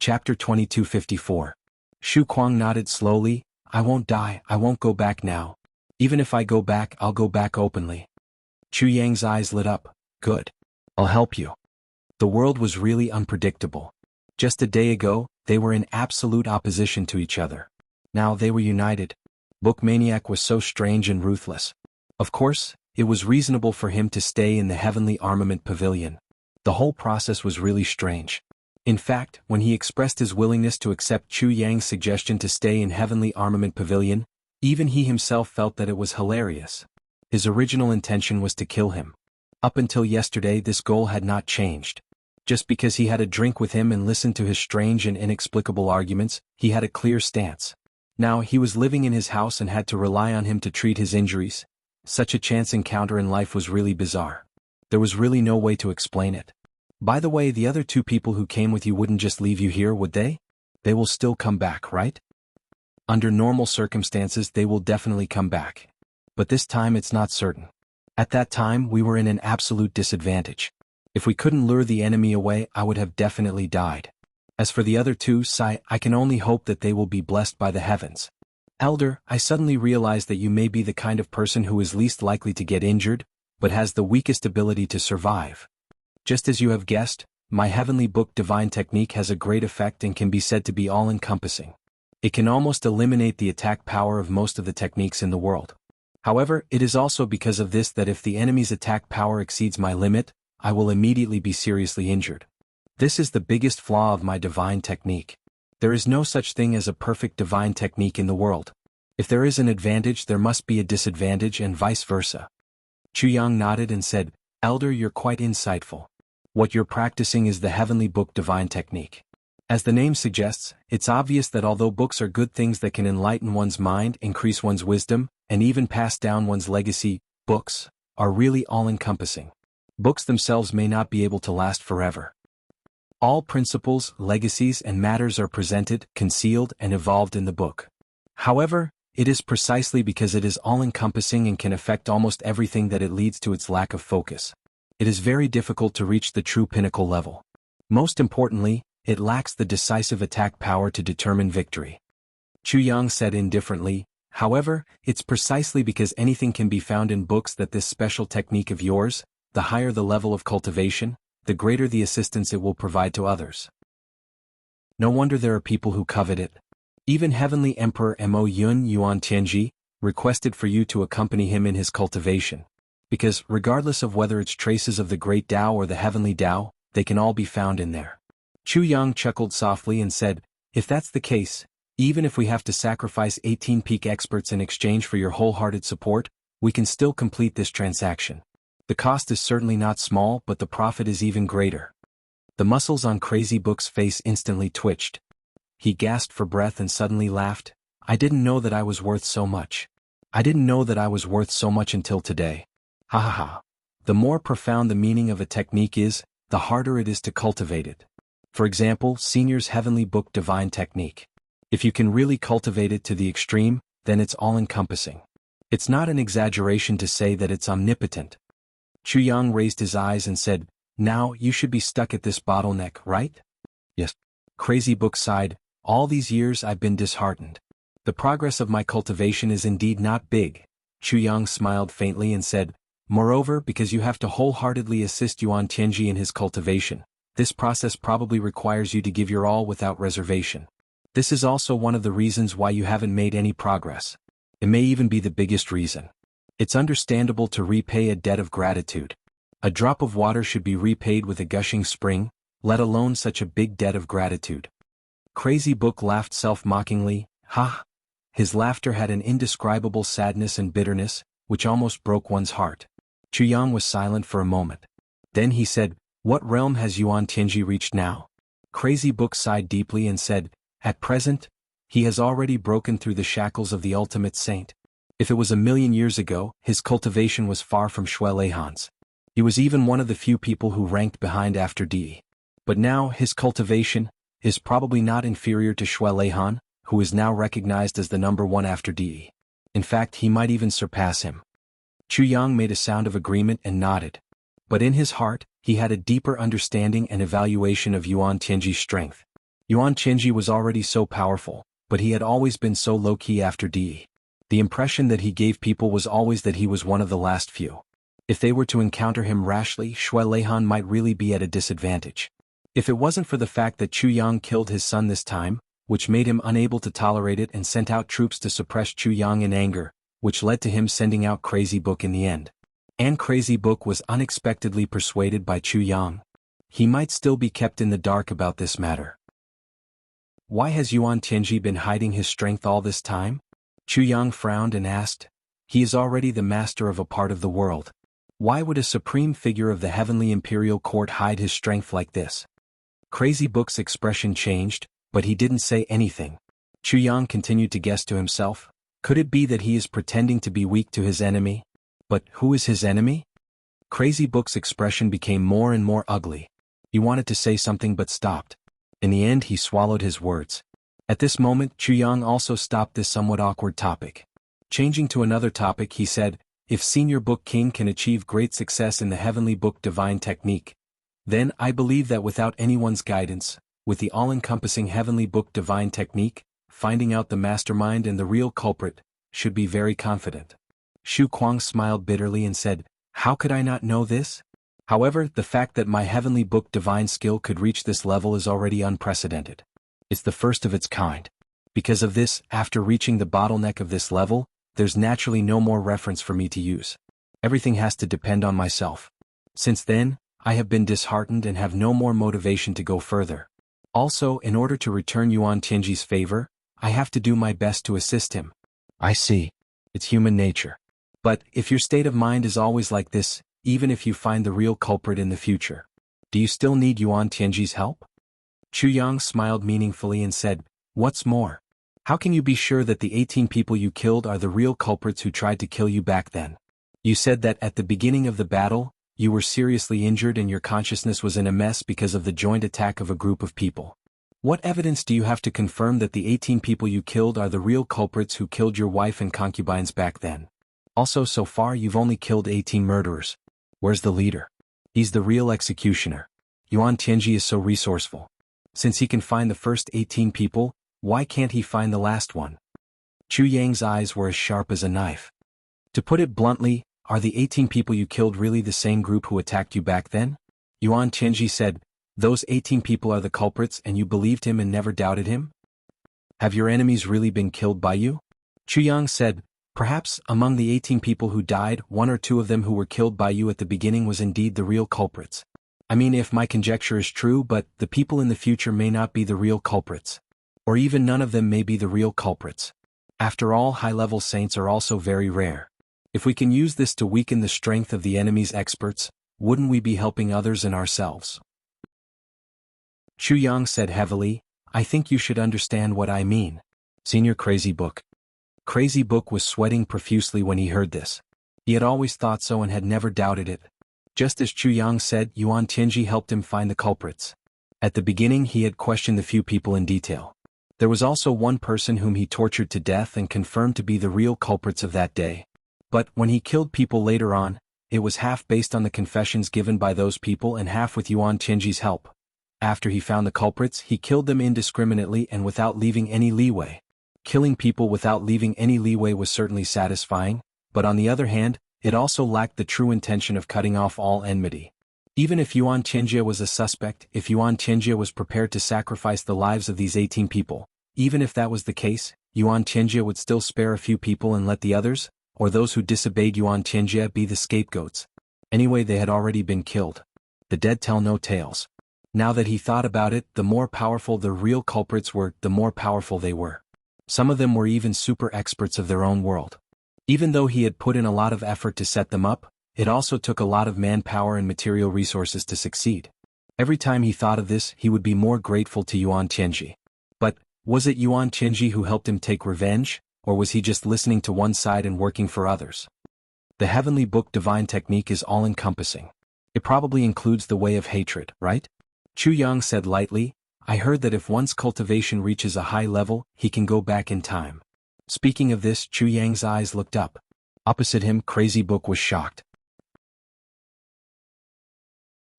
Chapter 2254. Shu Kuang nodded slowly. I won't die, I won't go back now. Even if I go back, I'll go back openly. Chu Yang's eyes lit up. Good. I'll help you. The world was really unpredictable. Just a day ago, they were in absolute opposition to each other. Now they were united. Book Maniac was so strange and ruthless. Of course, it was reasonable for him to stay in the Heavenly Armament Pavilion. The whole process was really strange. In fact, when he expressed his willingness to accept Chu Yang's suggestion to stay in Heavenly Armament Pavilion, even he himself felt that it was hilarious. His original intention was to kill him. Up until yesterday, this goal had not changed. Just because he had a drink with him and listened to his strange and inexplicable arguments, he had a clear stance. Now he was living in his house and had to rely on him to treat his injuries. Such a chance encounter in life was really bizarre. There was really no way to explain it. By the way, the other two people who came with you wouldn't just leave you here, would they? They will still come back, right? Under normal circumstances, they will definitely come back. But this time it's not certain. At that time, we were in an absolute disadvantage. If we couldn't lure the enemy away, I would have definitely died. As for the other two, I can only hope that they will be blessed by the heavens. Elder, I suddenly realize that you may be the kind of person who is least likely to get injured, but has the weakest ability to survive. Just as you have guessed, my heavenly book Divine Technique has a great effect and can be said to be all-encompassing. It can almost eliminate the attack power of most of the techniques in the world. However, it is also because of this that if the enemy's attack power exceeds my limit, I will immediately be seriously injured. This is the biggest flaw of my divine technique. There is no such thing as a perfect divine technique in the world. If there is an advantage, there must be a disadvantage and vice versa. Chu Yang nodded and said, Elder, you're quite insightful. What you're practicing is the heavenly book divine technique. As the name suggests, it's obvious that although books are good things that can enlighten one's mind, increase one's wisdom, and even pass down one's legacy, books are really all-encompassing. Books themselves may not be able to last forever. All principles, legacies, and matters are presented, concealed, and evolved in the book. However, it is precisely because it is all-encompassing and can affect almost everything that it leads to its lack of focus. It is very difficult to reach the true pinnacle level. Most importantly, it lacks the decisive attack power to determine victory. Chu Yang said indifferently, however, it's precisely because anything can be found in books that this special technique of yours, the higher the level of cultivation, the greater the assistance it will provide to others. No wonder there are people who covet it. Even Heavenly Emperor Mo Yun Yuan Tianji requested for you to accompany him in his cultivation. Because, regardless of whether it's traces of the Great Tao or the Heavenly Tao, they can all be found in there. Chu Yang chuckled softly and said, if that's the case, even if we have to sacrifice 18 peak experts in exchange for your wholehearted support, we can still complete this transaction. The cost is certainly not small, but the profit is even greater. The muscles on Crazy Book's face instantly twitched. He gasped for breath and suddenly laughed. I didn't know that I was worth so much. I didn't know that I was worth so much until today. Ha ha ha. The more profound the meaning of a technique is, the harder it is to cultivate it. For example, Senior's Heavenly Book Divine Technique. If you can really cultivate it to the extreme, then it's all-encompassing. It's not an exaggeration to say that it's omnipotent. Chu Yang raised his eyes and said, now you should be stuck at this bottleneck, right? Yes. Crazy Book sighed, all these years I've been disheartened. The progress of my cultivation is indeed not big. Chu Yang smiled faintly and said, moreover, because you have to wholeheartedly assist Yuan Tianji in his cultivation, this process probably requires you to give your all without reservation. This is also one of the reasons why you haven't made any progress. It may even be the biggest reason. It's understandable to repay a debt of gratitude. A drop of water should be repaid with a gushing spring, let alone such a big debt of gratitude. Crazy Book laughed self-mockingly, ha! His laughter had an indescribable sadness and bitterness, which almost broke one's heart. Chu Yang was silent for a moment. Then he said, what realm has Yuan Tianji reached now? Crazy Book sighed deeply and said, at present, he has already broken through the shackles of the ultimate saint. If it was 1,000,000 years ago, his cultivation was far from Shui Leihan's. He was even one of the few people who ranked behind after Di. But now, his cultivation is probably not inferior to Shui Leihan, who is now recognized as the #1 after Di. In fact, he might even surpass him. Chu Yang made a sound of agreement and nodded. But in his heart, he had a deeper understanding and evaluation of Yuan Tianji's strength. Yuan Tianji was already so powerful, but he had always been so low-key after DE. The impression that he gave people was always that he was one of the last few. If they were to encounter him rashly, Shui Leihan might really be at a disadvantage. If it wasn't for the fact that Chu Yang killed his son this time, which made him unable to tolerate it and sent out troops to suppress Chu Yang in anger, which led to him sending out Crazy Book in the end. And Crazy Book was unexpectedly persuaded by Chu Yang. He might still be kept in the dark about this matter. Why has Yuan Tianji been hiding his strength all this time? Chu Yang frowned and asked. He is already the master of a part of the world. Why would a supreme figure of the heavenly imperial court hide his strength like this? Crazy Book's expression changed, but he didn't say anything. Chu Yang continued to guess to himself. Could it be that he is pretending to be weak to his enemy? But who is his enemy? Crazy Book's expression became more and more ugly. He wanted to say something but stopped. In the end he swallowed his words. At this moment Chu Yang also stopped this somewhat awkward topic. Changing to another topic he said, if Senior Book King can achieve great success in the Heavenly Book Divine Technique, then I believe that without anyone's guidance, with the all-encompassing Heavenly Book Divine Technique, finding out the mastermind and the real culprit, should be very confident. Xu Kuang smiled bitterly and said, how could I not know this? However, the fact that my Heavenly Book Divine skill could reach this level is already unprecedented. It's the first of its kind. Because of this, after reaching the bottleneck of this level, there's naturally no more reference for me to use. Everything has to depend on myself. Since then, I have been disheartened and have no more motivation to go further. Also, in order to return Yuan Tianji's favor, I have to do my best to assist him. I see. It's human nature. But, if your state of mind is always like this, even if you find the real culprit in the future, do you still need Yuan Tianji's help? Chu Yang smiled meaningfully and said, what's more? How can you be sure that the 18 people you killed are the real culprits who tried to kill you back then? You said that at the beginning of the battle, you were seriously injured and your consciousness was in a mess because of the joint attack of a group of people. What evidence do you have to confirm that the 18 people you killed are the real culprits who killed your wife and concubines back then? Also, so far you've only killed 18 murderers. Where's the leader? He's the real executioner. Yuan Tianji is so resourceful. Since he can find the first 18 people, why can't he find the last one? Chu Yang's eyes were as sharp as a knife. To put it bluntly, are the 18 people you killed really the same group who attacked you back then? Yuan Tianji said, those 18 people are the culprits and you believed him and never doubted him? Have your enemies really been killed by you? Chu Yang said, perhaps, among the 18 people who died, 1 or 2 of them who were killed by you at the beginning was indeed the real culprits. I mean, if my conjecture is true, but the people in the future may not be the real culprits. Or even none of them may be the real culprits. After all, high-level saints are also very rare. If we can use this to weaken the strength of the enemy's experts, wouldn't we be helping others and ourselves? Chu Yang said heavily, I think you should understand what I mean. Senior Crazy Book. Crazy Book was sweating profusely when he heard this. He had always thought so and had never doubted it. Just as Chu Yang said, Yuan Tianji helped him find the culprits. At the beginning he had questioned the few people in detail. There was also one person whom he tortured to death and confirmed to be the real culprits of that day. But when he killed people later on, it was half based on the confessions given by those people and half with Yuan Tianji's help. After he found the culprits, he killed them indiscriminately and without leaving any leeway. Killing people without leaving any leeway was certainly satisfying, but on the other hand, it also lacked the true intention of cutting off all enmity. Even if Yuan Tianji was a suspect, if Yuan Tianji was prepared to sacrifice the lives of these 18 people, even if that was the case, Yuan Tianji would still spare a few people and let the others, or those who disobeyed Yuan Tianji, be the scapegoats. Anyway, they had already been killed. The dead tell no tales. Now that he thought about it, the more powerful the real culprits were, the more powerful they were. Some of them were even super experts of their own world. Even though he had put in a lot of effort to set them up, it also took a lot of manpower and material resources to succeed. Every time he thought of this, he would be more grateful to Yuan Tianji. But, was it Yuan Tianji who helped him take revenge, or was he just listening to one side and working for others? The Heavenly Book Divine Technique is all-encompassing. It probably includes the way of hatred, right? Chu Yang said lightly, I heard that if one's cultivation reaches a high level, he can go back in time. Speaking of this, Chu Yang's eyes looked up. Opposite him, Crazy Book was shocked.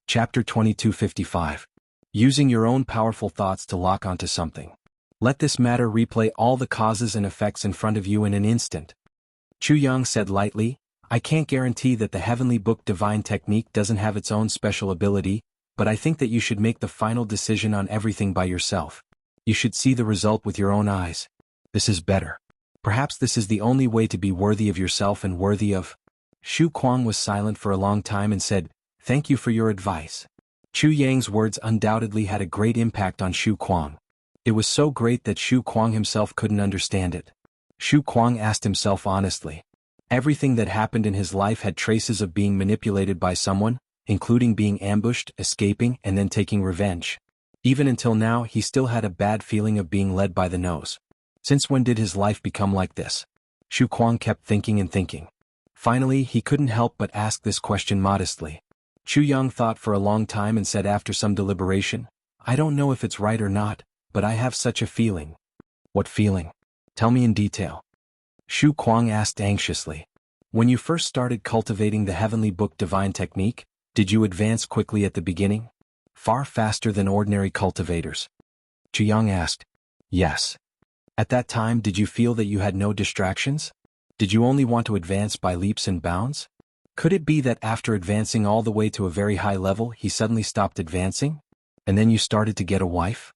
Chapter 2255. Using your own powerful thoughts to lock onto something. Let this matter replay all the causes and effects in front of you in an instant. Chu Yang said lightly, I can't guarantee that the Heavenly Book Divine Technique doesn't have its own special ability, but I think that you should make the final decision on everything by yourself. You should see the result with your own eyes. This is better. Perhaps this is the only way to be worthy of yourself and worthy of... Shu Kuang was silent for a long time and said, Thank you for your advice. Chu Yang's words undoubtedly had a great impact on Shu Kuang. It was so great that Shu Kuang himself couldn't understand it. Shu Kuang asked himself honestly. Everything that happened in his life had traces of being manipulated by someone, including being ambushed, escaping, and then taking revenge. Even until now he still had a bad feeling of being led by the nose. Since when did his life become like this? Shu Kuang kept thinking and thinking. Finally he couldn't help but ask this question modestly. Chu Yang thought for a long time and said after some deliberation, I don't know if it's right or not, but I have such a feeling. What feeling? Tell me in detail. Shu Kuang asked anxiously. When you first started cultivating the Heavenly Book Divine Technique, did you advance quickly at the beginning? Far faster than ordinary cultivators. Chu Yang asked. Yes. At that time did you feel that you had no distractions? Did you only want to advance by leaps and bounds? Could it be that after advancing all the way to a very high level he suddenly stopped advancing? And then you started to get a wife?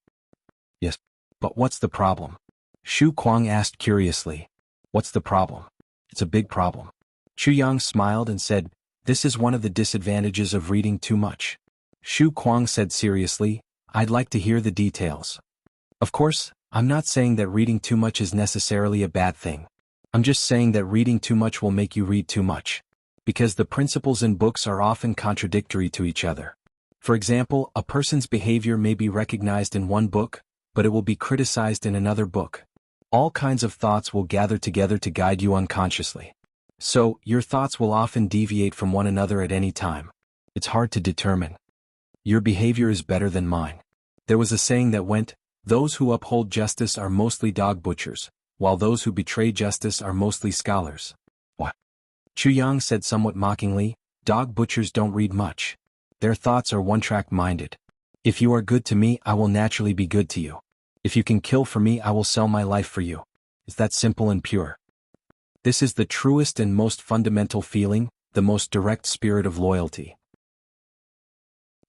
Yes. But what's the problem? Shu Kuang asked curiously. What's the problem? It's a big problem. Chu Yang smiled and said, This is one of the disadvantages of reading too much. Shu Kuang said seriously, I'd like to hear the details. Of course, I'm not saying that reading too much is necessarily a bad thing. I'm just saying that reading too much will make you read too much. Because the principles in books are often contradictory to each other. For example, a person's behavior may be recognized in one book, but it will be criticized in another book. All kinds of thoughts will gather together to guide you unconsciously. So, your thoughts will often deviate from one another at any time. It's hard to determine. Your behavior is better than mine. There was a saying that went, Those who uphold justice are mostly dog butchers, while those who betray justice are mostly scholars. What? Chu Yang said somewhat mockingly, Dog butchers don't read much. Their thoughts are one-track minded. If you are good to me, I will naturally be good to you. If you can kill for me, I will sell my life for you. It's that simple and pure. This is the truest and most fundamental feeling, the most direct spirit of loyalty.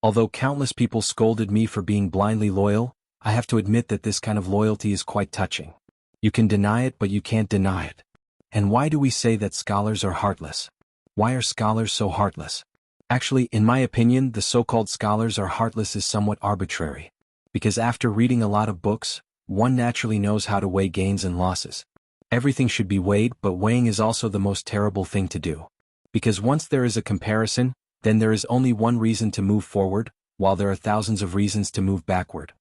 Although countless people scolded me for being blindly loyal, I have to admit that this kind of loyalty is quite touching. You can deny it, but you can't deny it. And why do we say that scholars are heartless? Why are scholars so heartless? Actually, in my opinion, the so-called scholars are heartless is somewhat arbitrary. Because after reading a lot of books, one naturally knows how to weigh gains and losses. Everything should be weighed, but weighing is also the most terrible thing to do. Because once there is a comparison, then there is only one reason to move forward, while there are thousands of reasons to move backward.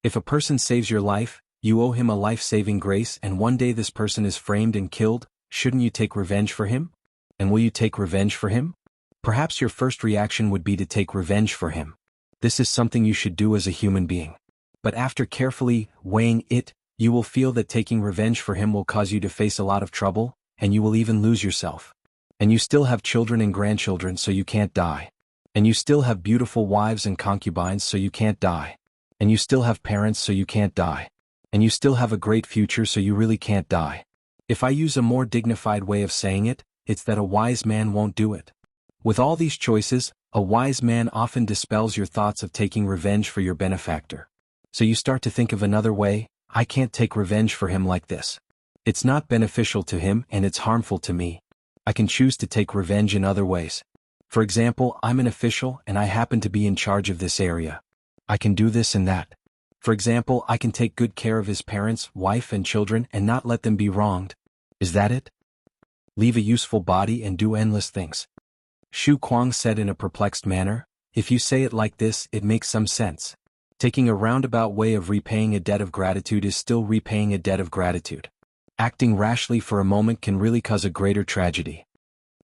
If a person saves your life, you owe him a life-saving grace, and one day this person is framed and killed, shouldn't you take revenge for him? And will you take revenge for him? Perhaps your first reaction would be to take revenge for him. This is something you should do as a human being. But after carefully weighing it, you will feel that taking revenge for him will cause you to face a lot of trouble, and you will even lose yourself. And you still have children and grandchildren, so you can't die. And you still have beautiful wives and concubines, so you can't die. And you still have parents, so you can't die. And you still have a great future, so you really can't die. If I use a more dignified way of saying it, it's that a wise man won't do it. With all these choices, a wise man often dispels your thoughts of taking revenge for your benefactor. So you start to think of another way. I can't take revenge for him like this. It's not beneficial to him and it's harmful to me. I can choose to take revenge in other ways. For example, I'm an official and I happen to be in charge of this area. I can do this and that. For example, I can take good care of his parents, wife and children and not let them be wronged. Is that it? Leave a useful body and do endless things. Shu Kuang said in a perplexed manner, if you say it like this, it makes some sense. Taking a roundabout way of repaying a debt of gratitude is still repaying a debt of gratitude. Acting rashly for a moment can really cause a greater tragedy.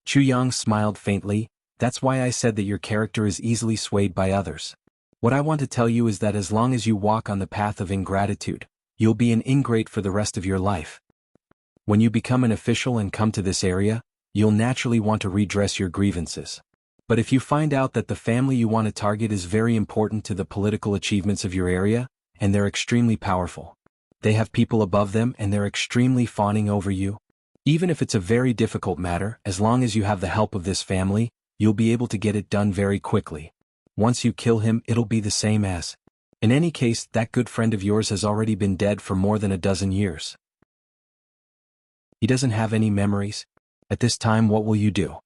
Chu Yang smiled faintly, that's why I said that your character is easily swayed by others. What I want to tell you is that as long as you walk on the path of ingratitude, you'll be an ingrate for the rest of your life. When you become an official and come to this area, you'll naturally want to redress your grievances. But if you find out that the family you want to target is very important to the political achievements of your area, and they're extremely powerful, they have people above them and they're extremely fawning over you, even if it's a very difficult matter, as long as you have the help of this family, you'll be able to get it done very quickly. Once you kill him, it'll be the same as. In any case, that good friend of yours has already been dead for more than a dozen years. He doesn't have any memories. At this time, what will you do?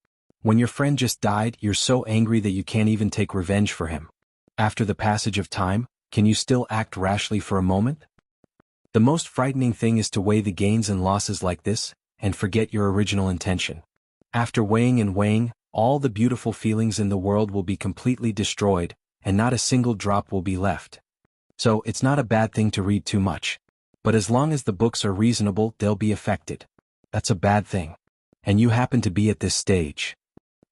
When your friend just died, you're so angry that you can't even take revenge for him. After the passage of time, can you still act rashly for a moment? The most frightening thing is to weigh the gains and losses like this, and forget your original intention. After weighing and weighing, all the beautiful feelings in the world will be completely destroyed, and not a single drop will be left. So, it's not a bad thing to read too much. But as long as the books are reasonable, they'll be affected. That's a bad thing. And you happen to be at this stage.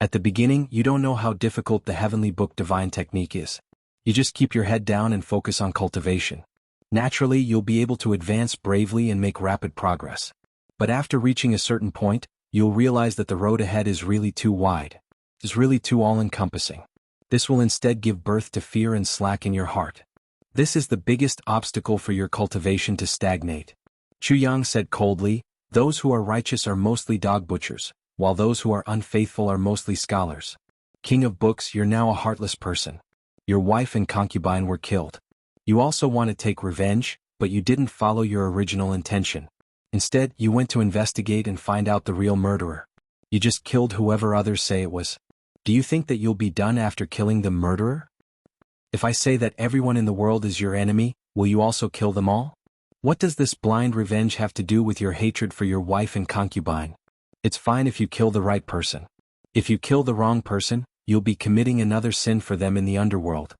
At the beginning, you don't know how difficult the Heavenly Book Divine Technique is. You just keep your head down and focus on cultivation. Naturally, you'll be able to advance bravely and make rapid progress. But after reaching a certain point, you'll realize that the road ahead is really too wide. It's really too all-encompassing. This will instead give birth to fear and slack in your heart. This is the biggest obstacle for your cultivation to stagnate. Yang said coldly, "Those who are righteous are mostly dog butchers, while those who are unfaithful are mostly scholars. King of books, you're now a heartless person. Your wife and concubine were killed. You also want to take revenge, but you didn't follow your original intention. Instead, you went to investigate and find out the real murderer. You just killed whoever others say it was. Do you think that you'll be done after killing the murderer? If I say that everyone in the world is your enemy, will you also kill them all? What does this blind revenge have to do with your hatred for your wife and concubine? It's fine if you kill the right person. If you kill the wrong person, you'll be committing another sin for them in the underworld."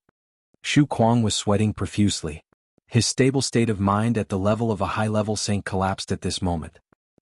Shu Kuang was sweating profusely. His stable state of mind at the level of a high-level saint collapsed at this moment.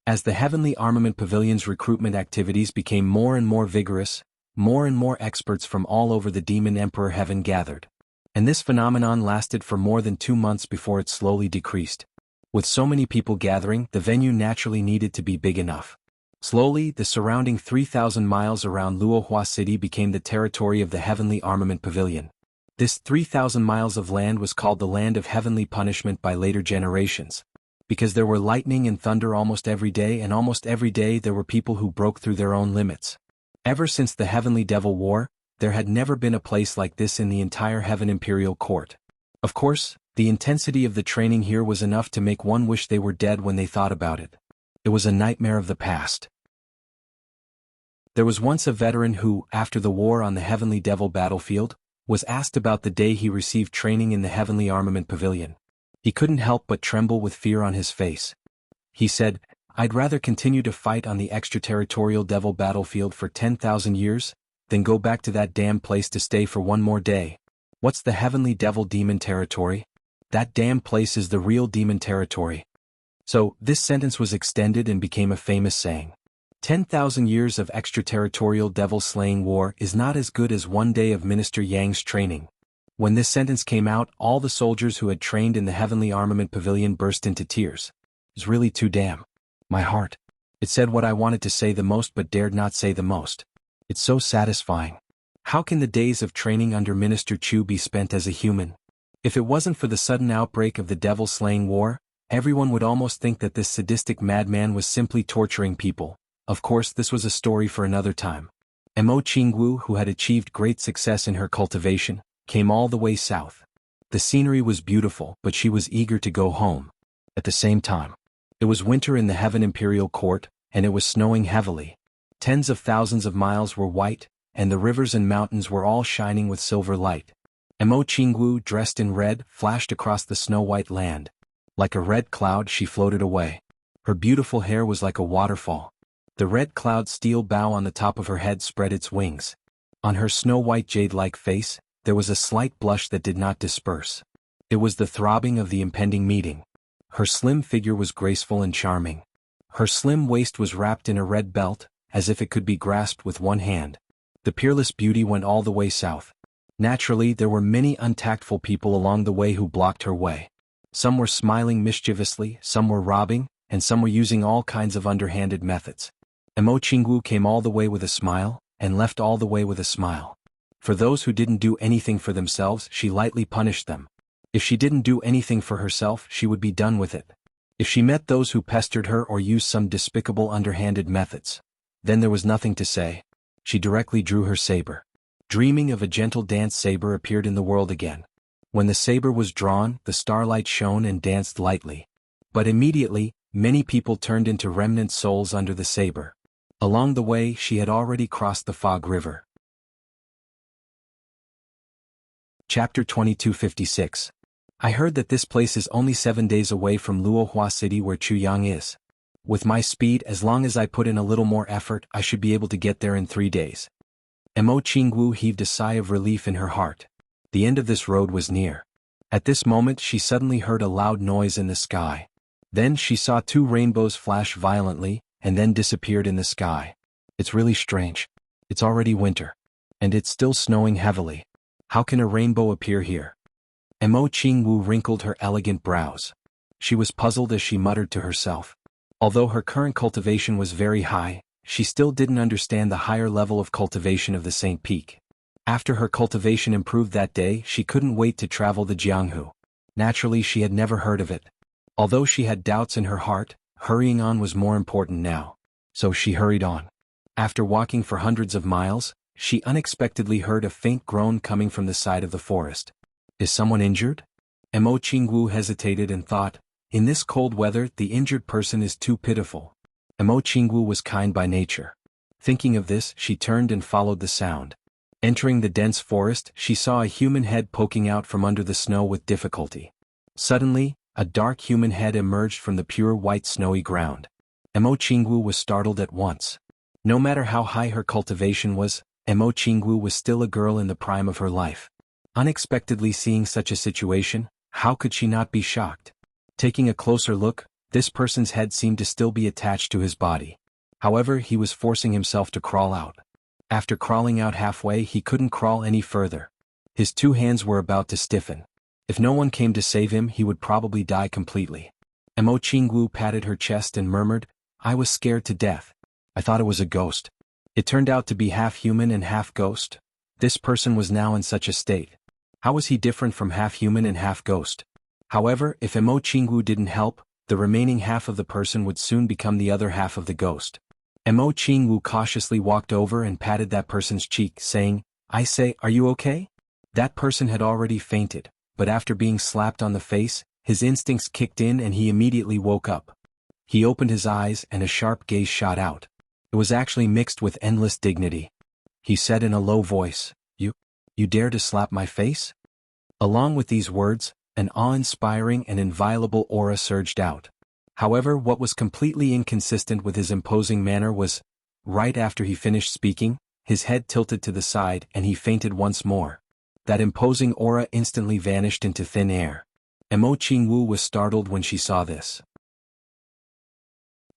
As the Heavenly Armament Pavilion's recruitment activities became more and more vigorous, more and more experts from all over the Demon Emperor Heaven gathered. And this phenomenon lasted for more than 2 months before it slowly decreased. With so many people gathering, the venue naturally needed to be big enough. Slowly, the surrounding 3,000 miles around Luohua City became the territory of the Heavenly Armament Pavilion. This 3,000 miles of land was called the Land of Heavenly Punishment by later generations, because there were lightning and thunder almost every day, and almost every day there were people who broke through their own limits. Ever since the Heavenly Devil War, there had never been a place like this in the entire Heaven Imperial Court. Of course, the intensity of the training here was enough to make one wish they were dead when they thought about it. It was a nightmare of the past. There was once a veteran who, after the war on the Heavenly Devil battlefield, was asked about the day he received training in the Heavenly Armament Pavilion. He couldn't help but tremble with fear on his face. He said, "I'd rather continue to fight on the extraterritorial devil battlefield for 10,000 years, than go back to that damn place to stay for one more day. What's the Heavenly Devil Demon Territory? That damn place is the real demon territory." So, this sentence was extended and became a famous saying. 10,000 years of extraterritorial devil-slaying war is not as good as one day of Minister Yang's training. When this sentence came out, all the soldiers who had trained in the Heavenly Armament Pavilion burst into tears. It was really too damn. My heart. It said what I wanted to say the most but dared not say the most. It's so satisfying. How can the days of training under Minister Chu be spent as a human? If it wasn't for the sudden outbreak of the devil-slaying war, everyone would almost think that this sadistic madman was simply torturing people. Of course, this was a story for another time. Mo Qingwu, who had achieved great success in her cultivation, came all the way south. The scenery was beautiful, but she was eager to go home. At the same time, it was winter in the Heaven Imperial Court, and it was snowing heavily. Tens of thousands of miles were white, and the rivers and mountains were all shining with silver light. Mo Qingwu, dressed in red, flashed across the snow-white land. Like a red cloud, she floated away. Her beautiful hair was like a waterfall. The red cloud steel bow on the top of her head spread its wings. On her snow-white jade-like face, there was a slight blush that did not disperse. It was the throbbing of the impending meeting. Her slim figure was graceful and charming. Her slim waist was wrapped in a red belt, as if it could be grasped with one hand. The peerless beauty went all the way south. Naturally, there were many untactful people along the way who blocked her way. Some were smiling mischievously, some were robbing, and some were using all kinds of underhanded methods. Mo Qingwu came all the way with a smile, and left all the way with a smile. For those who didn't do anything for themselves, she lightly punished them. If she didn't do anything for herself, she would be done with it. If she met those who pestered her or used some despicable underhanded methods, then there was nothing to say. She directly drew her saber. Dreaming of a gentle dance, saber appeared in the world again. When the saber was drawn, the starlight shone and danced lightly. But immediately, many people turned into remnant souls under the saber. Along the way, she had already crossed the Fog River. Chapter 2256. I heard that this place is only 7 days away from Luohua City where Chuyang is. With my speed, as long as I put in a little more effort, I should be able to get there in 3 days. Mo Qingwu heaved a sigh of relief in her heart. The end of this road was near. At this moment she suddenly heard a loud noise in the sky. Then she saw 2 rainbows flash violently, and then disappeared in the sky. It's really strange. It's already winter. And it's still snowing heavily. How can a rainbow appear here? Mo Qingwu wrinkled her elegant brows. She was puzzled as she muttered to herself. Although her current cultivation was very high, she still didn't understand the higher level of cultivation of the Saint Peak. After her cultivation improved that day, she couldn't wait to travel the Jianghu. Naturally, she had never heard of it. Although she had doubts in her heart, hurrying on was more important now. So she hurried on. After walking for hundreds of miles, she unexpectedly heard a faint groan coming from the side of the forest. Is someone injured? Mo Qingwu hesitated and thought, in this cold weather the injured person is too pitiful. Mo Qingwu was kind by nature. Thinking of this, she turned and followed the sound. Entering the dense forest, she saw a human head poking out from under the snow with difficulty. Suddenly, a dark human head emerged from the pure white snowy ground. Mo Qingwu was startled at once. No matter how high her cultivation was, Mo Qingwu was still a girl in the prime of her life. Unexpectedly seeing such a situation, how could she not be shocked? Taking a closer look, this person's head seemed to still be attached to his body. However, he was forcing himself to crawl out. After crawling out halfway, he couldn't crawl any further. His 2 hands were about to stiffen. If no one came to save him, he would probably die completely. Mo Qingwu patted her chest and murmured, I was scared to death. I thought it was a ghost. It turned out to be half human and half ghost. This person was now in such a state. How was he different from half human and half ghost? However, if Mo Qingwu didn't help, the remaining half of the person would soon become the other half of the ghost. Mo Qingwu cautiously walked over and patted that person's cheek, saying, I say, are you okay? That person had already fainted, but after being slapped on the face, his instincts kicked in and he immediately woke up. He opened his eyes and a sharp gaze shot out. It was actually mixed with endless dignity. He said in a low voice, You dare to slap my face? Along with these words, an awe-inspiring and inviolable aura surged out. However, what was completely inconsistent with his imposing manner was, right after he finished speaking, his head tilted to the side and he fainted once more. That imposing aura instantly vanished into thin air. Mo Qingwu was startled when she saw this.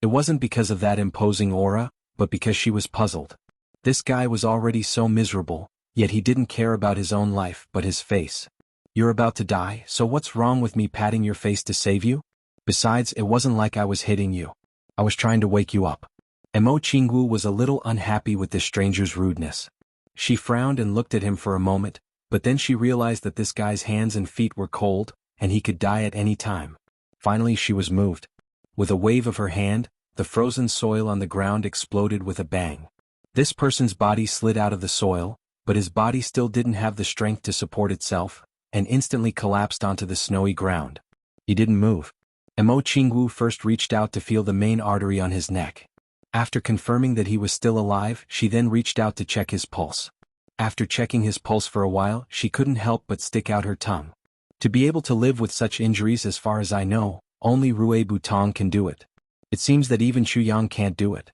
It wasn't because of that imposing aura, but because she was puzzled. This guy was already so miserable, yet he didn't care about his own life but his face. You're about to die, so what's wrong with me patting your face to save you? Besides, it wasn't like I was hitting you. I was trying to wake you up. Mo Qingwu was a little unhappy with this stranger's rudeness. She frowned and looked at him for a moment, but then she realized that this guy's hands and feet were cold, and he could die at any time. Finally she was moved. With a wave of her hand, the frozen soil on the ground exploded with a bang. This person's body slid out of the soil, but his body still didn't have the strength to support itself, and instantly collapsed onto the snowy ground. He didn't move. Mo Qingwu first reached out to feel the main artery on his neck. After confirming that he was still alive, she then reached out to check his pulse. After checking his pulse for a while, she couldn't help but stick out her tongue. To be able to live with such injuries, as far as I know, only Rue Butong can do it. It seems that even Chuyang can't do it.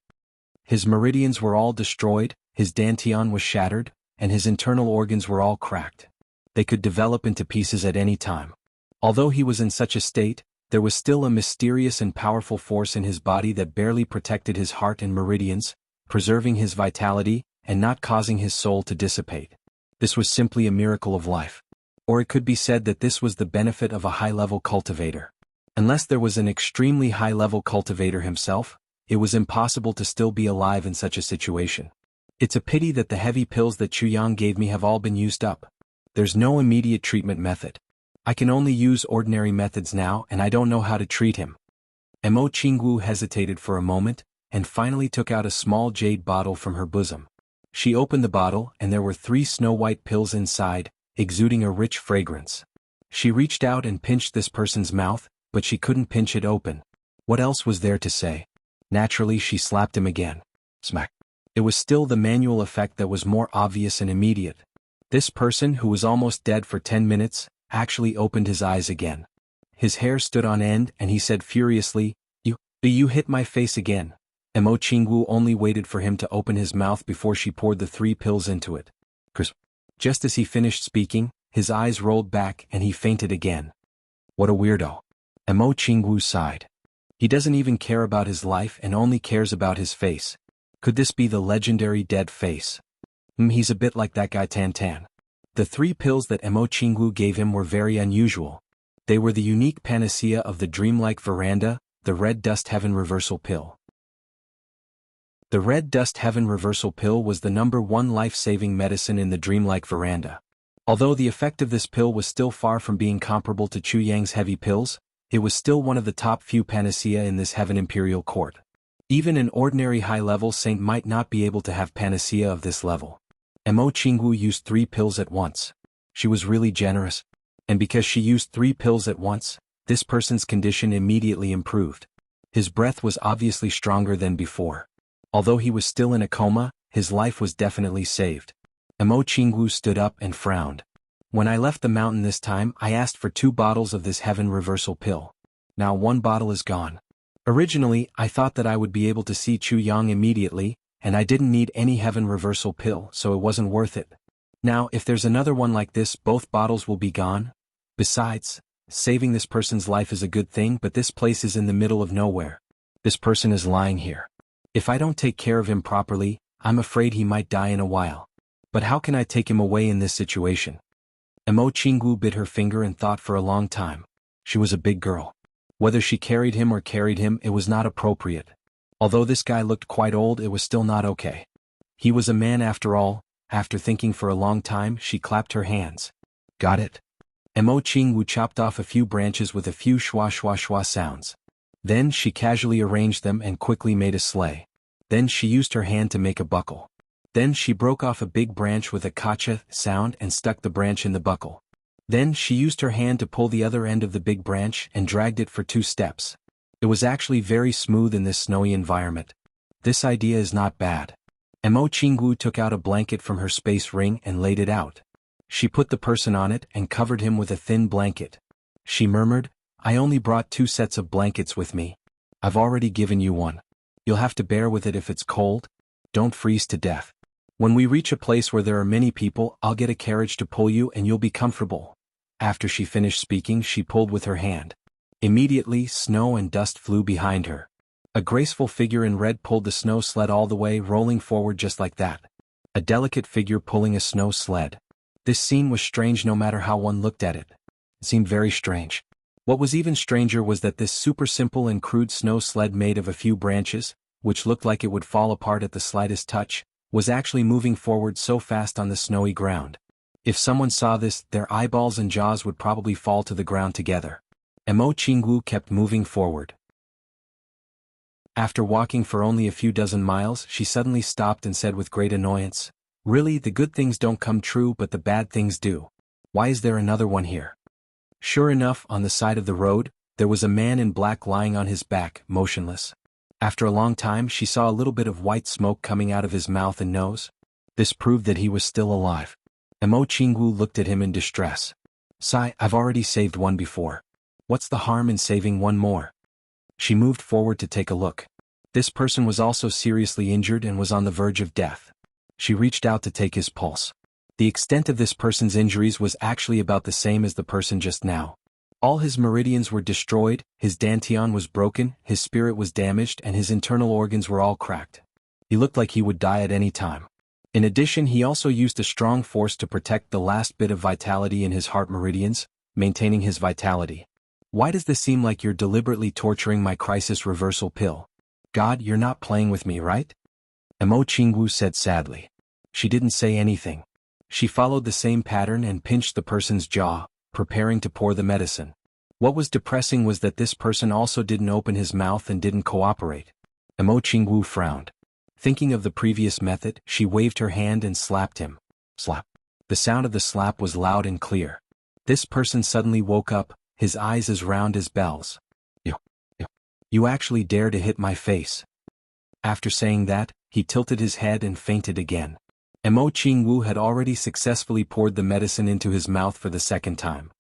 His meridians were all destroyed, his dantian was shattered, and his internal organs were all cracked. They could develop into pieces at any time. Although he was in such a state, there was still a mysterious and powerful force in his body that barely protected his heart and meridians, preserving his vitality, and not causing his soul to dissipate. This was simply a miracle of life. Or it could be said that this was the benefit of a high-level cultivator. Unless there was an extremely high-level cultivator himself, it was impossible to still be alive in such a situation. It's a pity that the heavy pills that Chuyang gave me have all been used up. There's no immediate treatment method. I can only use ordinary methods now and I don't know how to treat him. Mo Qingwu hesitated for a moment, and finally took out a small jade bottle from her bosom. She opened the bottle and there were 3 snow-white pills inside, exuding a rich fragrance. She reached out and pinched this person's mouth, but she couldn't pinch it open. What else was there to say? Naturally she slapped him again. Smack. It was still the manual effect that was more obvious and immediate. This person, who was almost dead for 10 minutes, actually opened his eyes again. His hair stood on end and he said furiously, You hit my face again. Mo Qingwu only waited for him to open his mouth before she poured the 3 pills into it. Just as he finished speaking, his eyes rolled back and he fainted again. What a weirdo. Mo Qingwu sighed. He doesn't even care about his life and only cares about his face. Could this be the legendary dead face? He's a bit like that guy Tan Tan. The 3 pills that Mo Qingwu gave him were very unusual. They were the unique panacea of the dreamlike veranda, the Red Dust Heaven Reversal Pill. The Red Dust Heaven Reversal Pill was the #1 life-saving medicine in the dreamlike veranda. Although the effect of this pill was still far from being comparable to Chu Yang's heavy pills, it was still one of the top few panacea in this Heaven Imperial Court. Even an ordinary high-level saint might not be able to have panacea of this level. Mo Qingwu used 3 pills at once. She was really generous. And because she used 3 pills at once, this person's condition immediately improved. His breath was obviously stronger than before. Although he was still in a coma, his life was definitely saved. Mo Qingwu stood up and frowned. When I left the mountain this time, I asked for 2 bottles of this Heaven Reversal Pill. Now 1 bottle is gone. Originally, I thought that I would be able to see Chu Yang immediately, and I didn't need any Heaven Reversal Pill, so it wasn't worth it. Now, if there's another one like this, both bottles will be gone. Besides, saving this person's life is a good thing, but this place is in the middle of nowhere. This person is lying here. If I don't take care of him properly, I'm afraid he might die in a while. But how can I take him away in this situation? Mo Qingwu bit her finger and thought for a long time. She was a big girl. Whether she carried him or carried him, it was not appropriate. Although this guy looked quite old, it was still not okay. He was a man after all. After thinking for a long time, she clapped her hands. Got it? Mo Qingwu chopped off a few branches with a few schwa schwa schwa sounds. Then she casually arranged them and quickly made a sleigh. Then she used her hand to make a buckle. Then she broke off a big branch with a kacha sound and stuck the branch in the buckle. Then she used her hand to pull the other end of the big branch and dragged it for 2 steps. It was actually very smooth in this snowy environment. This idea is not bad. Mo Qingwu took out a blanket from her space ring and laid it out. She put the person on it and covered him with a thin blanket. She murmured, I only brought 2 sets of blankets with me. I've already given you one. You'll have to bear with it if it's cold. Don't freeze to death. When we reach a place where there are many people, I'll get a carriage to pull you and you'll be comfortable. After she finished speaking, she pulled with her hand. Immediately, snow and dust flew behind her. A graceful figure in red pulled the snow sled all the way, rolling forward just like that. A delicate figure pulling a snow sled. This scene was strange no matter how one looked at it. It seemed very strange. What was even stranger was that this super simple and crude snow sled made of a few branches, which looked like it would fall apart at the slightest touch, was actually moving forward so fast on the snowy ground. If someone saw this, their eyeballs and jaws would probably fall to the ground together. Mo Qingwu kept moving forward. After walking for only a few dozen miles, she suddenly stopped and said with great annoyance, Really, the good things don't come true but the bad things do. Why is there another one here? Sure enough, on the side of the road, there was a man in black lying on his back, motionless. After a long time, she saw a little bit of white smoke coming out of his mouth and nose. This proved that he was still alive. Mo Qingwu looked at him in distress. Sigh, I've already saved one before. What's the harm in saving one more? She moved forward to take a look. This person was also seriously injured and was on the verge of death. She reached out to take his pulse. The extent of this person's injuries was actually about the same as the person just now. All his meridians were destroyed, his dantian was broken, his spirit was damaged, and his internal organs were all cracked. He looked like he would die at any time. In addition, he also used a strong force to protect the last bit of vitality in his heart meridians, maintaining his vitality. Why does this seem like you're deliberately torturing my crisis reversal pill? God, you're not playing with me, right? Mo Qingwu said sadly. She didn't say anything. She followed the same pattern and pinched the person's jaw, preparing to pour the medicine. What was depressing was that this person also didn't open his mouth and didn't cooperate. Emo Qingwu frowned. Thinking of the previous method, she waved her hand and slapped him. Slap. The sound of the slap was loud and clear. This person suddenly woke up, his eyes as round as bells. You actually dare to hit my face. After saying that, he tilted his head and fainted again. Emo Qingwu had already successfully poured the medicine into his mouth for the second time.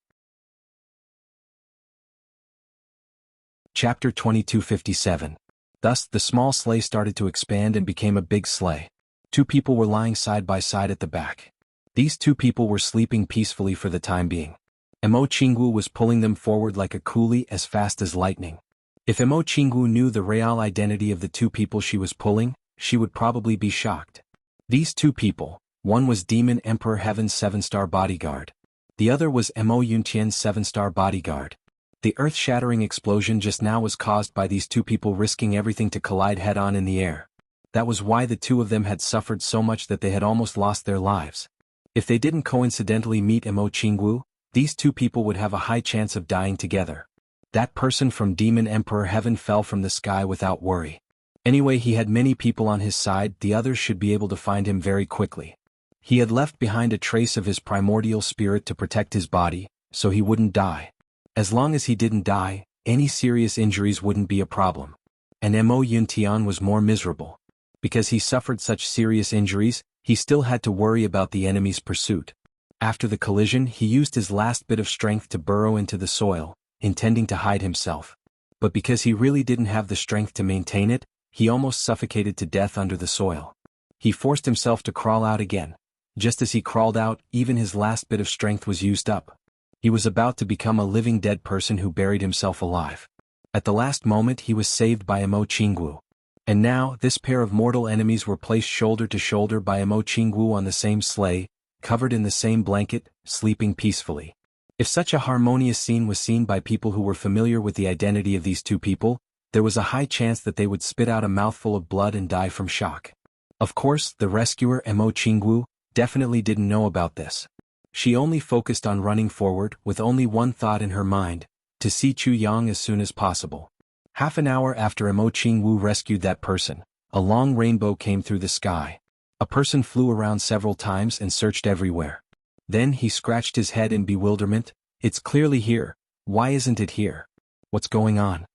Chapter 2257. Thus, the small sleigh started to expand and became a big sleigh. 2 people were lying side by side at the back. These 2 people were sleeping peacefully for the time being. Emo Qingwu was pulling them forward like a coolie as fast as lightning. If Emo Qingwu knew the real identity of the 2 people she was pulling, she would probably be shocked. These 2 people, one was Demon Emperor Heaven's 7-star bodyguard. The other was Emo Yuntian's 7-star bodyguard. The earth-shattering explosion just now was caused by these 2 people risking everything to collide head-on in the air. That was why the 2 of them had suffered so much that they had almost lost their lives. If they didn't coincidentally meet Emo Qingwu, these 2 people would have a high chance of dying together. That person from Demon Emperor Heaven fell from the sky without worry. Anyway, he had many people on his side, the others should be able to find him very quickly. He had left behind a trace of his primordial spirit to protect his body, so he wouldn't die. As long as he didn't die, any serious injuries wouldn't be a problem. And Emo Yuntian was more miserable. Because he suffered such serious injuries, he still had to worry about the enemy's pursuit. After the collision, he used his last bit of strength to burrow into the soil, intending to hide himself. But because he really didn't have the strength to maintain it, he almost suffocated to death under the soil. He forced himself to crawl out again. Just as he crawled out, even his last bit of strength was used up. He was about to become a living dead person who buried himself alive. At the last moment he was saved by Emo Qingwu. And now, this pair of mortal enemies were placed shoulder to shoulder by Emo Qingwu on the same sleigh, covered in the same blanket, sleeping peacefully. If such a harmonious scene was seen by people who were familiar with the identity of these 2 people, there was a high chance that they would spit out a mouthful of blood and die from shock. Of course, the rescuer Emo Qingwu definitely didn't know about this. She only focused on running forward with only one thought in her mind, to see Chu Yang as soon as possible. Half an hour after Emo Qingwu rescued that person, a long rainbow came through the sky. A person flew around several times and searched everywhere. Then he scratched his head in bewilderment. It's clearly here. Why isn't it here? What's going on?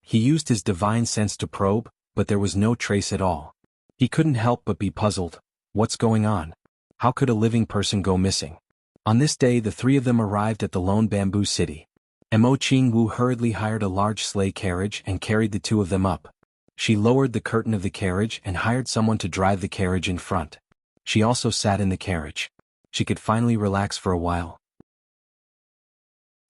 He used his divine sense to probe, but there was no trace at all. He couldn't help but be puzzled. What's going on? How could a living person go missing? On this day the 3 of them arrived at the lone bamboo city. Emo Qingwu hurriedly hired a large sleigh carriage and carried the 2 of them up. She lowered the curtain of the carriage and hired someone to drive the carriage in front. She also sat in the carriage. She could finally relax for a while.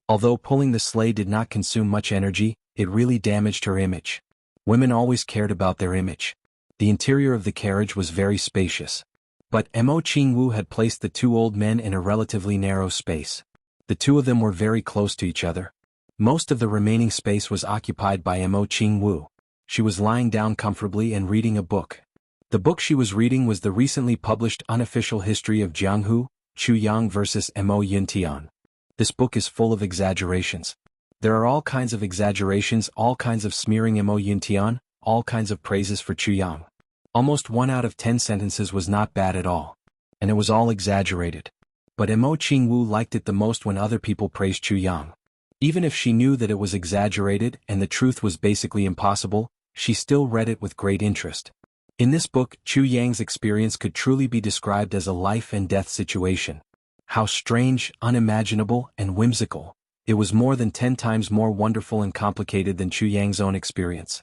Although pulling the sleigh did not consume much energy, it really damaged her image. Women always cared about their image. The interior of the carriage was very spacious. But Emo Qingwu had placed the 2 old men in a relatively narrow space. The 2 of them were very close to each other. Most of the remaining space was occupied by Emo Qingwu. She was lying down comfortably and reading a book. The book she was reading was the recently published unofficial history of Jianghu, Chu Yang vs. Emo Yuntian. This book is full of exaggerations. There are all kinds of exaggerations, all kinds of smearing Emo Yuntian, all kinds of praises for Chu Yang. Almost 1 out of 10 sentences was not bad at all. And it was all exaggerated. But Emo Qingwu liked it the most when other people praised Chu Yang. Even if she knew that it was exaggerated and the truth was basically impossible, she still read it with great interest. In this book, Chu Yang's experience could truly be described as a life and death situation. How strange, unimaginable, and whimsical. It was more than 10 times more wonderful and complicated than Chu Yang's own experience.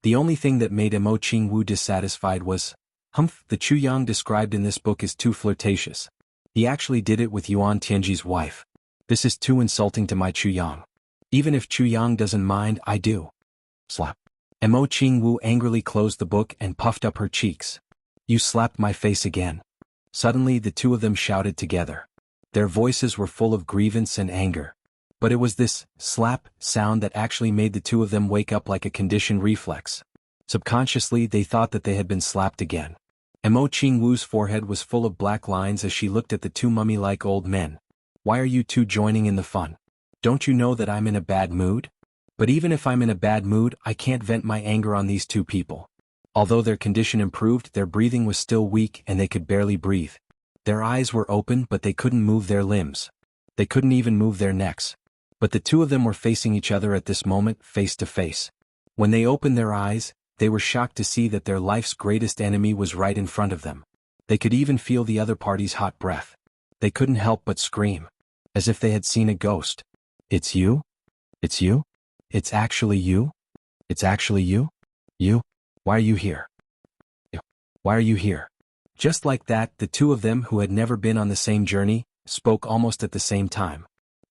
The only thing that made Emo Qingwu dissatisfied was, the Chu Yang described in this book is too flirtatious. He actually did it with Yuan Tianji's wife. This is too insulting to my Chu Yang. Even if Chu Yang doesn't mind, I do. Slap. Emo Qingwu angrily closed the book and puffed up her cheeks. You slapped my face again. Suddenly the 2 of them shouted together. Their voices were full of grievance and anger. But it was this slap sound that actually made the 2 of them wake up like a conditioned reflex. Subconsciously they thought that they had been slapped again. Mo Qingwu's forehead was full of black lines as she looked at the two mummy-like old men. Why are you two joining in the fun? Don't you know that I'm in a bad mood? But even if I'm in a bad mood, I can't vent my anger on these two people. Although their condition improved, their breathing was still weak and they could barely breathe. Their eyes were open but they couldn't move their limbs. They couldn't even move their necks. But the two of them were facing each other at this moment, face to face. When they opened their eyes, they were shocked to see that their life's greatest enemy was right in front of them. They could even feel the other party's hot breath. They couldn't help but scream, as if they had seen a ghost. It's you? It's you? It's actually you? It's actually you? You? Why are you here? Why are you here? Just like that, the two of them who had never been on the same journey, spoke almost at the same time.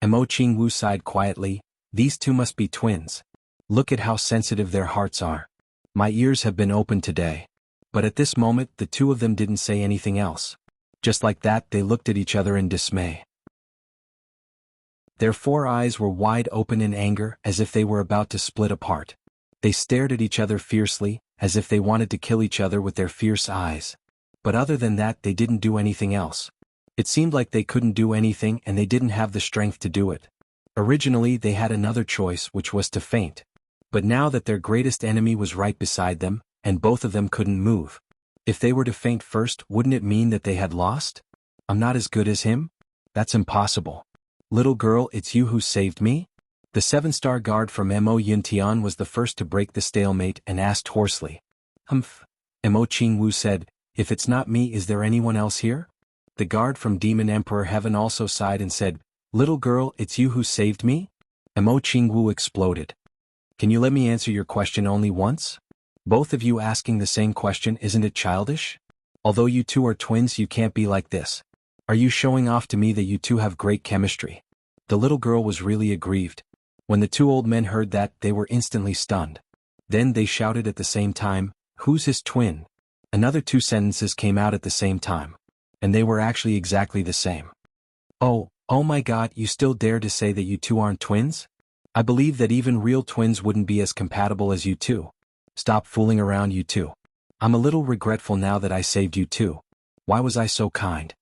Mo Qingwu sighed quietly. These two must be twins. Look at how sensitive their hearts are. My ears have been opened today. But at this moment, the two of them didn't say anything else. Just like that, they looked at each other in dismay. Their four eyes were wide open in anger, as if they were about to split apart. They stared at each other fiercely, as if they wanted to kill each other with their fierce eyes. But other than that, they didn't do anything else. It seemed like they couldn't do anything and they didn't have the strength to do it. Originally, they had another choice, which was to faint. But now that their greatest enemy was right beside them, and both of them couldn't move. If they were to faint first, wouldn't it mean that they had lost? I'm not as good as him? That's impossible. Little girl, it's you who saved me? The 7-star guard from Mo Yuntian was the first to break the stalemate and asked hoarsely. Humph. Mo Qingwu said, if it's not me, is there anyone else here? The guard from Demon Emperor Heaven also sighed and said, little girl, it's you who saved me? Mo Qingwu exploded. Can you let me answer your question only once? Both of you asking the same question, isn't it childish? Although you two are twins, you can't be like this. Are you showing off to me that you two have great chemistry? The little girl was really aggrieved. When the two old men heard that, they were instantly stunned. Then they shouted at the same time, who's his twin? Another two sentences came out at the same time. And they were actually exactly the same. Oh my God, you still dare to say that you two aren't twins? I believe that even real twins wouldn't be as compatible as you two. Stop fooling around, you two. I'm a little regretful now that I saved you two. Why was I so kind?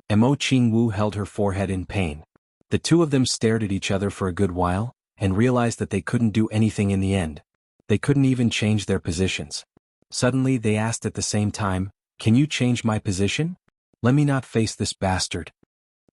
Mo Qingwu held her forehead in pain. The two of them stared at each other for a good while, and realized that they couldn't do anything in the end. They couldn't even change their positions. Suddenly they asked at the same time, can you change my position? Let me not face this bastard.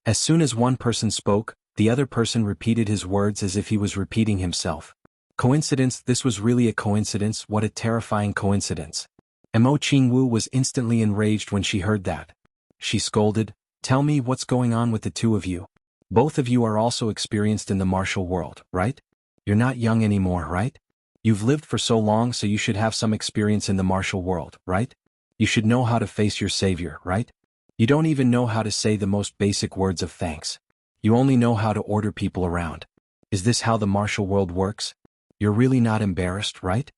As soon as one person spoke, the other person repeated his words as if he was repeating himself. Coincidence? This was really a coincidence. What a terrifying coincidence. Mo Qingwu was instantly enraged when she heard that. She scolded, tell me what's going on with the two of you. Both of you are also experienced in the martial world, right? You're not young anymore, right? You've lived for so long, so you should have some experience in the martial world, right? You should know how to face your savior, right? You don't even know how to say the most basic words of thanks. You only know how to order people around. Is this how the martial world works? You're really not embarrassed, right?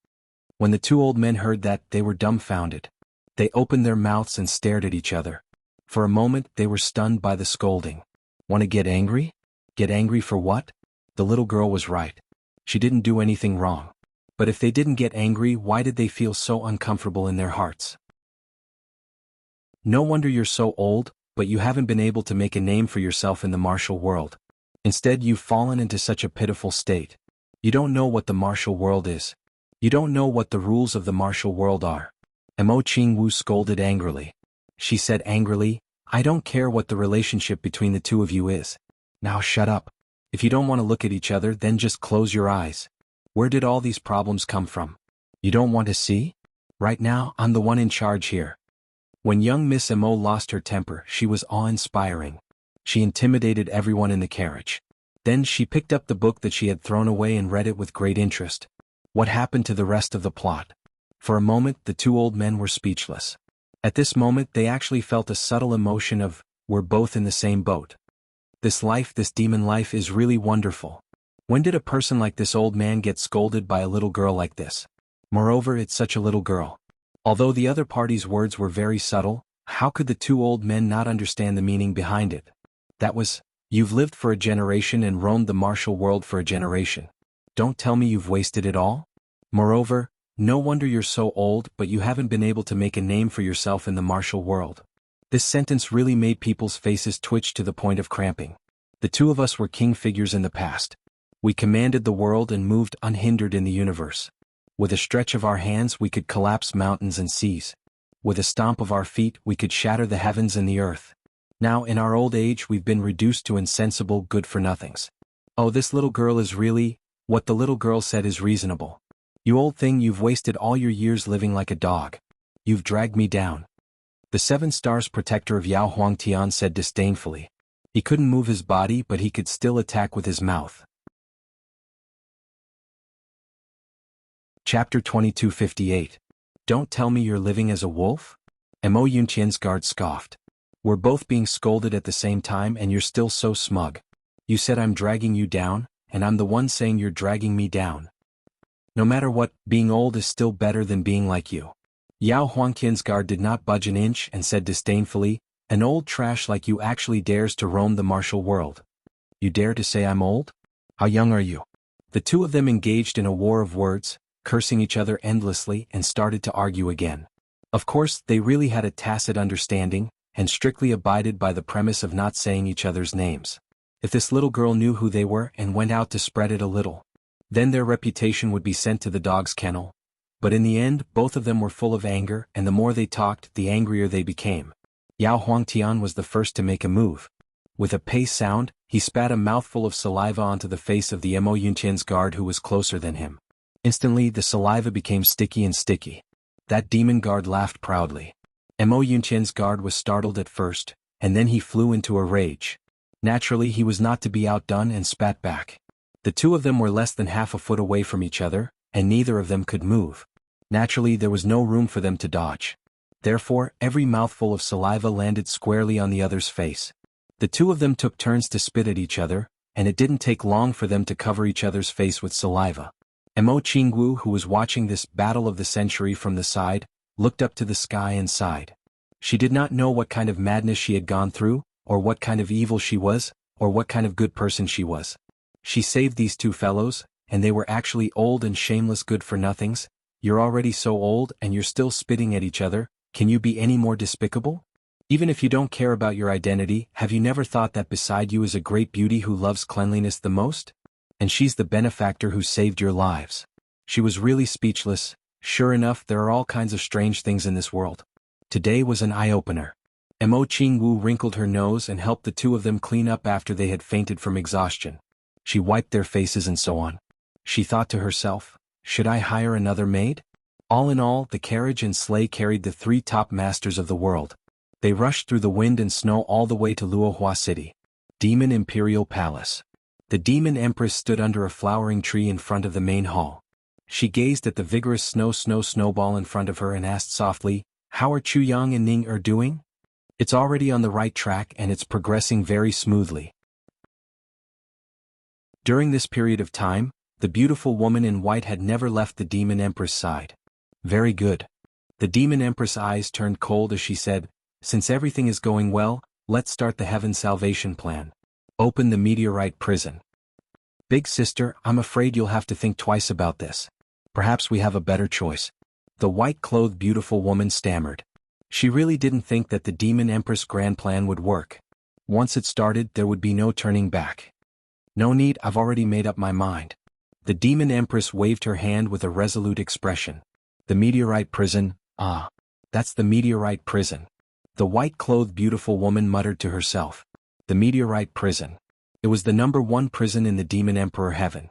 When the two old men heard that, they were dumbfounded. They opened their mouths and stared at each other. For a moment, they were stunned by the scolding. Want to get angry? Get angry for what? The little girl was right. She didn't do anything wrong. But if they didn't get angry, why did they feel so uncomfortable in their hearts? No wonder you're so old, but you haven't been able to make a name for yourself in the martial world. Instead, you've fallen into such a pitiful state. You don't know what the martial world is. You don't know what the rules of the martial world are. Mo Qingwu scolded angrily. She said angrily, I don't care what the relationship between the two of you is. Now shut up. If you don't want to look at each other, then just close your eyes. Where did all these problems come from? You don't want to see? Right now, I'm the one in charge here. When young Miss Mo lost her temper, she was awe-inspiring. She intimidated everyone in the carriage. Then she picked up the book that she had thrown away and read it with great interest. What happened to the rest of the plot? For a moment, the two old men were speechless. At this moment, they actually felt a subtle emotion of, we're both in the same boat. This life, this demon life, is really wonderful. When did a person like this old man get scolded by a little girl like this? Moreover, it's such a little girl. Although the other party's words were very subtle, how could the two old men not understand the meaning behind it? That was, you've lived for a generation and roamed the martial world for a generation. Don't tell me you've wasted it all? Moreover, No wonder you're so old, but you haven't been able to make a name for yourself in the martial world. This sentence really made people's faces twitch to the point of cramping. The two of us were king figures in the past. We commanded the world and moved unhindered in the universe. With a stretch of our hands we could collapse mountains and seas. With a stomp of our feet we could shatter the heavens and the earth. Now in our old age we've been reduced to insensible good-for-nothings. Oh, this little girl is really, what the little girl said is reasonable. You old thing, you've wasted all your years living like a dog. You've dragged me down. The 7 stars protector of Yao Huangtian said disdainfully. He couldn't move his body, but he could still attack with his mouth. Chapter 2258. Don't tell me you're living as a wolf? Mo Yunqian's guard scoffed. We're both being scolded at the same time and you're still so smug. You said I'm dragging you down, and I'm the one saying you're dragging me down. No matter what, being old is still better than being like you. Yao Huangqian's guard did not budge an inch and said disdainfully, an old trash like you actually dares to roam the martial world. You dare to say I'm old? How young are you? The two of them engaged in a war of words, cursing each other endlessly, and started to argue again. Of course, they really had a tacit understanding, and strictly abided by the premise of not saying each other's names. If this little girl knew who they were and went out to spread it a little, then their reputation would be sent to the dog's kennel. But in the end, both of them were full of anger, and the more they talked, the angrier they became. Yao Huangtian was the first to make a move. With a pace sound, he spat a mouthful of saliva onto the face of the Mo Yunqian's guard who was closer than him. Instantly, the saliva became sticky and sticky. That demon guard laughed proudly. Mo Yunqian's guard was startled at first, and then he flew into a rage. Naturally, he was not to be outdone and spat back. The two of them were less than half a foot away from each other, and neither of them could move. Naturally, there was no room for them to dodge. Therefore, every mouthful of saliva landed squarely on the other's face. The two of them took turns to spit at each other, and it didn't take long for them to cover each other's face with saliva. Mo Jianghu, who was watching this battle of the century from the side, looked up to the sky and sighed. She did not know what kind of madness she had gone through, or what kind of evil she was, or what kind of good person she was. She saved these two fellows, and they were actually old and shameless good-for-nothings. You're already so old and you're still spitting at each other, can you be any more despicable? Even if you don't care about your identity, have you never thought that beside you is a great beauty who loves cleanliness the most? And she's the benefactor who saved your lives. She was really speechless. Sure enough, there are all kinds of strange things in this world. Today was an eye-opener. Mo Jianghu wrinkled her nose and helped the two of them clean up after they had fainted from exhaustion. She wiped their faces and so on. She thought to herself, should I hire another maid? All in all, the carriage and sleigh carried the 3 top masters of the world. They rushed through the wind and snow all the way to Luohua City. Demon Imperial Palace. The demon empress stood under a flowering tree in front of the main hall. She gazed at the vigorous snowball in front of her and asked softly, how are Chuyang and Ning doing? It's already on the right track and it's progressing very smoothly. During this period of time, the beautiful woman in white had never left the demon empress' side. Very good. The demon empress' eyes turned cold as she said, since everything is going well, let's start the heaven salvation plan. Open the meteorite prison. Big sister, I'm afraid you'll have to think twice about this. Perhaps we have a better choice. The white-clothed beautiful woman stammered. She really didn't think that the demon empress' grand plan would work. Once it started, there would be no turning back. No need, I've already made up my mind. The demon empress waved her hand with a resolute expression. The meteorite prison, that's the meteorite prison. The white-clothed beautiful woman muttered to herself. The meteorite prison. It was the #1 prison in the demon emperor heaven.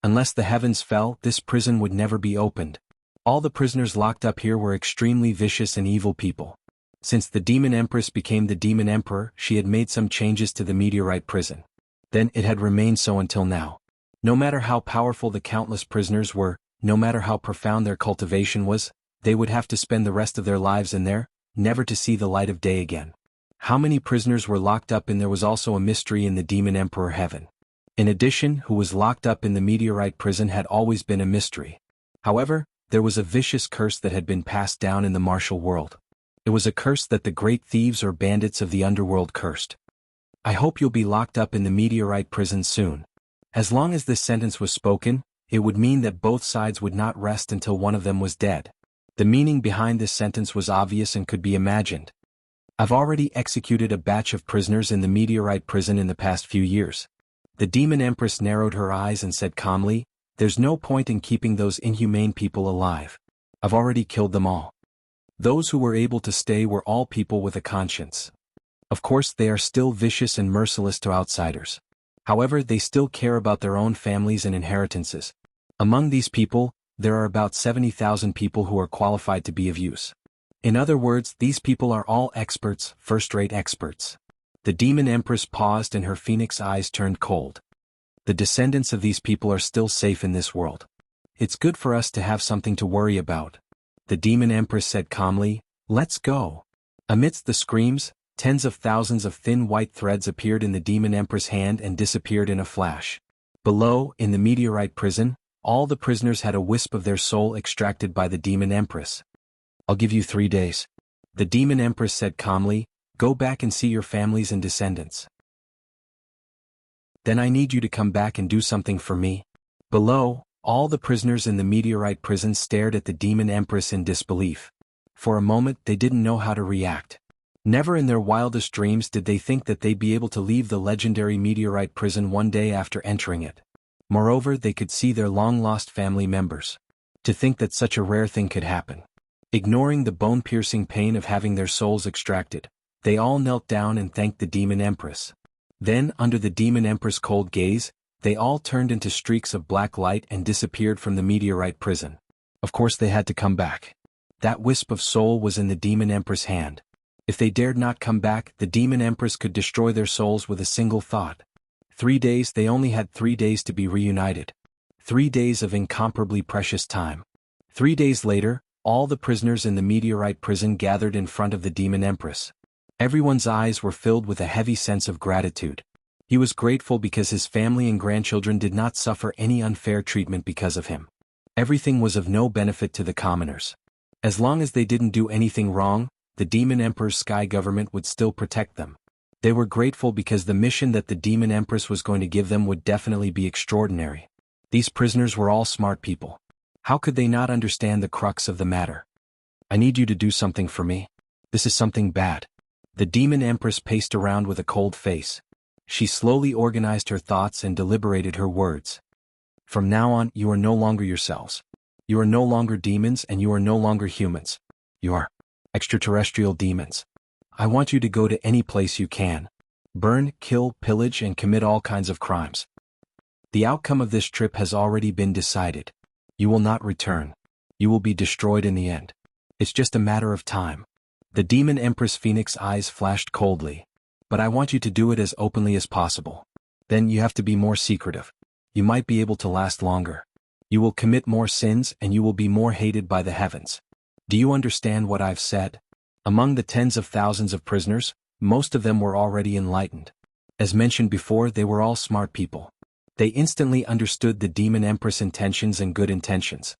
Unless the heavens fell, this prison would never be opened. All the prisoners locked up here were extremely vicious and evil people. Since the demon empress became the demon emperor, she had made some changes to the meteorite prison. Then it had remained so until now. No matter how powerful the countless prisoners were, no matter how profound their cultivation was, they would have to spend the rest of their lives in there, never to see the light of day again. How many prisoners were locked up in there was also a mystery in the demon emperor heaven. In addition, who was locked up in the meteorite prison had always been a mystery. However, there was a vicious curse that had been passed down in the martial world. It was a curse that the great thieves or bandits of the underworld cursed. I hope you'll be locked up in the meteorite prison soon. As long as this sentence was spoken, it would mean that both sides would not rest until one of them was dead. The meaning behind this sentence was obvious and could be imagined. I've already executed a batch of prisoners in the meteorite prison in the past few years. The demon empress narrowed her eyes and said calmly, there's no point in keeping those inhumane people alive. I've already killed them all. Those who were able to stay were all people with a conscience. Of course, they are still vicious and merciless to outsiders. However, they still care about their own families and inheritances. Among these people, there are about 70,000 people who are qualified to be of use. In other words, these people are all experts, first-rate experts. The demon empress paused and her phoenix eyes turned cold. The descendants of these people are still safe in this world. It's good for us to have something to worry about. The demon empress said calmly, let's go. Amidst the screams, tens of thousands of thin white threads appeared in the demon empress' hand and disappeared in a flash. Below, in the meteorite prison, all the prisoners had a wisp of their soul extracted by the demon empress. I'll give you 3 days. The demon empress said calmly, go back and see your families and descendants. Then I need you to come back and do something for me. Below, all the prisoners in the meteorite prison stared at the demon empress in disbelief. For a moment they didn't know how to react. Never in their wildest dreams did they think that they'd be able to leave the legendary meteorite prison one day after entering it. Moreover, they could see their long-lost family members. To think that such a rare thing could happen. Ignoring the bone-piercing pain of having their souls extracted, they all knelt down and thanked the demon empress. Then, under the demon empress' cold gaze, they all turned into streaks of black light and disappeared from the meteorite prison. Of course they had to come back. That wisp of soul was in the demon empress' hand. If they dared not come back, the demon empress could destroy their souls with a single thought. 3 days, they only had 3 days to be reunited. 3 days of incomparably precious time. 3 days later, all the prisoners in the meteorite prison gathered in front of the demon empress. Everyone's eyes were filled with a heavy sense of gratitude. He was grateful because his family and grandchildren did not suffer any unfair treatment because of him. Everything was of no benefit to the commoners. As long as they didn't do anything wrong, the demon emperor's sky government would still protect them. They were grateful because the mission that the demon empress was going to give them would definitely be extraordinary. These prisoners were all smart people. How could they not understand the crux of the matter? I need you to do something for me. This is something bad. The demon empress paced around with a cold face. She slowly organized her thoughts and deliberated her words. From now on, you are no longer yourselves. You are no longer demons and you are no longer humans. You are extraterrestrial demons. I want you to go to any place you can. Burn, kill, pillage, and commit all kinds of crimes. The outcome of this trip has already been decided. You will not return. You will be destroyed in the end. It's just a matter of time. The demon empress Phoenix eyes flashed coldly. But I want you to do it as openly as possible. Then you have to be more secretive. You might be able to last longer. You will commit more sins and you will be more hated by the heavens. Do you understand what I've said? Among the tens of thousands of prisoners, most of them were already enlightened. As mentioned before, they were all smart people. They instantly understood the demon empress' intentions and good intentions.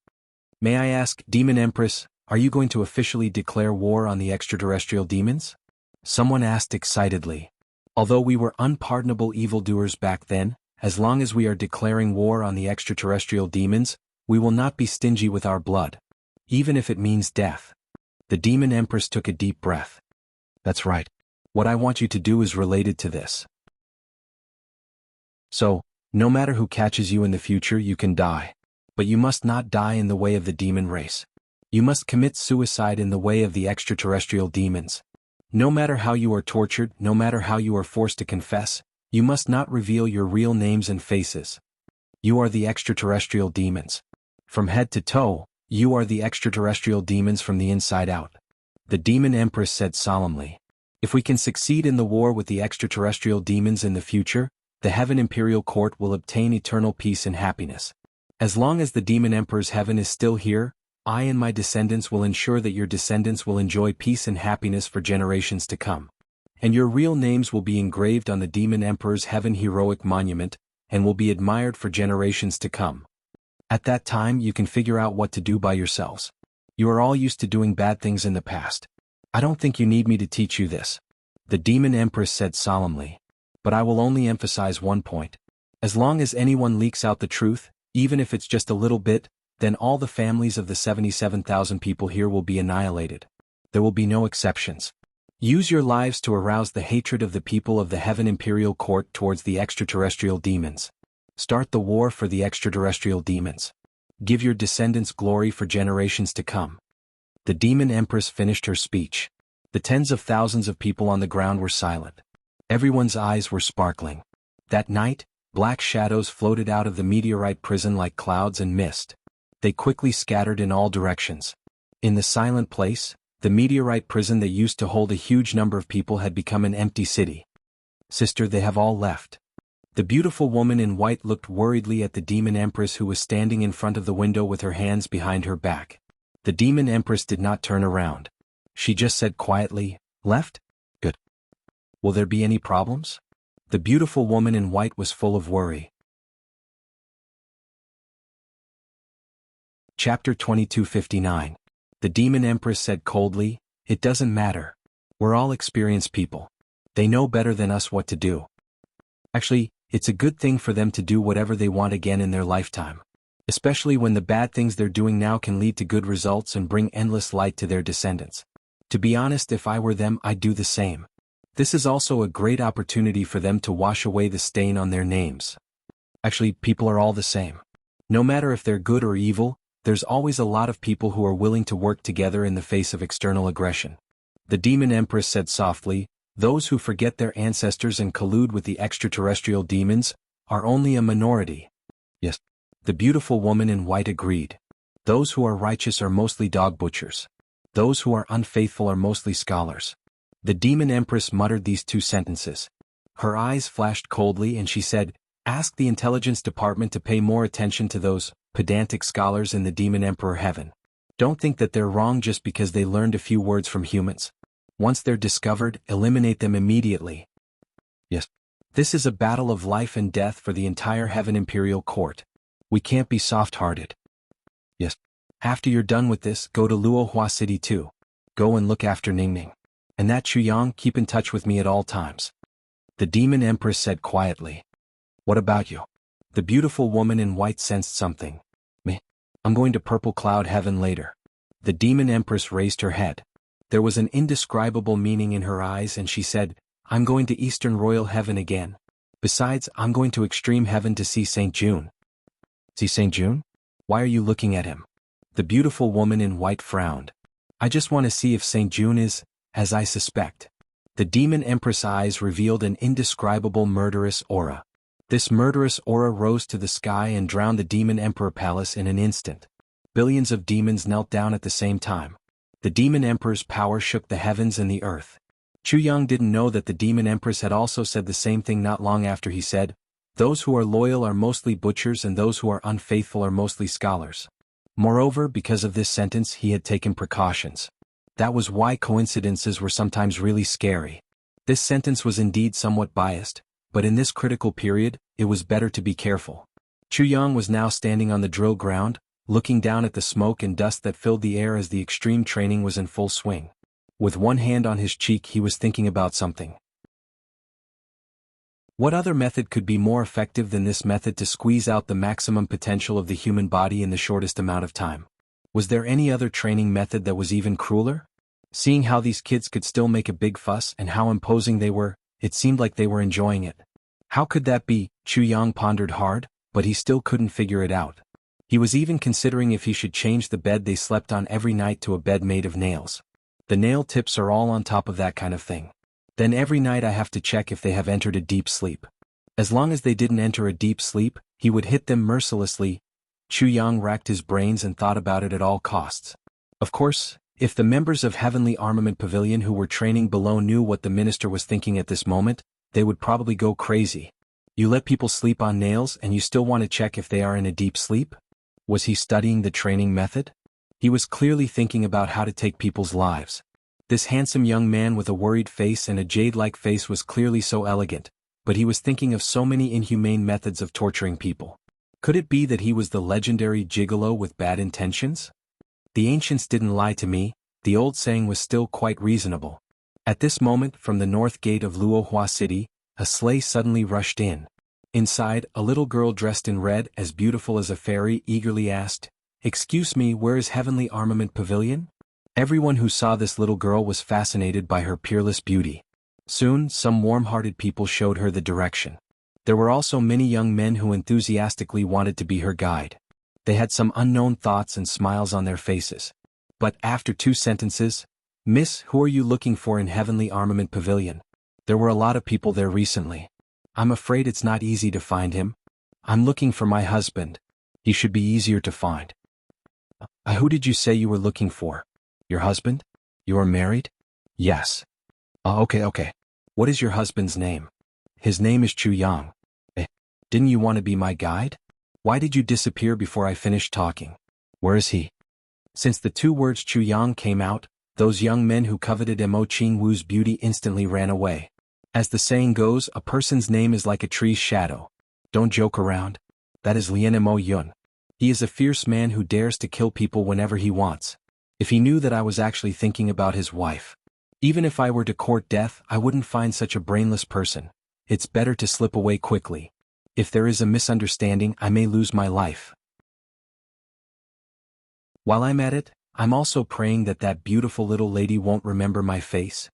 May I ask, Demon Empress, are you going to officially declare war on the extraterrestrial demons? Someone asked excitedly. Although we were unpardonable evildoers back then, as long as we are declaring war on the extraterrestrial demons, we will not be stingy with our blood. Even if it means death. The demon empress took a deep breath. That's right. What I want you to do is related to this. So, no matter who catches you in the future, you can die. But you must not die in the way of the demon race. You must commit suicide in the way of the extraterrestrial demons. No matter how you are tortured, no matter how you are forced to confess, you must not reveal your real names and faces. You are the extraterrestrial demons. From head to toe, you are the extraterrestrial demons from the inside out. The demon empress said solemnly. If we can succeed in the war with the extraterrestrial demons in the future, the Heaven Imperial Court will obtain eternal peace and happiness. As long as the demon emperor's heaven is still here, I and my descendants will ensure that your descendants will enjoy peace and happiness for generations to come. And your real names will be engraved on the demon emperor's heaven heroic monument, and will be admired for generations to come. At that time you can figure out what to do by yourselves. You are all used to doing bad things in the past. I don't think you need me to teach you this. The demon empress said solemnly. But I will only emphasize one point. As long as anyone leaks out the truth, Even if it's just a little bit, then all the families of the 77,000 people here will be annihilated. There will be no exceptions. Use your lives to arouse the hatred of the people of the Heaven Imperial Court towards the extraterrestrial demons. Start the war for the extraterrestrial demons. Give your descendants glory for generations to come. The Demon Empress finished her speech. The tens of thousands of people on the ground were silent. Everyone's eyes were sparkling. That night, black shadows floated out of the meteorite prison like clouds and mist. They quickly scattered in all directions. In the silent place, the meteorite prison that used to hold a huge number of people had become an empty city. Sister, they have all left. The beautiful woman in white looked worriedly at the Demon Empress who was standing in front of the window with her hands behind her back. The Demon Empress did not turn around. She just said quietly, "Left? Good. Will there be any problems?" The beautiful woman in white was full of worry. Chapter 2259. The Demon Empress said coldly, "It doesn't matter. We're all experienced people. They know better than us what to do. Actually, it's a good thing for them to do whatever they want again in their lifetime. Especially when the bad things they're doing now can lead to good results and bring endless light to their descendants. To be honest, if I were them, I'd do the same. This is also a great opportunity for them to wash away the stain on their names. Actually, people are all the same. No matter if they're good or evil, there's always a lot of people who are willing to work together in the face of external aggression." The Demon Empress said softly, "Those who forget their ancestors and collude with the extraterrestrial demons are only a minority." Yes. The beautiful woman in white agreed. Those who are righteous are mostly dog butchers. Those who are unfaithful are mostly scholars. The Demon Empress muttered these two sentences. Her eyes flashed coldly and she said, "Ask the intelligence department to pay more attention to those pedantic scholars in the Demon Emperor Heaven. Don't think that they're wrong just because they learned a few words from humans. Once they're discovered, eliminate them immediately." Yes. This is a battle of life and death for the entire Heaven Imperial Court. We can't be soft-hearted. Yes. After you're done with this, go to Luohua City too. Go and look after Ningning. And that Chuyang, keep in touch with me at all times. The Demon Empress said quietly. What about you? The beautiful woman in white sensed something. Me? I'm going to Purple Cloud Heaven later. The Demon Empress raised her head. There was an indescribable meaning in her eyes and she said, "I'm going to Eastern Royal Heaven again. Besides, I'm going to Extreme Heaven to see St. June." See St. June? Why are you looking at him? The beautiful woman in white frowned. "I just want to see if St. June is, as I suspect." The Demon Empress' eyes revealed an indescribable murderous aura. This murderous aura rose to the sky and drowned the Demon Emperor Palace in an instant. Billions of demons knelt down at the same time. The Demon Emperor's power shook the heavens and the earth. Chuyang didn't know that the Demon Empress had also said the same thing not long after he said, "Those who are loyal are mostly butchers and those who are unfaithful are mostly scholars." Moreover, because of this sentence he had taken precautions. That was why coincidences were sometimes really scary. This sentence was indeed somewhat biased, but in this critical period, it was better to be careful. Chuyang was now standing on the drill ground, looking down at the smoke and dust that filled the air as the extreme training was in full swing. With one hand on his cheek he was thinking about something. What other method could be more effective than this method to squeeze out the maximum potential of the human body in the shortest amount of time? Was there any other training method that was even crueler? Seeing how these kids could still make a big fuss and how imposing they were, it seemed like they were enjoying it. How could that be? Chuyang pondered hard, but he still couldn't figure it out. He was even considering if he should change the bed they slept on every night to a bed made of nails. The nail tips are all on top of that kind of thing. Then every night I have to check if they have entered a deep sleep. As long as they didn't enter a deep sleep, he would hit them mercilessly. Chuyang racked his brains and thought about it at all costs. Of course, if the members of Heavenly Armament Pavilion who were training below knew what the minister was thinking at this moment, they would probably go crazy. You let people sleep on nails and you still want to check if they are in a deep sleep? Was he studying the training method? He was clearly thinking about how to take people's lives. This handsome young man with a worried face and a jade-like face was clearly so elegant, but he was thinking of so many inhumane methods of torturing people. Could it be that he was the legendary gigolo with bad intentions? The ancients didn't lie to me, the old saying was still quite reasonable. At this moment, from the north gate of Luohua City, a sleigh suddenly rushed in. Inside, a little girl dressed in red, as beautiful as a fairy, eagerly asked, "Excuse me, where is Heavenly Armament Pavilion?" Everyone who saw this little girl was fascinated by her peerless beauty. Soon, some warm-hearted people showed her the direction. There were also many young men who enthusiastically wanted to be her guide. They had some unknown thoughts and smiles on their faces. But after 2 sentences, "Miss, who are you looking for in Heavenly Armament Pavilion? There were a lot of people there recently. I'm afraid it's not easy to find him. I'm looking for my husband. He should be easier to find." Who did you say you were looking for? Your husband? You are married? Yes. Okay. What is your husband's name? His name is Chu Yang. Didn't you want to be my guide? Why did you disappear before I finished talking? Where is he? Since the 2 words Chu Yang came out, those young men who coveted Mo Qingwu's beauty instantly ran away. As the saying goes, a person's name is like a tree's shadow. Don't joke around. That is Lian Mo Yun. He is a fierce man who dares to kill people whenever he wants. If he knew that I was actually thinking about his wife. Even if I were to court death, I wouldn't find such a brainless person. It's better to slip away quickly. If there is a misunderstanding, I may lose my life. While I'm at it, I'm also praying that that beautiful little lady won't remember my face.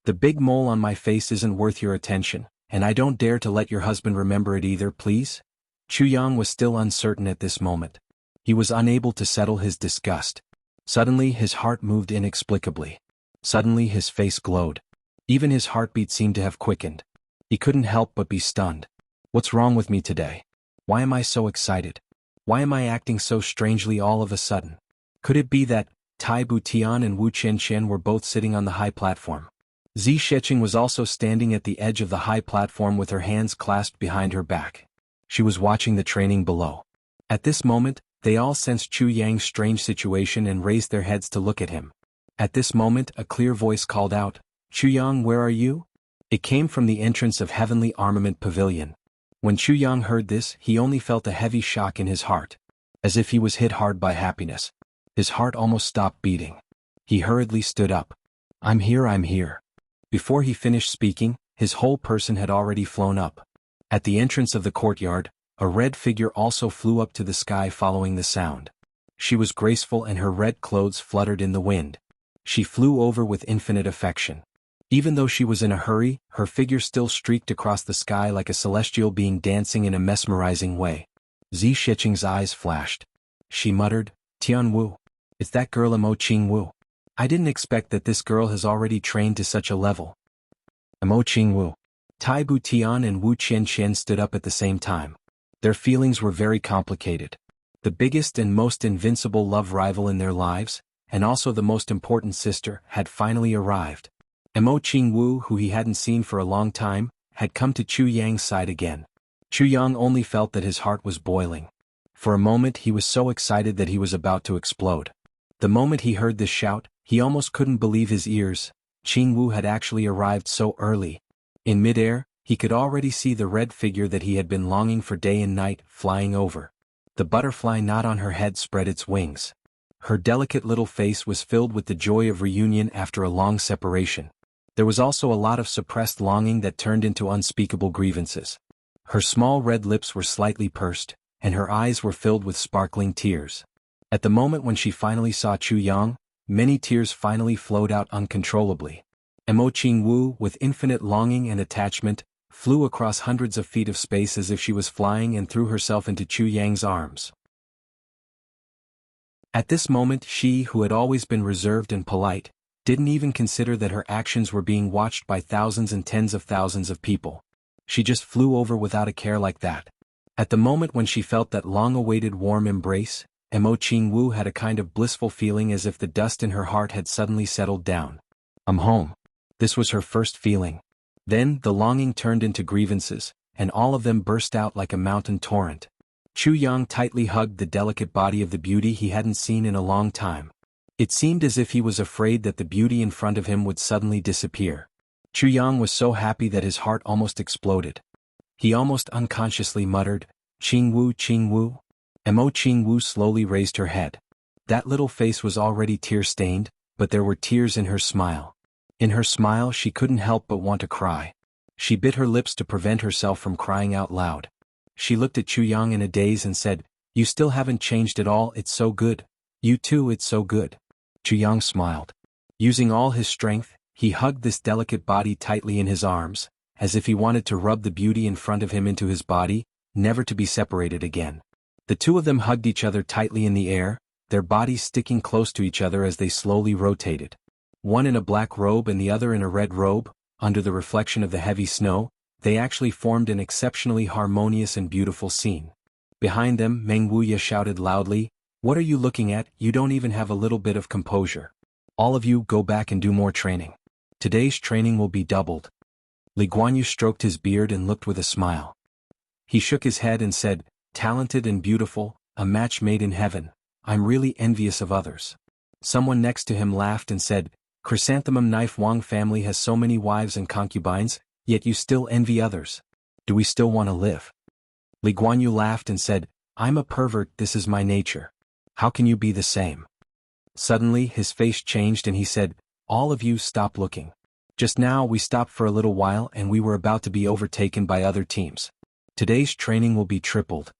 The big mole on my face isn't worth your attention, and I don't dare to let your husband remember it either, please? Chu Yang was still uncertain at this moment. He was unable to settle his disgust. Suddenly his heart moved inexplicably. Suddenly his face glowed. Even his heartbeat seemed to have quickened. He couldn't help but be stunned. What's wrong with me today? Why am I so excited? Why am I acting so strangely all of a sudden? Could it be that Tai Butian and Wu Qianqian were both sitting on the high platform? Zi Sheqing was also standing at the edge of the high platform with her hands clasped behind her back. She was watching the training below. At this moment, they all sensed Chu Yang's strange situation and raised their heads to look at him. At this moment, a clear voice called out, "Chu Yang, where are you?" It came from the entrance of Heavenly Armament Pavilion. When Chu Yang heard this, he only felt a heavy shock in his heart. As if he was hit hard by happiness. His heart almost stopped beating. He hurriedly stood up. I'm here. Before he finished speaking, his whole person had already flown up. At the entrance of the courtyard, a red figure also flew up to the sky following the sound. She was graceful and her red clothes fluttered in the wind. She flew over with infinite affection. Even though she was in a hurry, her figure still streaked across the sky like a celestial being dancing in a mesmerizing way. Zi Sheqing's eyes flashed. She muttered, "Tian Wu. It's that girl Mo Qingwu. I didn't expect that this girl has already trained to such a level." Mo Qingwu. Tai Butian and Wu Qianqian stood up at the same time. Their feelings were very complicated. The biggest and most invincible love rival in their lives, and also the most important sister, had finally arrived. Mo Qingwu, who he hadn't seen for a long time, had come to Chu Yang's side again. Chu Yang only felt that his heart was boiling. For a moment he was so excited that he was about to explode. The moment he heard this shout, he almost couldn't believe his ears. Qingwu had actually arrived so early. In midair, he could already see the red figure that he had been longing for day and night, flying over. The butterfly knot on her head spread its wings. Her delicate little face was filled with the joy of reunion after a long separation. There was also a lot of suppressed longing that turned into unspeakable grievances. Her small red lips were slightly pursed, and her eyes were filled with sparkling tears. At the moment when she finally saw Chu Yang, many tears finally flowed out uncontrollably. Mo Qingwu, with infinite longing and attachment, flew across hundreds of feet of space as if she was flying and threw herself into Chu Yang's arms. At this moment she, who had always been reserved and polite, didn't even consider that her actions were being watched by thousands and tens of thousands of people. She just flew over without a care like that. At the moment when she felt that long-awaited warm embrace, Mo Qingwu had a kind of blissful feeling as if the dust in her heart had suddenly settled down. I'm home. This was her first feeling. Then the longing turned into grievances, and all of them burst out like a mountain torrent. Chu Yang tightly hugged the delicate body of the beauty he hadn't seen in a long time. It seemed as if he was afraid that the beauty in front of him would suddenly disappear. Chu Yang was so happy that his heart almost exploded. He almost unconsciously muttered, "Qingwu, Qingwu." Mo Qingwu slowly raised her head. That little face was already tear-stained, but there were tears in her smile. In her smile she couldn't help but want to cry. She bit her lips to prevent herself from crying out loud. She looked at Chu Yang in a daze and said, "You still haven't changed at all, it's so good. You too, it's so good." Chu Yang smiled. Using all his strength, he hugged this delicate body tightly in his arms, as if he wanted to rub the beauty in front of him into his body, never to be separated again. The two of them hugged each other tightly in the air, their bodies sticking close to each other as they slowly rotated. One in a black robe and the other in a red robe, under the reflection of the heavy snow, they actually formed an exceptionally harmonious and beautiful scene. Behind them, Meng Wuya shouted loudly, "What are you looking at? You don't even have a little bit of composure. All of you go back and do more training. Today's training will be doubled." Li Guanyu stroked his beard and looked with a smile. He shook his head and said, "Talented and beautiful, a match made in heaven. I'm really envious of others." Someone next to him laughed and said, "Chrysanthemum Knife Wang family has so many wives and concubines, yet you still envy others. Do we still want to live?" Li Guanyu laughed and said, "I'm a pervert, this is my nature. How can you be the same?" Suddenly his face changed and he said, "All of you stop looking. Just now we stopped for a little while and we were about to be overtaken by other teams. Today's training will be tripled."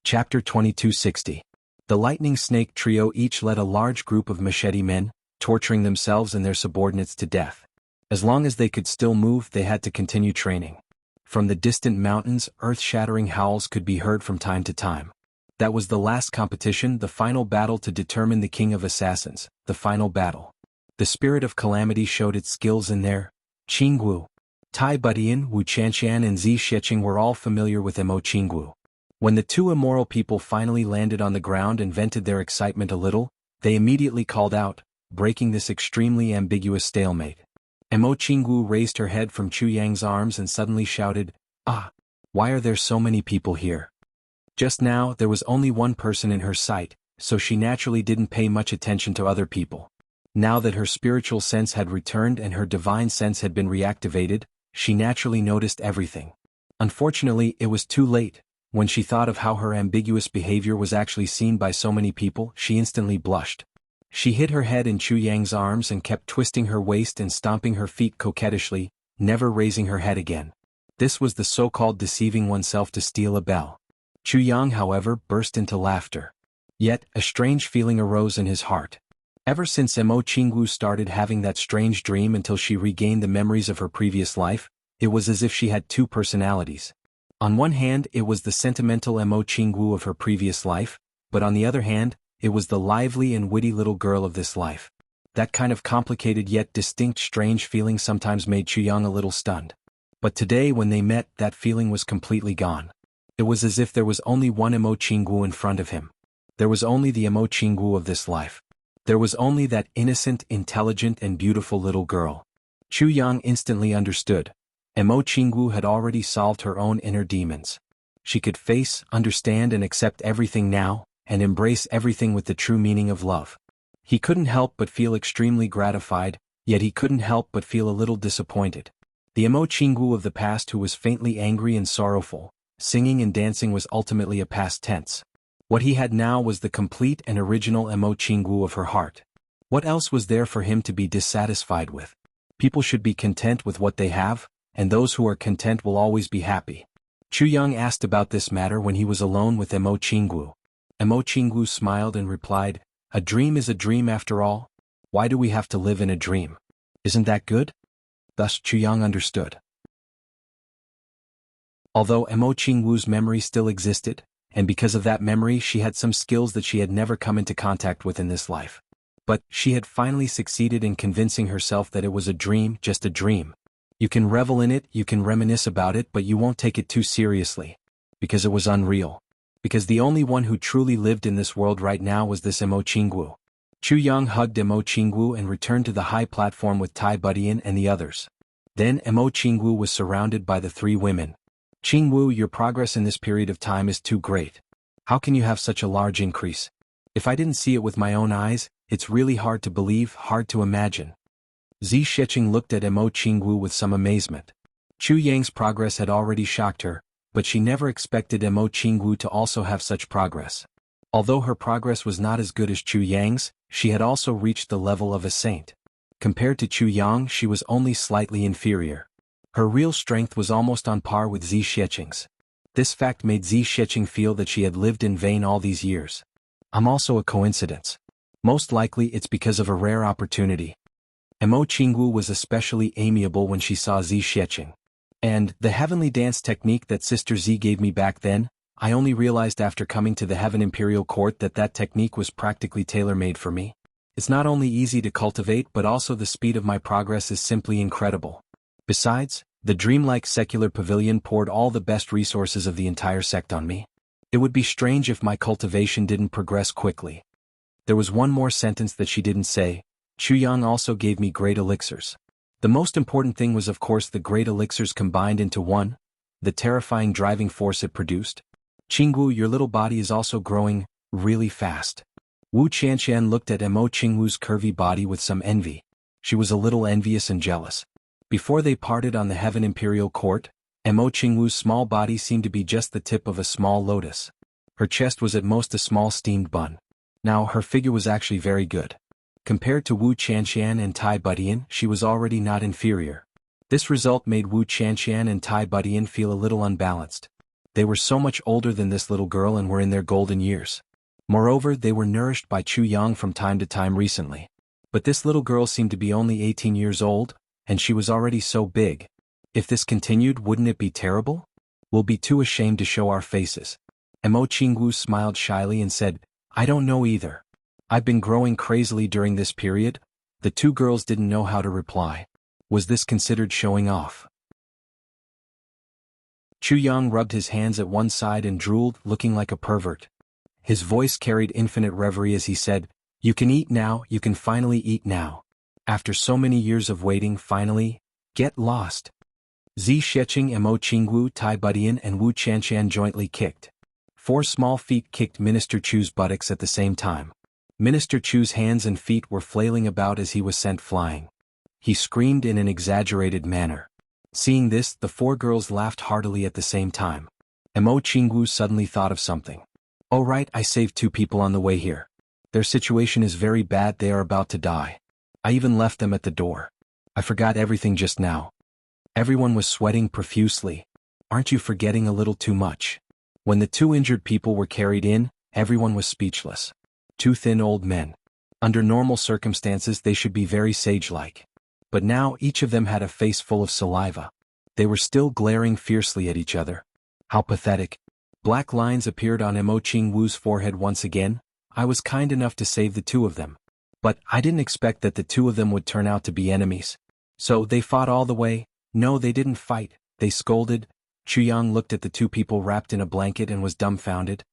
Chapter 2260. The Lightning Snake Trio each led a large group of machete men, torturing themselves and their subordinates to death. As long as they could still move, they had to continue training. From the distant mountains, earth-shattering howls could be heard from time to time. That was the last competition, the final battle to determine the king of assassins, the final battle. The spirit of calamity showed its skills in there. Jianghu, Tai Budian, Wu Chanshan and Zi Sheqing were all familiar with Mo Jianghu. When the two immoral people finally landed on the ground and vented their excitement a little, they immediately called out, breaking this extremely ambiguous stalemate. Mo Jianghu raised her head from Chu Yang's arms and suddenly shouted, "Ah! Why are there so many people here?" Just now there was only one person in her sight, so she naturally didn't pay much attention to other people. Now that her spiritual sense had returned and her divine sense had been reactivated, she naturally noticed everything. Unfortunately, it was too late. When she thought of how her ambiguous behavior was actually seen by so many people, she instantly blushed. She hid her head in Chu Yang's arms and kept twisting her waist and stomping her feet coquettishly, never raising her head again. This was the so-called deceiving oneself to steal a bell. Chu Yang, however, burst into laughter. Yet, a strange feeling arose in his heart. Ever since Mo Jianghu started having that strange dream until she regained the memories of her previous life, it was as if she had two personalities. On one hand, it was the sentimental Mo Jianghu of her previous life, but on the other hand, it was the lively and witty little girl of this life. That kind of complicated yet distinct strange feeling sometimes made Chu Yang a little stunned. But today when they met, that feeling was completely gone. It was as if there was only one Mo Jianghu in front of him. There was only the Mo Jianghu of this life. There was only that innocent, intelligent and beautiful little girl. Chu Yang instantly understood. Mo Jianghu had already solved her own inner demons. She could face, understand and accept everything now, and embrace everything with the true meaning of love. He couldn't help but feel extremely gratified, yet he couldn't help but feel a little disappointed. The Mo Jianghu of the past who was faintly angry and sorrowful, singing and dancing was ultimately a past tense. What he had now was the complete and original Mo Jianghu of her heart. What else was there for him to be dissatisfied with? People should be content with what they have, and those who are content will always be happy. Chu Yang asked about this matter when he was alone with Mo Jianghu. Mo Jianghu smiled and replied, "A dream is a dream after all. Why do we have to live in a dream? Isn't that good?" Thus Chu Yang understood. Although Mo Jianghu's memory still existed, and because of that memory she had some skills that she had never come into contact with in this life. But she had finally succeeded in convincing herself that it was a dream, just a dream. You can revel in it, you can reminisce about it, but you won't take it too seriously. Because it was unreal. Because the only one who truly lived in this world right now was this Mo Jianghu. Chu Yang hugged Mo Jianghu and returned to the high platform with Tai Budian and the others. Then Mo Jianghu was surrounded by the three women. "Jianghu, your progress in this period of time is too great. How can you have such a large increase? If I didn't see it with my own eyes, it's really hard to believe, hard to imagine." Zi Sheqing looked at Mo Jianghu with some amazement. Chu Yang's progress had already shocked her, but she never expected Mo Jianghu to also have such progress. Although her progress was not as good as Chu Yang's, she had also reached the level of a saint. Compared to Chu Yang, she was only slightly inferior. Her real strength was almost on par with Zi Xieching's. This fact made Zi Xieching feel that she had lived in vain all these years. I'm also a coincidence. Most likely it's because of a rare opportunity. Mo Qingwu was especially amiable when she saw Zi Xieching. And the heavenly dance technique that Sister Zi gave me back then, I only realized after coming to the Heaven Imperial Court that that technique was practically tailor-made for me. It's not only easy to cultivate but also the speed of my progress is simply incredible. Besides, the dreamlike secular pavilion poured all the best resources of the entire sect on me. It would be strange if my cultivation didn't progress quickly. There was one more sentence that she didn't say. Chuyang also gave me great elixirs. The most important thing was of course the great elixirs combined into one, the terrifying driving force it produced. Qingwu, your little body is also growing really fast. Wu Qianqian looked at Mo Qingwu's curvy body with some envy. She was a little envious and jealous. Before they parted on the Heaven Imperial Court, Mo Qingwu's small body seemed to be just the tip of a small lotus. Her chest was at most a small steamed bun. Now her figure was actually very good. Compared to Wu Qianqian and Tai Budian, she was already not inferior. This result made Wu Qianqian and Tai Budian feel a little unbalanced. They were so much older than this little girl and were in their golden years. Moreover, they were nourished by Chu Yang from time to time recently. But this little girl seemed to be only 18 years old, and she was already so big. If this continued, wouldn't it be terrible? We'll be too ashamed to show our faces. Mo Qingwu smiled shyly and said, I don't know either. I've been growing crazily during this period. The two girls didn't know how to reply. Was this considered showing off? Chu Yang rubbed his hands at one side and drooled, looking like a pervert. His voice carried infinite reverie as he said, You can eat now, you can finally eat now. After so many years of waiting, finally, get lost. Zi Xieching, Mo Qingwu, Tai Budian and Wu Qianqian jointly kicked. 4 small feet kicked Minister Chu's buttocks at the same time. Minister Chu's hands and feet were flailing about as he was sent flying. He screamed in an exaggerated manner. Seeing this, the 4 girls laughed heartily at the same time. Mo Qingwu suddenly thought of something. Oh right, I saved 2 people on the way here. Their situation is very bad, they are about to die. I even left them at the door. I forgot everything just now. Everyone was sweating profusely. Aren't you forgetting a little too much? When the 2 injured people were carried in, everyone was speechless. 2 thin old men. Under normal circumstances they should be very sage-like. But now each of them had a face full of saliva. They were still glaring fiercely at each other. How pathetic. Black lines appeared on Mo Qingwu's forehead once again. I was kind enough to save the 2 of them. But I didn't expect that the 2 of them would turn out to be enemies. So they fought all the way. No, they didn't fight, they scolded. Chu Yang looked at the 2 people wrapped in a blanket and was dumbfounded.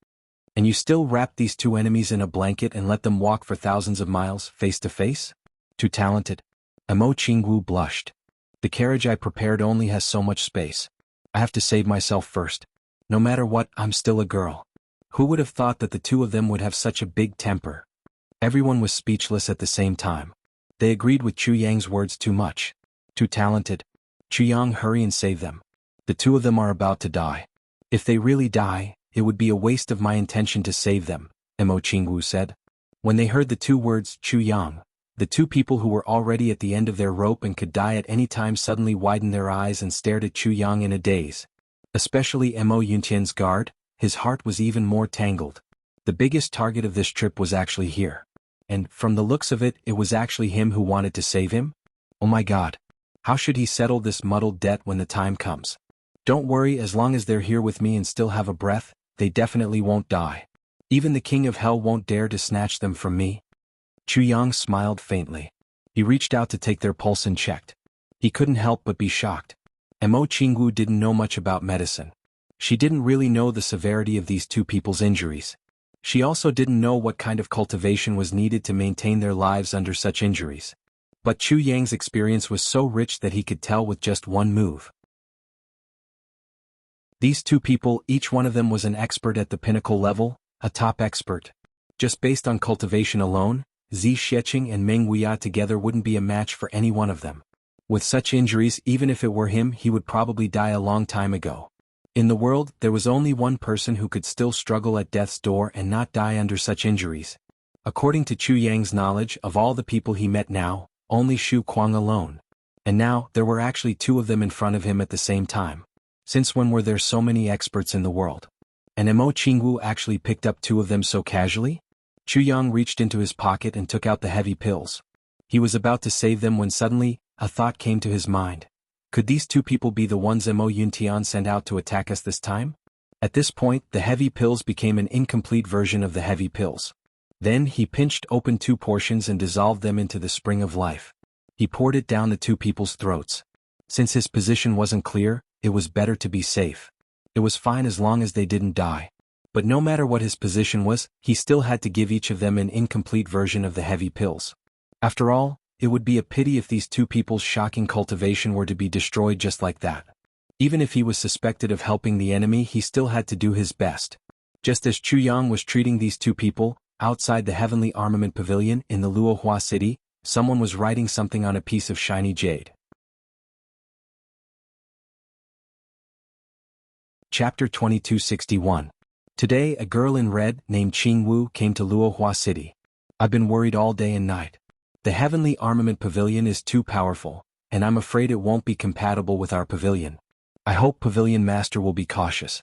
And you still wrapped these 2 enemies in a blanket and let them walk for thousands of miles, face to face? Too talented. Mo Qingwu blushed. The carriage I prepared only has so much space. I have to save myself first. No matter what, I'm still a girl. Who would have thought that the 2 of them would have such a big temper? Everyone was speechless at the same time. They agreed with Chu Yang's words too much. Too talented. Chu Yang, hurry and save them. The 2 of them are about to die. If they really die, it would be a waste of my intention to save them, Mo Qingwu said. When they heard the 2 words, Chu Yang, the 2 people who were already at the end of their rope and could die at any time suddenly widened their eyes and stared at Chu Yang in a daze. Especially Mo Yuntian's guard, his heart was even more tangled. The biggest target of this trip was actually here. And, from the looks of it, it was actually him who wanted to save him? Oh my God. How should he settle this muddled debt when the time comes? Don't worry, as long as they're here with me and still have a breath, they definitely won't die. Even the King of Hell won't dare to snatch them from me. Chu Yang smiled faintly. He reached out to take their pulse and checked. He couldn't help but be shocked. Mo Qingwu didn't know much about medicine. She didn't really know the severity of these 2 people's injuries. She also didn't know what kind of cultivation was needed to maintain their lives under such injuries. But Chu Yang's experience was so rich that he could tell with just one move. These 2 people, each one of them was an expert at the pinnacle level, a top expert. Just based on cultivation alone, Zi Xieching and Meng Wuya together wouldn't be a match for any one of them. With such injuries, even if it were him, he would probably die a long time ago. In the world, there was only one person who could still struggle at death's door and not die under such injuries. According to Chu Yang's knowledge of all the people he met now, only Shu Kuang alone. And now, there were actually two of them in front of him at the same time. Since when were there so many experts in the world? And Jianghu actually picked up two of them so casually? Chu Yang reached into his pocket and took out the heavy pills. He was about to save them when suddenly, a thought came to his mind. Could these two people be the ones Mo Yuntian sent out to attack us this time? At this point, the heavy pills became an incomplete version of the heavy pills. Then he pinched open two portions and dissolved them into the spring of life. He poured it down the two people's throats. Since his position wasn't clear, it was better to be safe. It was fine as long as they didn't die. But no matter what his position was, he still had to give each of them an incomplete version of the heavy pills. After all, it would be a pity if these two people's shocking cultivation were to be destroyed just like that. Even if he was suspected of helping the enemy, he still had to do his best. Just as Chu Yang was treating these two people, outside the Heavenly Armament Pavilion in the Luohua city, someone was writing something on a piece of shiny jade. Chapter 2261. Today a girl in red named Jianghu came to Luohua city. I've been worried all day and night. The Heavenly Armament Pavilion is too powerful, and I'm afraid it won't be compatible with our pavilion. I hope Pavilion Master will be cautious.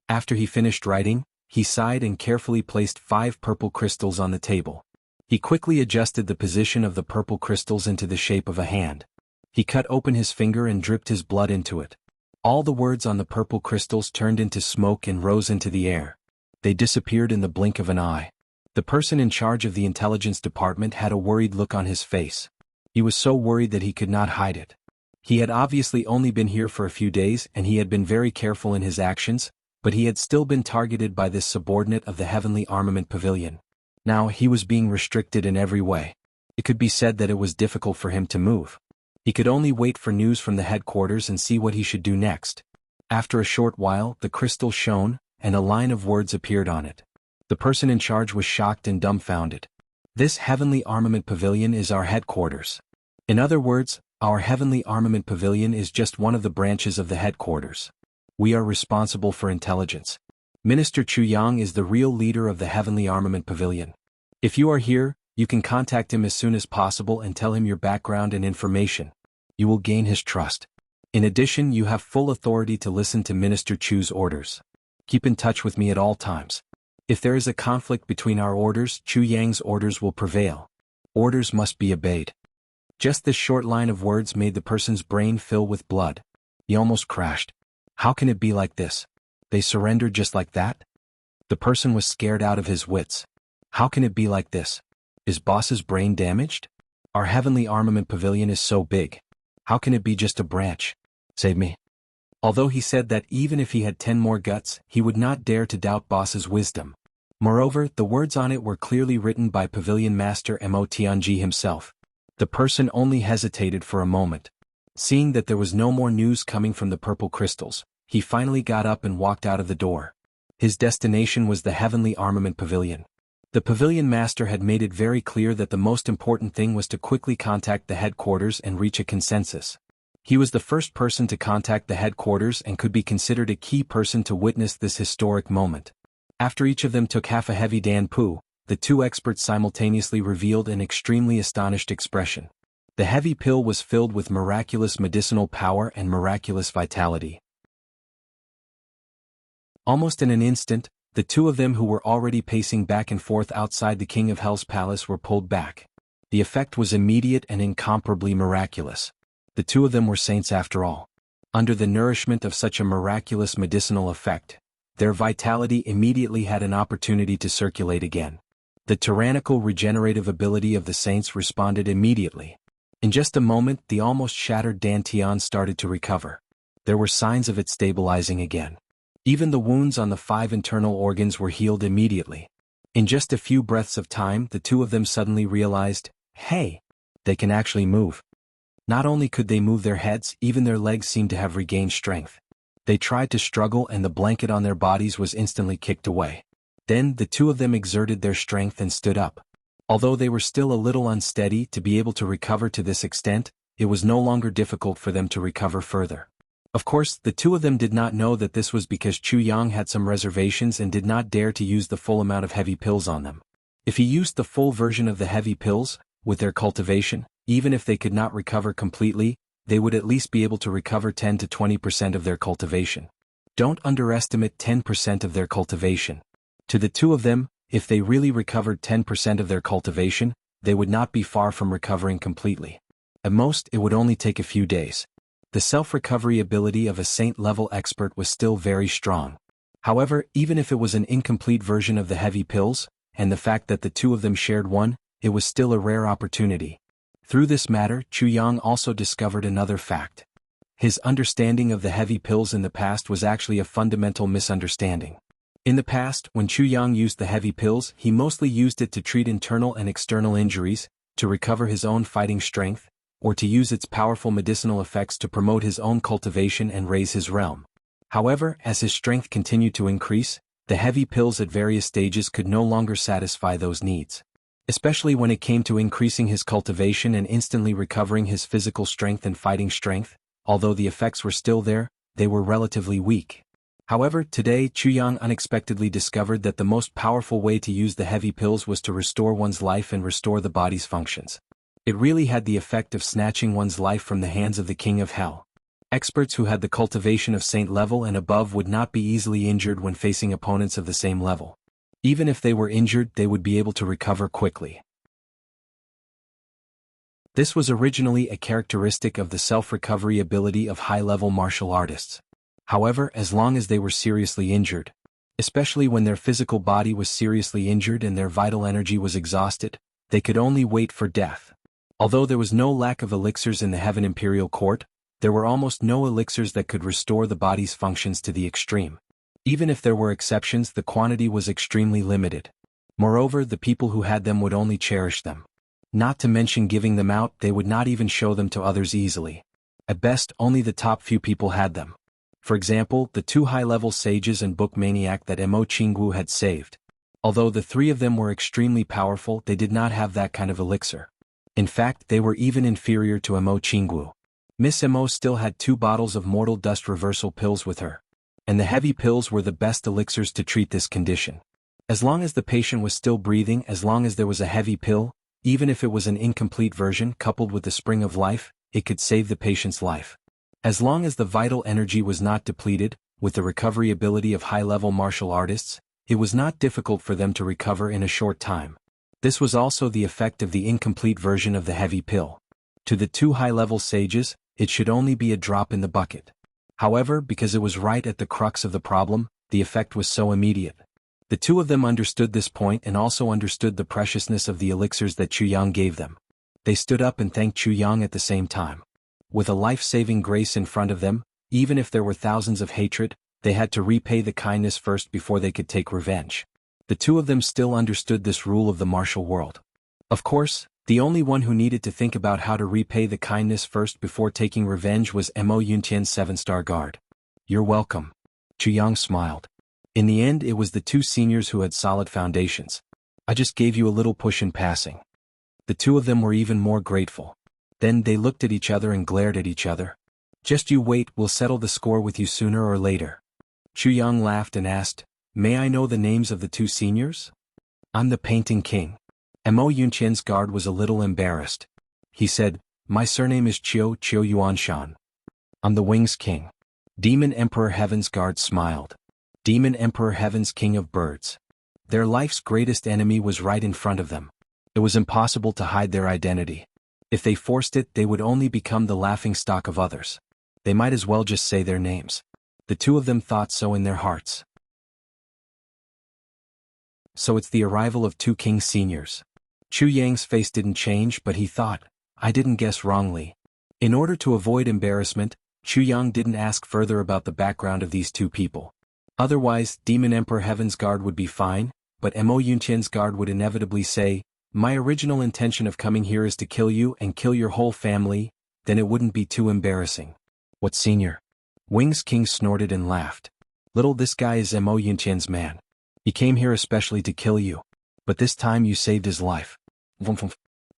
After he finished writing, he sighed and carefully placed 5 purple crystals on the table. He quickly adjusted the position of the purple crystals into the shape of a hand. He cut open his finger and dripped his blood into it. All the words on the purple crystals turned into smoke and rose into the air. They disappeared in the blink of an eye. The person in charge of the intelligence department had a worried look on his face. He was so worried that he could not hide it. He had obviously only been here for a few days and he had been very careful in his actions, but he had still been targeted by this subordinate of the Heavenly Armament Pavilion. Now he was being restricted in every way. It could be said that it was difficult for him to move. He could only wait for news from the headquarters and see what he should do next. After a short while, the crystal shone, and a line of words appeared on it. The person in charge was shocked and dumbfounded. This Heavenly Armament Pavilion is our headquarters. In other words, our Heavenly Armament Pavilion is just one of the branches of the headquarters. We are responsible for intelligence. Minister Chu Yang is the real leader of the Heavenly Armament Pavilion. If you are here, you can contact him as soon as possible and tell him your background and information. You will gain his trust. In addition, you have full authority to listen to Minister Chu's orders. Keep in touch with me at all times. If there is a conflict between our orders, Chu Yang's orders will prevail. Orders must be obeyed. Just this short line of words made the person's brain fill with blood. He almost crashed. How can it be like this? They surrendered just like that? The person was scared out of his wits. How can it be like this? Is boss's brain damaged? Our Heavenly Armament Pavilion is so big. How can it be just a branch? Save me. Although he said that even if he had 10 more guts, he would not dare to doubt boss's wisdom. Moreover, the words on it were clearly written by Pavilion Master Mo Tianji himself. The person only hesitated for a moment. Seeing that there was no more news coming from the purple crystals, he finally got up and walked out of the door. His destination was the Heavenly Armament Pavilion. The Pavilion Master had made it very clear that the most important thing was to quickly contact the headquarters and reach a consensus. He was the first person to contact the headquarters and could be considered a key person to witness this historic moment. After each of them took half a heavy danpu, the two experts simultaneously revealed an extremely astonished expression. The heavy pill was filled with miraculous medicinal power and miraculous vitality. Almost in an instant, the two of them who were already pacing back and forth outside the King of Hell's palace were pulled back. The effect was immediate and incomparably miraculous. The two of them were saints after all. Under the nourishment of such a miraculous medicinal effect, their vitality immediately had an opportunity to circulate again. The tyrannical regenerative ability of the saints responded immediately. In just a moment, the almost shattered Dantian started to recover. There were signs of it stabilizing again. Even the wounds on the 5 internal organs were healed immediately. In just a few breaths of time, the two of them suddenly realized, hey, they can actually move. Not only could they move their heads, even their legs seemed to have regained strength. They tried to struggle and the blanket on their bodies was instantly kicked away. Then the two of them exerted their strength and stood up. Although they were still a little unsteady to be able to recover to this extent, it was no longer difficult for them to recover further. Of course, the two of them did not know that this was because Chu Yang had some reservations and did not dare to use the full amount of heavy pills on them. If he used the full version of the heavy pills, with their cultivation, even if they could not recover completely, they would at least be able to recover 10 to 20% of their cultivation. Don't underestimate 10% of their cultivation. To the two of them, if they really recovered 10% of their cultivation, they would not be far from recovering completely. At most, it would only take a few days. The self-recovery ability of a saint-level expert was still very strong. However, even if it was an incomplete version of the heavy pills, and the fact that the two of them shared one, it was still a rare opportunity. Through this matter, Chu Yang also discovered another fact. His understanding of the heavy pills in the past was actually a fundamental misunderstanding. In the past, when Chu Yang used the heavy pills, he mostly used it to treat internal and external injuries, to recover his own fighting strength, or to use its powerful medicinal effects to promote his own cultivation and raise his realm. However, as his strength continued to increase, the heavy pills at various stages could no longer satisfy those needs. Especially when it came to increasing his cultivation and instantly recovering his physical strength and fighting strength, although the effects were still there, they were relatively weak. However, today Chu Yang unexpectedly discovered that the most powerful way to use the heavy pills was to restore one's life and restore the body's functions. It really had the effect of snatching one's life from the hands of the king of hell. Experts who had the cultivation of saint level and above would not be easily injured when facing opponents of the same level. Even if they were injured, they would be able to recover quickly. This was originally a characteristic of the self-recovery ability of high-level martial artists. However, as long as they were seriously injured, especially when their physical body was seriously injured and their vital energy was exhausted, they could only wait for death. Although there was no lack of elixirs in the Heaven Imperial Court, there were almost no elixirs that could restore the body's functions to the extreme. Even if there were exceptions, the quantity was extremely limited. Moreover, the people who had them would only cherish them. Not to mention giving them out, they would not even show them to others easily. At best, only the top few people had them. For example, the two high-level sages and book maniac that Jianghu had saved. Although the three of them were extremely powerful, they did not have that kind of elixir. In fact, they were even inferior to Jianghu. Miss Mo still had 2 bottles of mortal dust reversal pills with her. And the heavy pills were the best elixirs to treat this condition. As long as the patient was still breathing, as long as there was a heavy pill, even if it was an incomplete version coupled with the spring of life, it could save the patient's life. As long as the vital energy was not depleted, with the recovery ability of high-level martial artists, it was not difficult for them to recover in a short time. This was also the effect of the incomplete version of the heavy pill. To the 2 high-level sages, it should only be a drop in the bucket. However, because it was right at the crux of the problem, the effect was so immediate. The 2 of them understood this point and also understood the preciousness of the elixirs that Chu Yang gave them. They stood up and thanked Chu Yang at the same time. With a life-saving grace in front of them, even if there were thousands of hatred, they had to repay the kindness first before they could take revenge. The 2 of them still understood this rule of the martial world. Of course, the only one who needed to think about how to repay the kindness first before taking revenge was Mo Yuntian's 7-star guard. "You're welcome." Chu Yang smiled. In the end, it was the 2 seniors who had solid foundations. "I just gave you a little push in passing." The 2 of them were even more grateful. Then they looked at each other and glared at each other. "Just you wait, we'll settle the score with you sooner or later." Chu Yang laughed and asked, "May I know the names of the 2 seniors?" "I'm the Painting King." Mo Yunqian's guard was a little embarrassed. He said, "My surname is Qiu Yuanshan. I'm the Wings King." Demon Emperor Heaven's guard smiled. Demon Emperor Heaven's King of Birds. Their life's greatest enemy was right in front of them. It was impossible to hide their identity. If they forced it, they would only become the laughingstock of others. They might as well just say their names. The 2 of them thought so in their hearts. So it's the arrival of 2 king seniors. Chu Yang's face didn't change, but he thought, "I didn't guess wrongly." In order to avoid embarrassment, Chu Yang didn't ask further about the background of these 2 people. Otherwise, Demon Emperor Heaven's guard would be fine, but Mo Yunqian's guard would inevitably say, "My original intention of coming here is to kill you and kill your whole family," then it wouldn't be too embarrassing. "What senior?" Wings King snorted and laughed. "Little, this guy is Mo Yunqian's man. He came here especially to kill you. But this time you saved his life.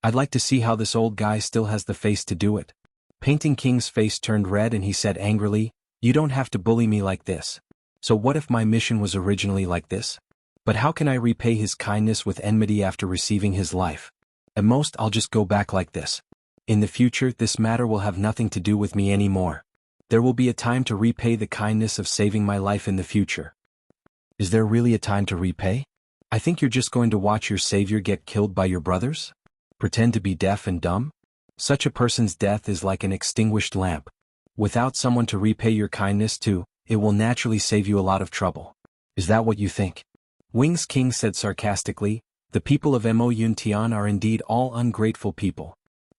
I'd like to see how this old guy still has the face to do it." Painting King's face turned red and he said angrily, "You don't have to bully me like this. So what if my mission was originally like this? But how can I repay his kindness with enmity after receiving his life? At most I'll just go back like this." In the future, this matter will have nothing to do with me anymore. There will be a time to repay the kindness of saving my life in the future. Is there really a time to repay? I think you're just going to watch your savior get killed by your brothers? Pretend to be deaf and dumb? Such a person's death is like an extinguished lamp. Without someone to repay your kindness to, it will naturally save you a lot of trouble. Is that what you think? Wings King said sarcastically, the people of Mo Yuntian are indeed all ungrateful people.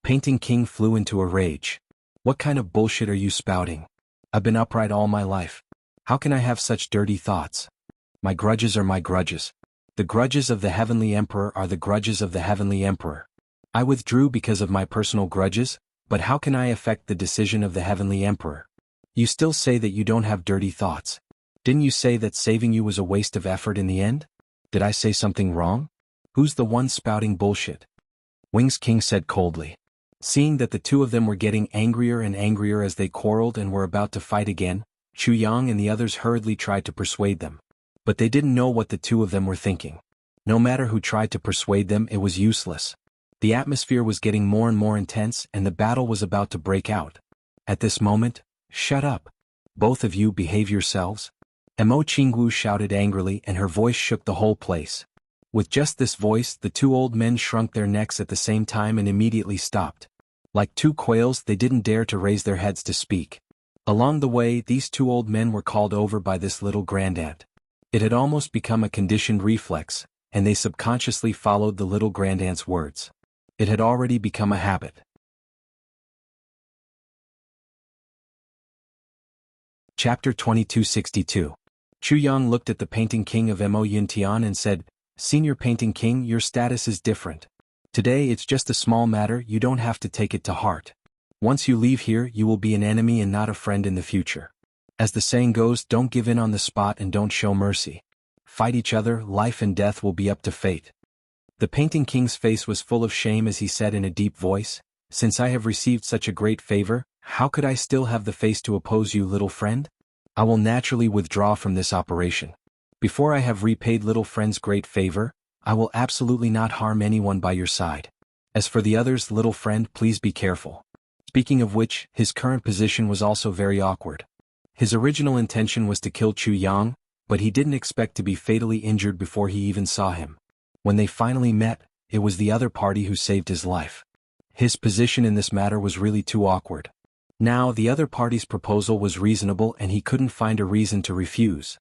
Painting King flew into a rage. What kind of bullshit are you spouting? I've been upright all my life. How can I have such dirty thoughts? My grudges are my grudges. The grudges of the Heavenly Emperor are the grudges of the Heavenly Emperor. I withdrew because of my personal grudges, but how can I affect the decision of the Heavenly Emperor? You still say that you don't have dirty thoughts. Didn't you say that saving you was a waste of effort in the end? Did I say something wrong? Who's the one spouting bullshit? Wings King said coldly. Seeing that the two of them were getting angrier and angrier as they quarreled and were about to fight again, Chu Yang and the others hurriedly tried to persuade them. But they didn't know what the two of them were thinking. No matter who tried to persuade them, it was useless. The atmosphere was getting more and more intense and the battle was about to break out. At this moment, shut up. Both of you behave yourselves. Mo Jianghu shouted angrily and her voice shook the whole place. With just this voice, the two old men shrunk their necks at the same time and immediately stopped. Like two quails, they didn't dare to raise their heads to speak. Along the way, these two old men were called over by this little grandaunt. It had almost become a conditioned reflex, and they subconsciously followed the little grandaunt's words. It had already become a habit. Chapter 2262. Chu Yang looked at the Painting King of Mo Yuntian and said, Senior Painting King, your status is different. Today it's just a small matter, you don't have to take it to heart. Once you leave here, you will be an enemy and not a friend in the future. As the saying goes, don't give in on the spot and don't show mercy. Fight each other, life and death will be up to fate. The Painting King's face was full of shame as he said in a deep voice, Since I have received such a great favor, how could I still have the face to oppose you, little friend? I will naturally withdraw from this operation. Before I have repaid little friend's great favor, I will absolutely not harm anyone by your side. As for the others, little friend, please be careful. Speaking of which, his current position was also very awkward. His original intention was to kill Chu Yang, but he didn't expect to be fatally injured before he even saw him. When they finally met, it was the other party who saved his life. His position in this matter was really too awkward. Now the other party's proposal was reasonable and he couldn't find a reason to refuse.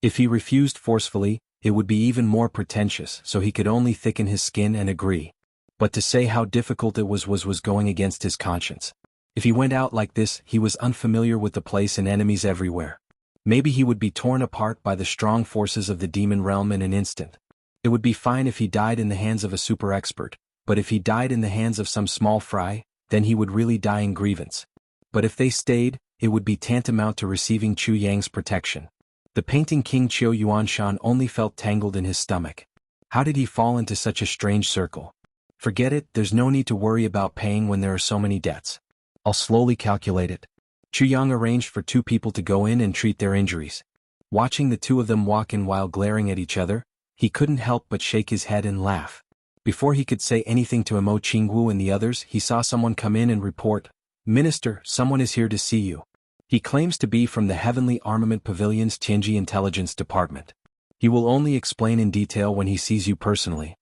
If he refused forcefully, it would be even more pretentious, so he could only thicken his skin and agree. But to say how difficult it was going against his conscience. If he went out like this, he was unfamiliar with the place and enemies everywhere. Maybe he would be torn apart by the strong forces of the demon realm in an instant. It would be fine if he died in the hands of a super expert, but if he died in the hands of some small fry, then he would really die in grievance. But if they stayed, it would be tantamount to receiving Chu Yang's protection. The Painting King Chiu Yuanshan only felt tangled in his stomach. How did he fall into such a strange circle? Forget it, there's no need to worry about paying when there are so many debts. I'll slowly calculate it. Chu Yang arranged for two people to go in and treat their injuries. Watching the two of them walk in while glaring at each other, he couldn't help but shake his head and laugh. Before he could say anything to Mo Jianghu and the others, he saw someone come in and report, Minister, someone is here to see you. He claims to be from the Heavenly Armament Pavilion's Tianji Intelligence Department. He will only explain in detail when he sees you personally.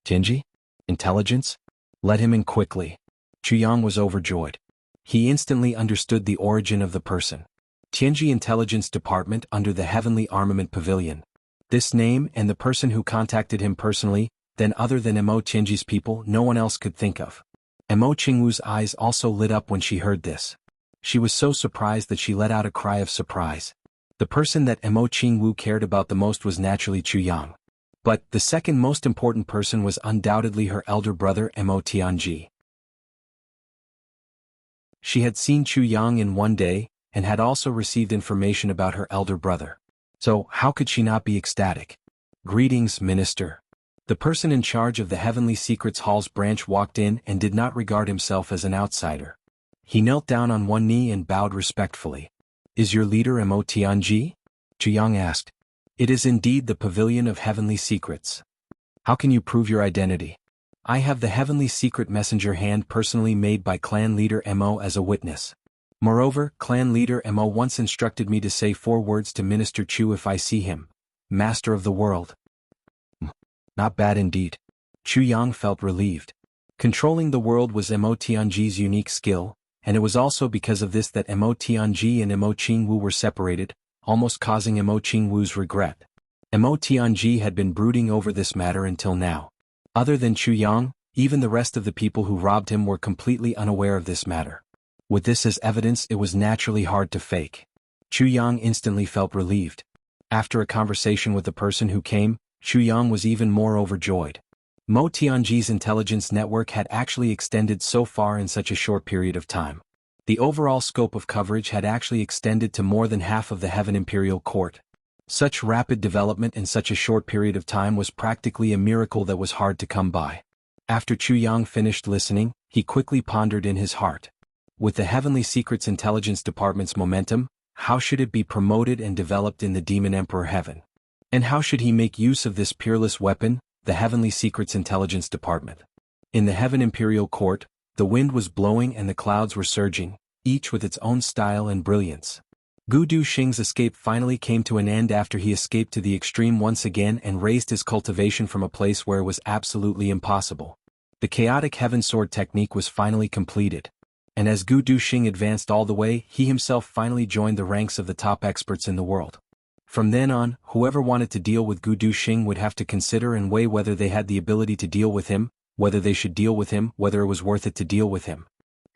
Tianji? Intelligence? Let him in quickly. Chu Yang was overjoyed. He instantly understood the origin of the person. Tianji Intelligence Department under the Heavenly Armament Pavilion. This name and the person who contacted him personally, then other than Mo Tianji's people, no one else could think of. Mo Qingwu's eyes also lit up when she heard this. She was so surprised that she let out a cry of surprise. The person that Mo Qingwu cared about the most was naturally Chu Yang. But the second most important person was undoubtedly her elder brother Mo Tianji. She had seen Chu Yang in one day, and had also received information about her elder brother. So, how could she not be ecstatic? Greetings, Minister. The person in charge of the Heavenly Secrets Hall's branch walked in and did not regard himself as an outsider. He knelt down on one knee and bowed respectfully. Is your leader Mo Tianji? Chu Yang asked. It is indeed the Pavilion of Heavenly Secrets. How can you prove your identity? I have the heavenly secret messenger hand personally made by clan leader Mo as a witness. Moreover, clan leader Mo once instructed me to say 4 words to Minister Chu if I see him. Master of the world. Not bad indeed. Chu Yang felt relieved. Controlling the world was Mo Tianji's unique skill, and it was also because of this that Mo Tianji and Mo Qingwu were separated, almost causing Mo Qingwu's regret. Mo Tianji had been brooding over this matter until now. Other than Chu Yang, even the rest of the people who robbed him were completely unaware of this matter. With this as evidence, it was naturally hard to fake. Chu Yang instantly felt relieved. After a conversation with the person who came, Chu Yang was even more overjoyed. Mo Tianji's intelligence network had actually extended so far in such a short period of time. The overall scope of coverage had actually extended to more than half of the Heaven Imperial Court. Such rapid development in such a short period of time was practically a miracle that was hard to come by. After Chu Yang finished listening, he quickly pondered in his heart. With the Heavenly Secrets Intelligence Department's momentum, how should it be promoted and developed in the Demon Emperor Heaven? And how should he make use of this peerless weapon, the Heavenly Secrets Intelligence Department? In the Heaven Imperial Court, the wind was blowing and the clouds were surging, each with its own style and brilliance. Gu Duxing's escape finally came to an end after he escaped to the extreme once again and raised his cultivation from a place where it was absolutely impossible. The chaotic heaven sword technique was finally completed. And as Gu Duxing advanced all the way, he himself finally joined the ranks of the top experts in the world. From then on, whoever wanted to deal with Gu Duxing would have to consider and weigh whether they had the ability to deal with him, whether they should deal with him, whether it was worth it to deal with him.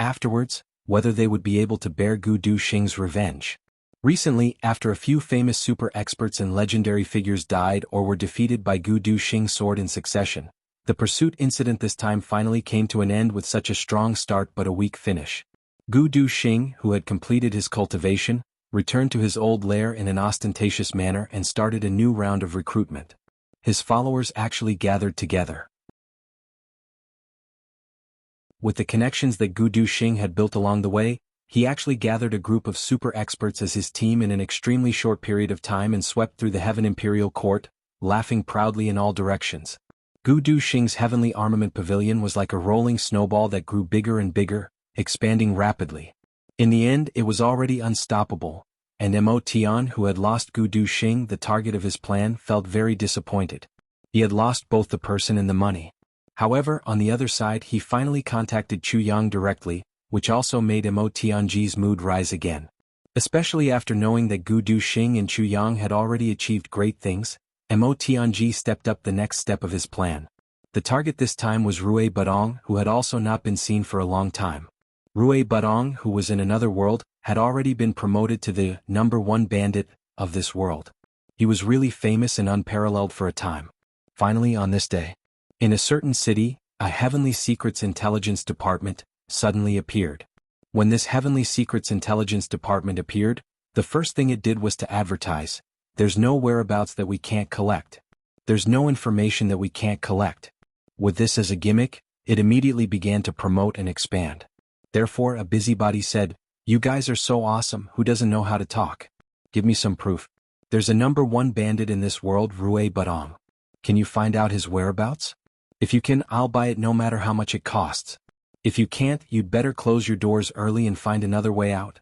Afterwards, whether they would be able to bear Gu Duxing's revenge. Recently, after a few famous super experts and legendary figures died or were defeated by Gu Duxing's sword in succession, the pursuit incident this time finally came to an end with such a strong start but a weak finish. Gu Duxing, who had completed his cultivation, returned to his old lair in an ostentatious manner and started a new round of recruitment. His followers actually gathered together. With the connections that Gu Duxing had built along the way, he actually gathered a group of super experts as his team in an extremely short period of time and swept through the Heaven Imperial Court, laughing proudly in all directions. Gu Duxing's heavenly armament pavilion was like a rolling snowball that grew bigger and bigger, expanding rapidly. In the end, it was already unstoppable, and Mo Tian, who had lost Gu Duxing, the target of his plan, felt very disappointed. He had lost both the person and the money. However, on the other side, he finally contacted Chu Yang directly, which also made Mo Tianji's mood rise again. Especially after knowing that Gu Duxing and Chu Yang had already achieved great things, Mo Tianji stepped up the next step of his plan. The target this time was Rui Badong, who had also not been seen for a long time. Rui Badong, who was in another world, had already been promoted to the #1 bandit of this world. He was really famous and unparalleled for a time. Finally, on this day, in a certain city, a Heavenly Secrets Intelligence Department suddenly appeared. When this Heavenly Secrets Intelligence Department appeared, the first thing it did was to advertise, "There's no whereabouts that we can't collect. There's no information that we can't collect." With this as a gimmick, it immediately began to promote and expand. Therefore, a busybody said, "You guys are so awesome, who doesn't know how to talk? Give me some proof. There's a #1 bandit in this world, Rui Badong. Can you find out his whereabouts? If you can, I'll buy it no matter how much it costs. If you can't, you'd better close your doors early and find another way out."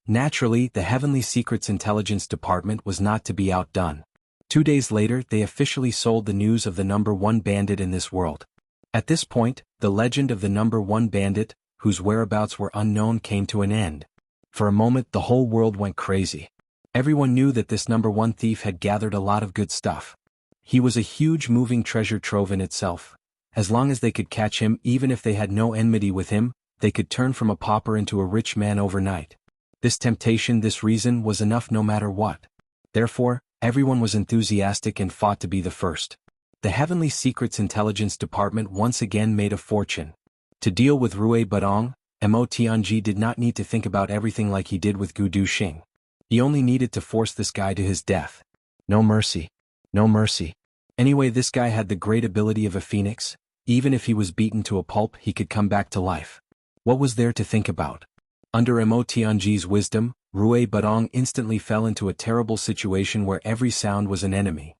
Naturally, the Heavenly Secrets Intelligence Department was not to be outdone. 2 days later, they officially sold the news of the #1 bandit in this world. At this point, the legend of the #1 bandit, whose whereabouts were unknown, came to an end. For a moment, the whole world went crazy. Everyone knew that this #1 thief had gathered a lot of good stuff. He was a huge moving treasure trove in itself. As long as they could catch him, even if they had no enmity with him, they could turn from a pauper into a rich man overnight. This temptation, this reason, was enough no matter what. Therefore, everyone was enthusiastic and fought to be the first. The Heavenly Secrets Intelligence Department once again made a fortune. To deal with Rui Badong, Mo Tianji did not need to think about everything like he did with Gu Duxing. He only needed to force this guy to his death. No mercy. No mercy. Anyway, this guy had the great ability of a phoenix. Even if he was beaten to a pulp, he could come back to life. What was there to think about? Under Mo Tianji's wisdom, Rui Badong instantly fell into a terrible situation where every sound was an enemy.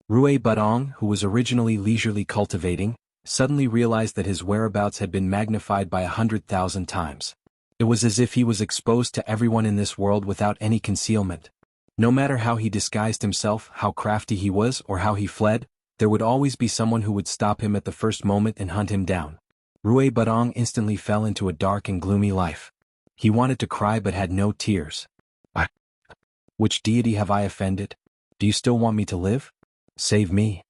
Rui Budong, who was originally leisurely cultivating, suddenly realized that his whereabouts had been magnified by 100,000 times. It was as if he was exposed to everyone in this world without any concealment. No matter how he disguised himself, how crafty he was, or how he fled, there would always be someone who would stop him at the first moment and hunt him down. Rui Budong instantly fell into a dark and gloomy life. He wanted to cry but had no tears. Which deity have I offended? Do you still want me to live? Save me.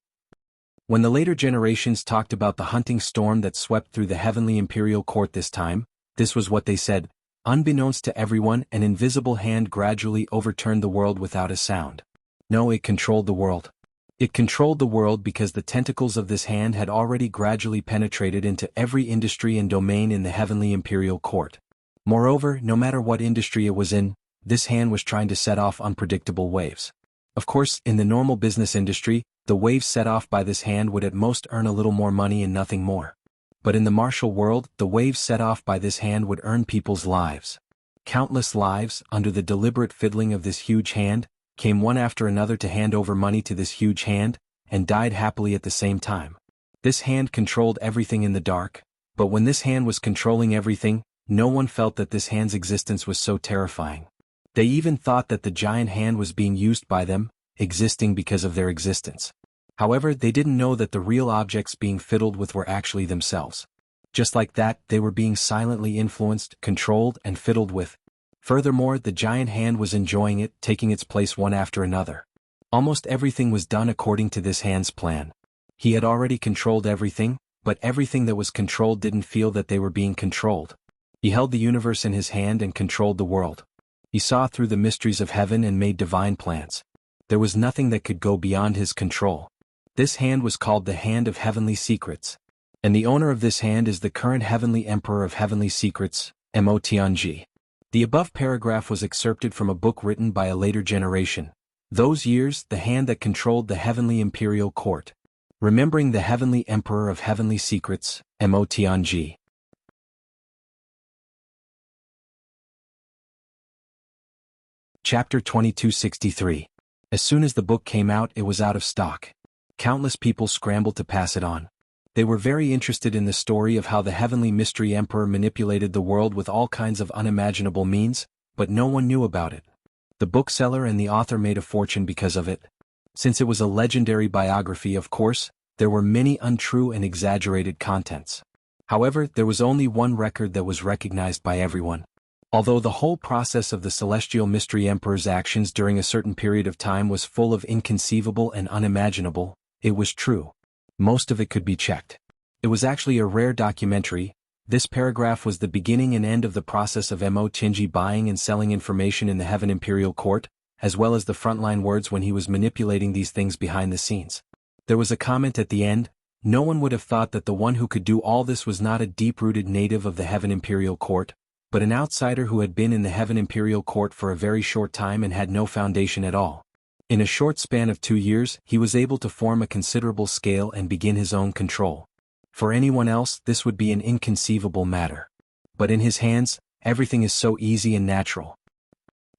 When the later generations talked about the hunting storm that swept through the heavenly imperial court this time, this was what they said. Unbeknownst to everyone, an invisible hand gradually overturned the world without a sound. No, it controlled the world. It controlled the world because the tentacles of this hand had already gradually penetrated into every industry and domain in the heavenly imperial court. Moreover, no matter what industry it was in, this hand was trying to set off unpredictable waves. Of course, in the normal business industry, the waves set off by this hand would at most earn a little more money and nothing more. But in the martial world, the waves set off by this hand would earn people's lives. Countless lives, under the deliberate fiddling of this huge hand, came one after another to hand over money to this huge hand, and died happily at the same time. This hand controlled everything in the dark, but when this hand was controlling everything, no one felt that this hand's existence was so terrifying. They even thought that the giant hand was being used by them, existing because of their existence. However, they didn't know that the real objects being fiddled with were actually themselves. Just like that, they were being silently influenced, controlled, and fiddled with. Furthermore, the giant hand was enjoying it, taking its place one after another. Almost everything was done according to this hand's plan. He had already controlled everything, but everything that was controlled didn't feel that they were being controlled. He held the universe in his hand and controlled the world. He saw through the mysteries of heaven and made divine plans. There was nothing that could go beyond his control. This hand was called the Hand of Heavenly Secrets. And the owner of this hand is the current Heavenly Emperor of Heavenly Secrets, Mo Tianji. The above paragraph was excerpted from a book written by a later generation. Those years, the hand that controlled the Heavenly Imperial Court. Remembering the Heavenly Emperor of Heavenly Secrets, Mo Tianji. Chapter 2263. As soon as the book came out, it was out of stock. Countless people scrambled to pass it on. They were very interested in the story of how the Heavenly Mystery Emperor manipulated the world with all kinds of unimaginable means, but no one knew about it. The bookseller and the author made a fortune because of it. Since it was a legendary biography, of course, there were many untrue and exaggerated contents. However, there was only one record that was recognized by everyone. Although the whole process of the Celestial Mystery Emperor's actions during a certain period of time was full of inconceivable and unimaginable, it was true. Most of it could be checked. It was actually a rare documentary. This paragraph was the beginning and end of the process of Mo Tianji buying and selling information in the Heaven Imperial Court, as well as the frontline words when he was manipulating these things behind the scenes. There was a comment at the end. No one would have thought that the one who could do all this was not a deep-rooted native of the Heaven Imperial Court, but an outsider who had been in the Heaven Imperial Court for a very short time and had no foundation at all. In a short span of 2 years, he was able to form a considerable scale and begin his own control. For anyone else, this would be an inconceivable matter. But in his hands, everything is so easy and natural.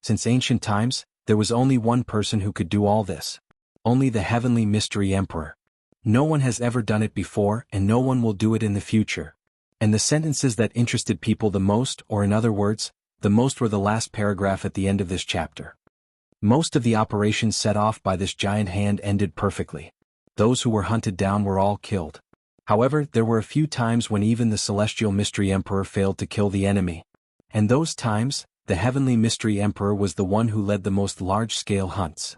Since ancient times, there was only one person who could do all this. Only the Heavenly Mystery Emperor. No one has ever done it before, and no one will do it in the future. And the sentences that interested people the most, or in other words, the most, were the last paragraph at the end of this chapter. Most of the operations set off by this giant hand ended perfectly. Those who were hunted down were all killed. However, there were a few times when even the Celestial Mystery Emperor failed to kill the enemy. And those times, the Heavenly Mystery Emperor was the one who led the most large-scale hunts.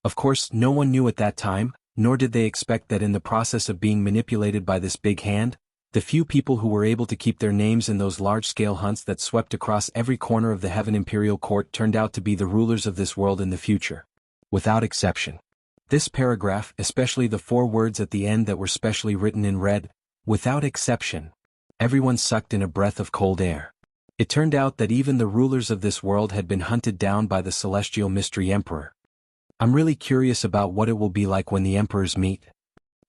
Of course, no one knew at that time, nor did they expect that in the process of being manipulated by this big hand, the few people who were able to keep their names in those large-scale hunts that swept across every corner of the Heaven Imperial Court turned out to be the rulers of this world in the future. Without exception. This paragraph, especially the 4 words at the end that were specially written in red, without exception. Everyone sucked in a breath of cold air. It turned out that even the rulers of this world had been hunted down by the Celestial Mystery Emperor. I'm really curious about what it will be like when the emperors meet.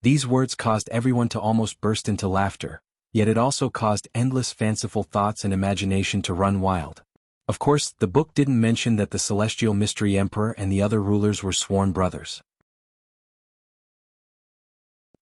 These words caused everyone to almost burst into laughter, yet it also caused endless fanciful thoughts and imagination to run wild. Of course, the book didn't mention that the Celestial Mystery Emperor and the other rulers were sworn brothers.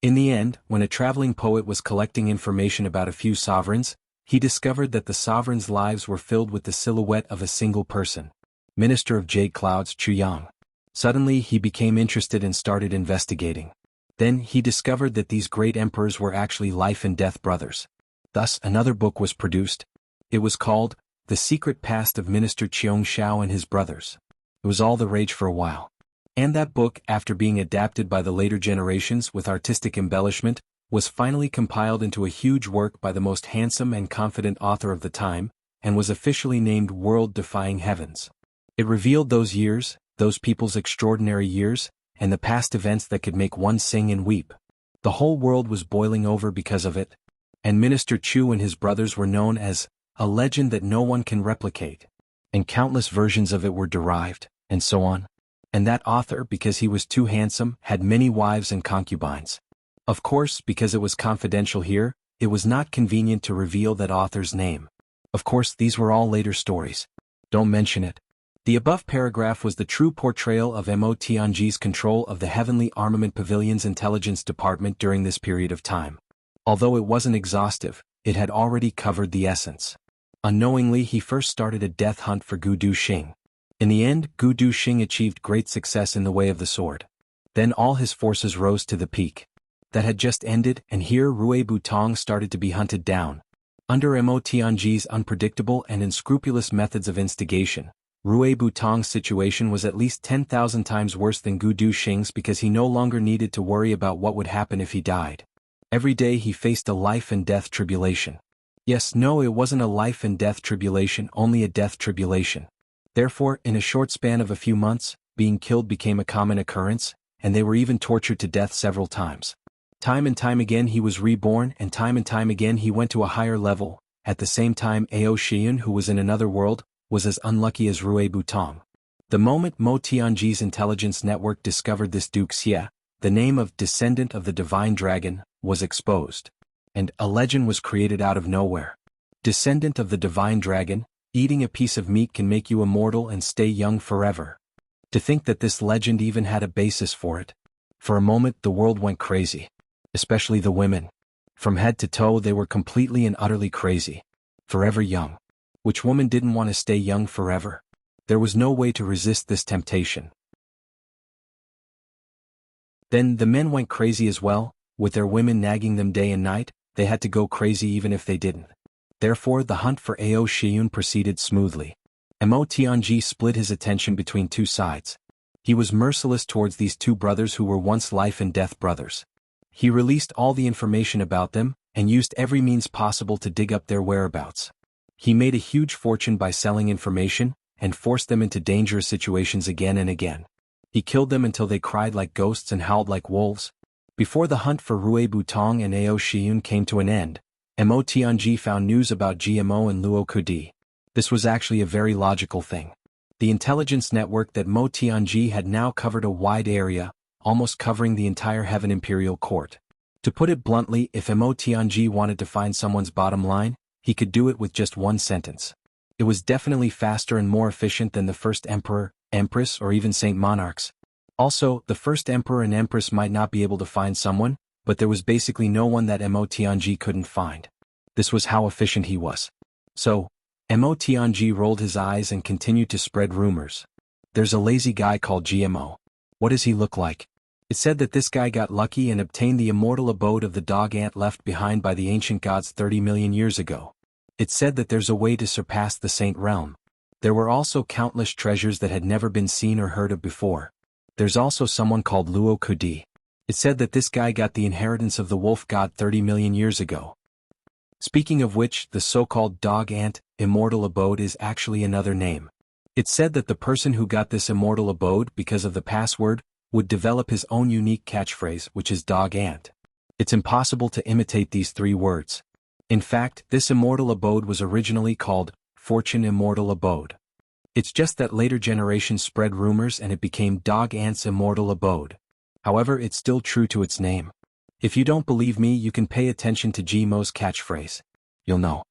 In the end, when a traveling poet was collecting information about a few sovereigns, he discovered that the sovereigns' lives were filled with the silhouette of a single person. Minister of Jade Clouds Chu Yang. Suddenly he became interested and started investigating. Then he discovered that these great emperors were actually life and death brothers. Thus another book was produced. It was called The Secret Past of Minister Cheong Shao and His Brothers. It was all the rage for a while. And that book, after being adapted by the later generations with artistic embellishment, was finally compiled into a huge work by the most handsome and confident author of the time, and was officially named World-Defying Heavens. It revealed those years, those people's extraordinary years, and the past events that could make one sing and weep. The whole world was boiling over because of it. And Minister Chu and his brothers were known as a legend that no one can replicate. And countless versions of it were derived, and so on. And that author, because he was too handsome, had many wives and concubines. Of course, because it was confidential here, it was not convenient to reveal that author's name. Of course, these were all later stories. Don't mention it. The above paragraph was the true portrayal of Mo Tianji's control of the Heavenly Armament Pavilion's intelligence department during this period of time. Although it wasn't exhaustive, it had already covered the essence. Unknowingly, he first started a death hunt for Gu Duxing. In the end, Gu Duxing achieved great success in the way of the sword. Then all his forces rose to the peak. That had just ended, and here Rui Butong started to be hunted down. Under Mo Tianji's unpredictable and unscrupulous methods of instigation, Rui Butong's situation was at least 10,000 times worse than Gu Duxing's because he no longer needed to worry about what would happen if he died. Every day he faced a life and death tribulation. Yes, no, it wasn't a life and death tribulation, only a death tribulation. Therefore, in a short span of a few months, being killed became a common occurrence, and they were even tortured to death several times. Time and time again he was reborn, and time again he went to a higher level. At the same time, Ao Xian, who was in another world, was as unlucky as Rui Butong. The moment Mo Tianji's intelligence network discovered this Duke Xie, the name of descendant of the divine dragon, was exposed. And a legend was created out of nowhere. Descendant of the divine dragon, eating a piece of meat can make you immortal and stay young forever. To think that this legend even had a basis for it. For a moment the world went crazy. Especially the women. From head to toe they were completely and utterly crazy. Forever young. Which woman didn't want to stay young forever? There was no way to resist this temptation. Then the men went crazy as well, with their women nagging them day and night. They had to go crazy even if they didn't. Therefore the hunt for Ao Shiyun proceeded smoothly. Mo Tianji split his attention between two sides. He was merciless towards these two brothers who were once life and death brothers. He released all the information about them, and used every means possible to dig up their whereabouts. He made a huge fortune by selling information, and forced them into dangerous situations again and again. He killed them until they cried like ghosts and howled like wolves. Before the hunt for Rui Butong and Ao Shiyun came to an end, Mo Tianji found news about GMO and Luo Kudi. This was actually a very logical thing. The intelligence network that Mo Tianji had now covered a wide area, almost covering the entire Heaven Imperial Court. To put it bluntly, if Mo Tianji wanted to find someone's bottom line, he could do it with just one sentence. It was definitely faster and more efficient than the first emperor, empress, or even Saint Monarchs. Also, the first emperor and empress might not be able to find someone, but there was basically no one that Mo Tianji couldn't find. This was how efficient he was. So, Mo Tianji rolled his eyes and continued to spread rumors. There's a lazy guy called GMO. What does he look like? It said that this guy got lucky and obtained the immortal abode of the dog ant left behind by the ancient gods 30 million years ago. It said that there's a way to surpass the Saint Realm. There were also countless treasures that had never been seen or heard of before. There's also someone called Luo Kudi. It said that this guy got the inheritance of the wolf god 30 million years ago. Speaking of which, the so-called dog ant, immortal abode is actually another name. It said that the person who got this immortal abode because of the password, would develop his own unique catchphrase, which is dog ant. It's impossible to imitate these three words. In fact, this immortal abode was originally called Fortune Immortal Abode. It's just that later generations spread rumors and it became Dog Ant's Immortal Abode. However, it's still true to its name. If you don't believe me, you can pay attention to Gmo's catchphrase. You'll know.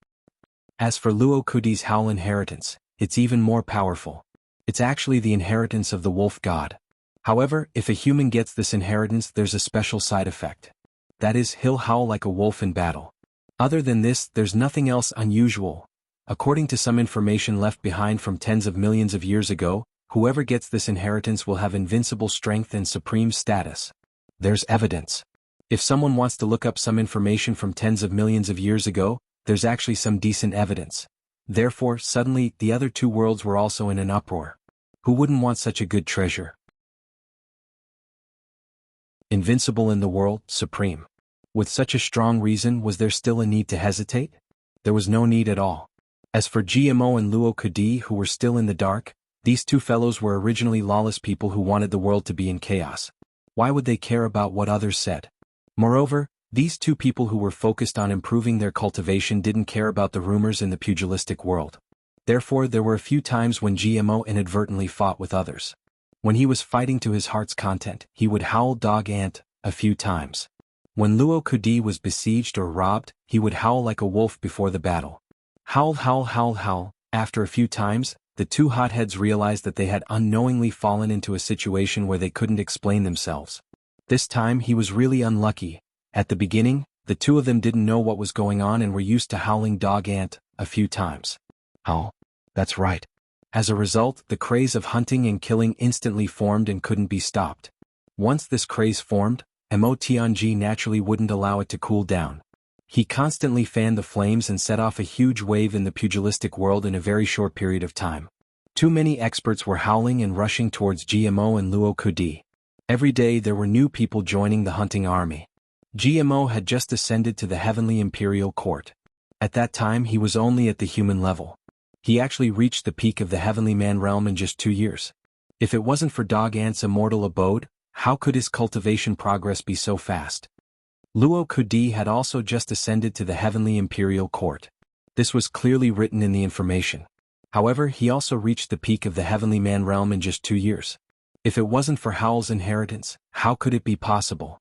As for Luo Kudi's Howl inheritance, it's even more powerful. It's actually the inheritance of the wolf god. However, if a human gets this inheritance, there's a special side effect. that is, he'll howl like a wolf in battle. Other than this, there's nothing else unusual. According to some information left behind from tens of millions of years ago, whoever gets this inheritance will have invincible strength and supreme status. There's evidence. If someone wants to look up some information from tens of millions of years ago, there's actually some decent evidence. Therefore, suddenly, the other two worlds were also in an uproar. Who wouldn't want such a good treasure? Invincible in the world, supreme. With such a strong reason, was there still a need to hesitate? There was no need at all. As for GMO and Luo Kudi, who were still in the dark, these two fellows were originally lawless people who wanted the world to be in chaos. Why would they care about what others said? Moreover, these two people who were focused on improving their cultivation didn't care about the rumors in the pugilistic world. Therefore, there were a few times when GMO inadvertently fought with others. When he was fighting to his heart's content, he would howl dog ant a few times. When Luo Kudi was besieged or robbed, he would howl like a wolf before the battle. Howl, howl, howl, howl. After a few times, the two hotheads realized that they had unknowingly fallen into a situation where they couldn't explain themselves. This time he was really unlucky. At the beginning, the two of them didn't know what was going on and were used to howling dog ant a few times. Howl. That's right. As a result, the craze of hunting and killing instantly formed and couldn't be stopped. Once this craze formed, Mo Tianji naturally wouldn't allow it to cool down. He constantly fanned the flames and set off a huge wave in the pugilistic world in a very short period of time. Too many experts were howling and rushing towards GMO and Luo Kudi. Every day there were new people joining the hunting army. GMO had just ascended to the heavenly imperial court. At that time he was only at the human level. He actually reached the peak of the heavenly man realm in just 2 years. If it wasn't for Dog Ant's immortal abode, how could his cultivation progress be so fast? Luo Kudi had also just ascended to the heavenly imperial court. This was clearly written in the information. However, he also reached the peak of the heavenly man realm in just 2 years. If it wasn't for Howl's inheritance, how could it be possible?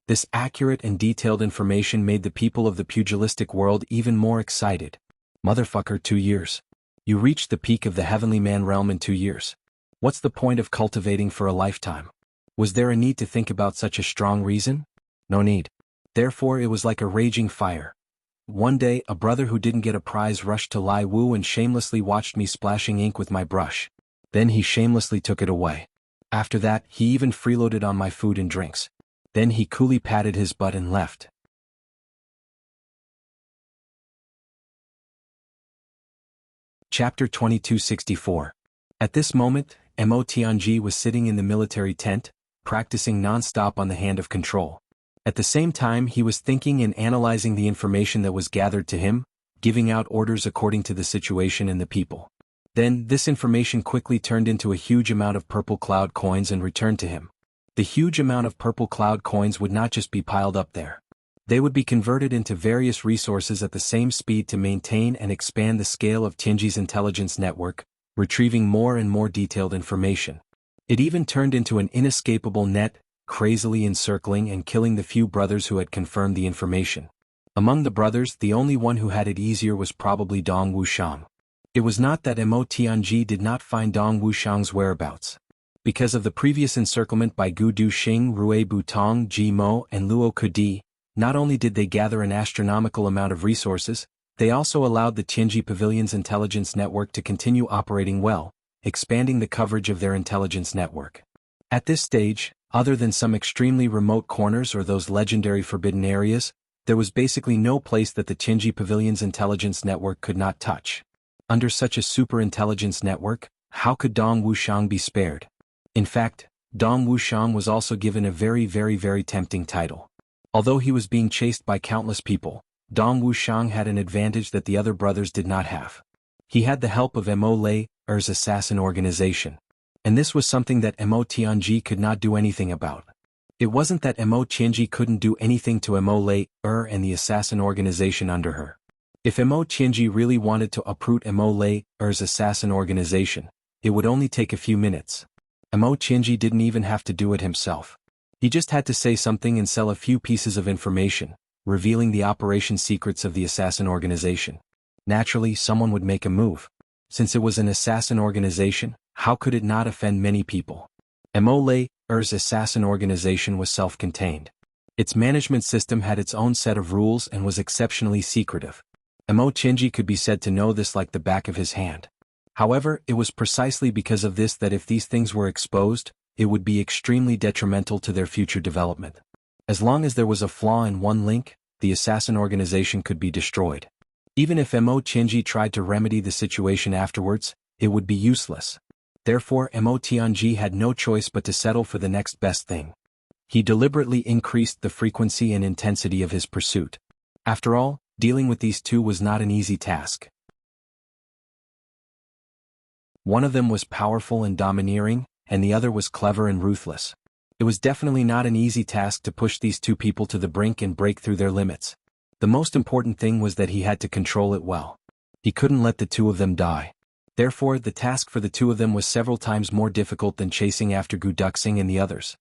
This accurate and detailed information made the people of the pugilistic world even more excited. Motherfucker, 2 years. You reached the peak of the heavenly man realm in 2 years. What's the point of cultivating for a lifetime? Was there a need to think about such a strong reason? No need. Therefore, it was like a raging fire. One day, a brother who didn't get a prize rushed to Lai Wu and shamelessly watched me splashing ink with my brush. Then he shamelessly took it away. After that, he even freeloaded on my food and drinks. Then he coolly patted his butt and left. Chapter 2264. At this moment, Mo Tianji was sitting in the military tent, practicing non-stop on the hand of control. At the same time, he was thinking and analyzing the information that was gathered to him, giving out orders according to the situation and the people. Then, this information quickly turned into a huge amount of purple cloud coins and returned to him. The huge amount of purple cloud coins would not just be piled up there. They would be converted into various resources at the same speed to maintain and expand the scale of Tianji's intelligence network, retrieving more and more detailed information. It even turned into an inescapable net, crazily encircling and killing the few brothers who had confirmed the information. Among the brothers, the only one who had it easier was probably Dong Wuxiang. It was not that Mo Tianji did not find Dong Wuxiang's whereabouts. Because of the previous encirclement by Gu Duxing, Rui Butong, Ji Mo, and Luo Kudi, not only did they gather an astronomical amount of resources, they also allowed the Tianji Pavilion's intelligence network to continue operating well, expanding the coverage of their intelligence network. At this stage, other than some extremely remote corners or those legendary forbidden areas, there was basically no place that the Tianji Pavilion's intelligence network could not touch. Under such a super-intelligence network, how could Dong Wuxiang be spared? In fact, Dong Wuxiang was also given a very tempting title. Although he was being chased by countless people, Dong Wuxiang had an advantage that the other brothers did not have. He had the help of Mo Lei's assassin organization. And this was something that Mo Tianji could not do anything about. It wasn't that Mo Tianji couldn't do anything to Mo Lei and the assassin organization under her. If Mo Tianji really wanted to uproot Mo Lei's assassin organization, it would only take a few minutes. Mo Tianji didn't even have to do it himself. He just had to say something and sell a few pieces of information, revealing the operation secrets of the assassin organization. Naturally, someone would make a move. Since it was an assassin organization, how could it not offend many people? Mo Lei's assassin organization was self-contained. Its management system had its own set of rules and was exceptionally secretive. Mo Chinji could be said to know this like the back of his hand. However, it was precisely because of this that if these things were exposed, it would be extremely detrimental to their future development. As long as there was a flaw in one link, the assassin organization could be destroyed. Even if Mo Chinji tried to remedy the situation afterwards, it would be useless. Therefore, Mo Tianji had no choice but to settle for the next best thing. He deliberately increased the frequency and intensity of his pursuit. After all, dealing with these two was not an easy task. One of them was powerful and domineering, and the other was clever and ruthless. It was definitely not an easy task to push these two people to the brink and break through their limits. The most important thing was that he had to control it well. He couldn't let the two of them die. Therefore, the task for the two of them was several times more difficult than chasing after Gu Duxing and the others.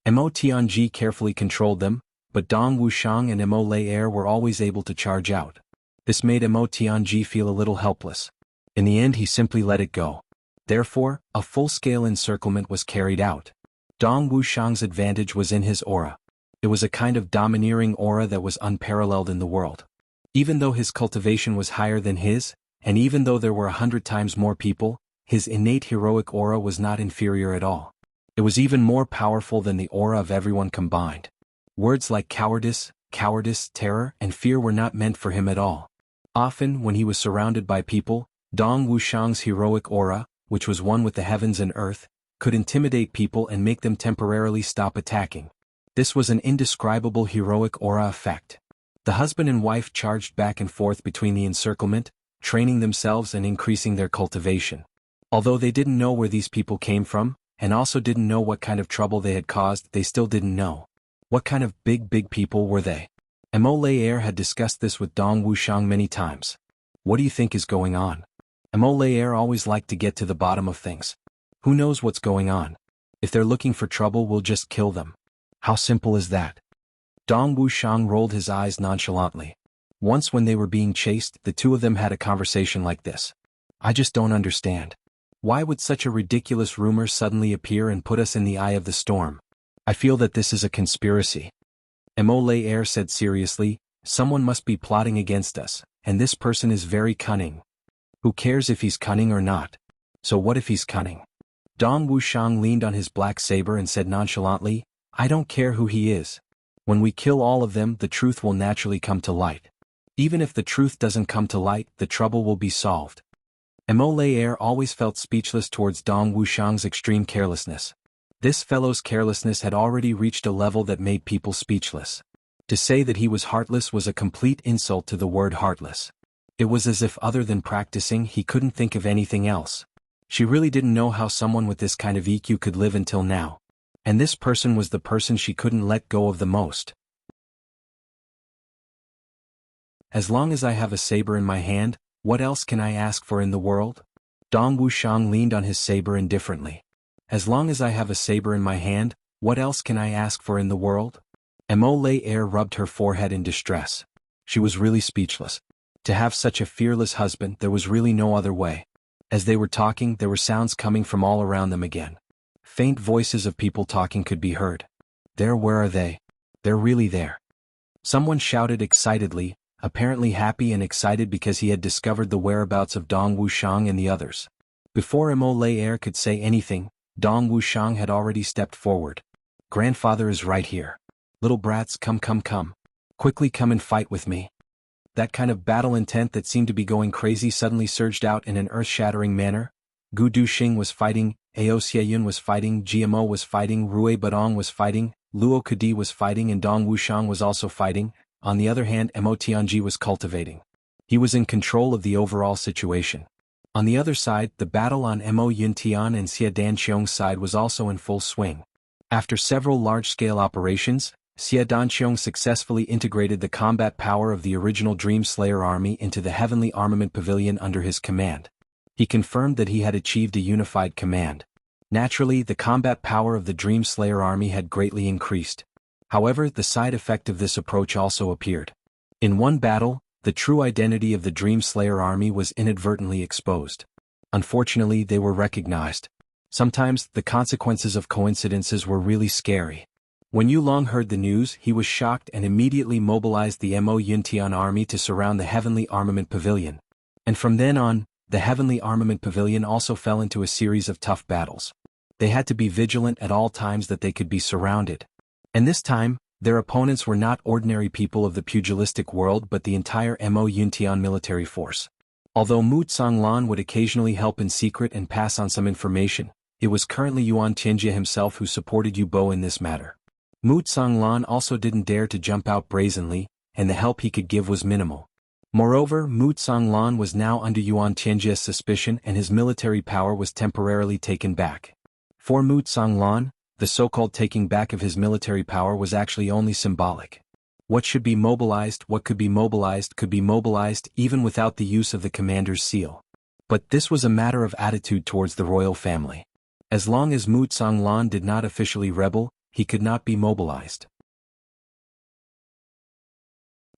Mo Tianji carefully controlled them, but Dong Wuxiang and Mo Lei Er were always able to charge out. This made Mo Tianji feel a little helpless. In the end, he simply let it go. Therefore, a full-scale encirclement was carried out. Dong Wuxiang's advantage was in his aura. It was a kind of domineering aura that was unparalleled in the world. Even though his cultivation was higher than his, and even though there were 100 times more people, his innate heroic aura was not inferior at all. It was even more powerful than the aura of everyone combined. Words like cowardice, terror, and fear were not meant for him at all. Often, when he was surrounded by people, Dong Wuxiang's heroic aura, which was one with the heavens and earth, could intimidate people and make them temporarily stop attacking. This was an indescribable heroic aura effect. The husband and wife charged back and forth between the encirclement, training themselves and increasing their cultivation. Although they didn't know where these people came from, and also didn't know what kind of trouble they had caused, they still didn't know. What kind of big people were they? Mo Lei Er had discussed this with Dong Wuxiang many times. What do you think is going on? Mo Lei Er always liked to get to the bottom of things. Who knows what's going on? If they're looking for trouble, we'll just kill them. How simple is that? Dong Wuxiang rolled his eyes nonchalantly. Once when they were being chased, the two of them had a conversation like this. I just don't understand. Why would such a ridiculous rumor suddenly appear and put us in the eye of the storm? I feel that this is a conspiracy. Mo Lei Er said seriously, someone must be plotting against us, and this person is very cunning. Who cares if he's cunning or not? So what if he's cunning? Dong Wuxiang leaned on his black saber and said nonchalantly, I don't care who he is. When we kill all of them, the truth will naturally come to light. Even if the truth doesn't come to light, the trouble will be solved. Mo Lei Er always felt speechless towards Dong Wuxiang's extreme carelessness. This fellow's carelessness had already reached a level that made people speechless. To say that he was heartless was a complete insult to the word heartless. It was as if other than practicing, he couldn't think of anything else. She really didn't know how someone with this kind of EQ could live until now. And this person was the person she couldn't let go of the most. As long as I have a saber in my hand, what else can I ask for in the world? Dong Wuxiang leaned on his saber indifferently. As long as I have a saber in my hand, what else can I ask for in the world? Mo Lei Er rubbed her forehead in distress. She was really speechless. To have such a fearless husband, there was really no other way. As they were talking, there were sounds coming from all around them again. Faint voices of people talking could be heard. Where are they? They're really there. Someone shouted excitedly, apparently happy and excited because he had discovered the whereabouts of Dong Wuxiang and the others. Before Mo Lei Er could say anything, Dong Wuxiang had already stepped forward. Grandfather is right here. Little brats, come. Quickly come and fight with me. That kind of battle intent that seemed to be going crazy suddenly surged out in an earth-shattering manner. Gu Duxing was fighting, Ao Xieyun was fighting, GMO was fighting, Rui Badong was fighting, Luo Kadi was fighting, and Dong Wuxiang was also fighting. On the other hand, Mo Tianji was cultivating. He was in control of the overall situation. On the other side, the battle on Mo Yuntian and Xia Danqiong's side was also in full swing. After several large-scale operations, Xia Danqiong successfully integrated the combat power of the original Dream Slayer army into the Heavenly Armament Pavilion under his command. He confirmed that he had achieved a unified command. Naturally, the combat power of the Dream Slayer army had greatly increased. However, the side effect of this approach also appeared. In one battle, the true identity of the Dream Slayer army was inadvertently exposed. Unfortunately, they were recognized. Sometimes, the consequences of coincidences were really scary. When Yu Long heard the news, he was shocked and immediately mobilized the Mo Yuntian army to surround the Heavenly Armament Pavilion. And from then on, the Heavenly Armament Pavilion also fell into a series of tough battles. They had to be vigilant at all times that they could be surrounded. And this time, their opponents were not ordinary people of the pugilistic world but the entire Mo Yuntian military force. Although Mu Tsanglan would occasionally help in secret and pass on some information, it was currently Yuan Tianjie himself who supported Yu Bo in this matter. Mu Tsanglan also didn't dare to jump out brazenly, and the help he could give was minimal. Moreover, Mu Tsanglan was now under Yuan Tianjie's suspicion and his military power was temporarily taken back. For Mu Tsanglan, the so-called taking back of his military power was actually only symbolic. What should be mobilized, what could be mobilized even without the use of the commander's seal. But this was a matter of attitude towards the royal family. As long as Mu Tsanglan did not officially rebel, he could not be mobilized.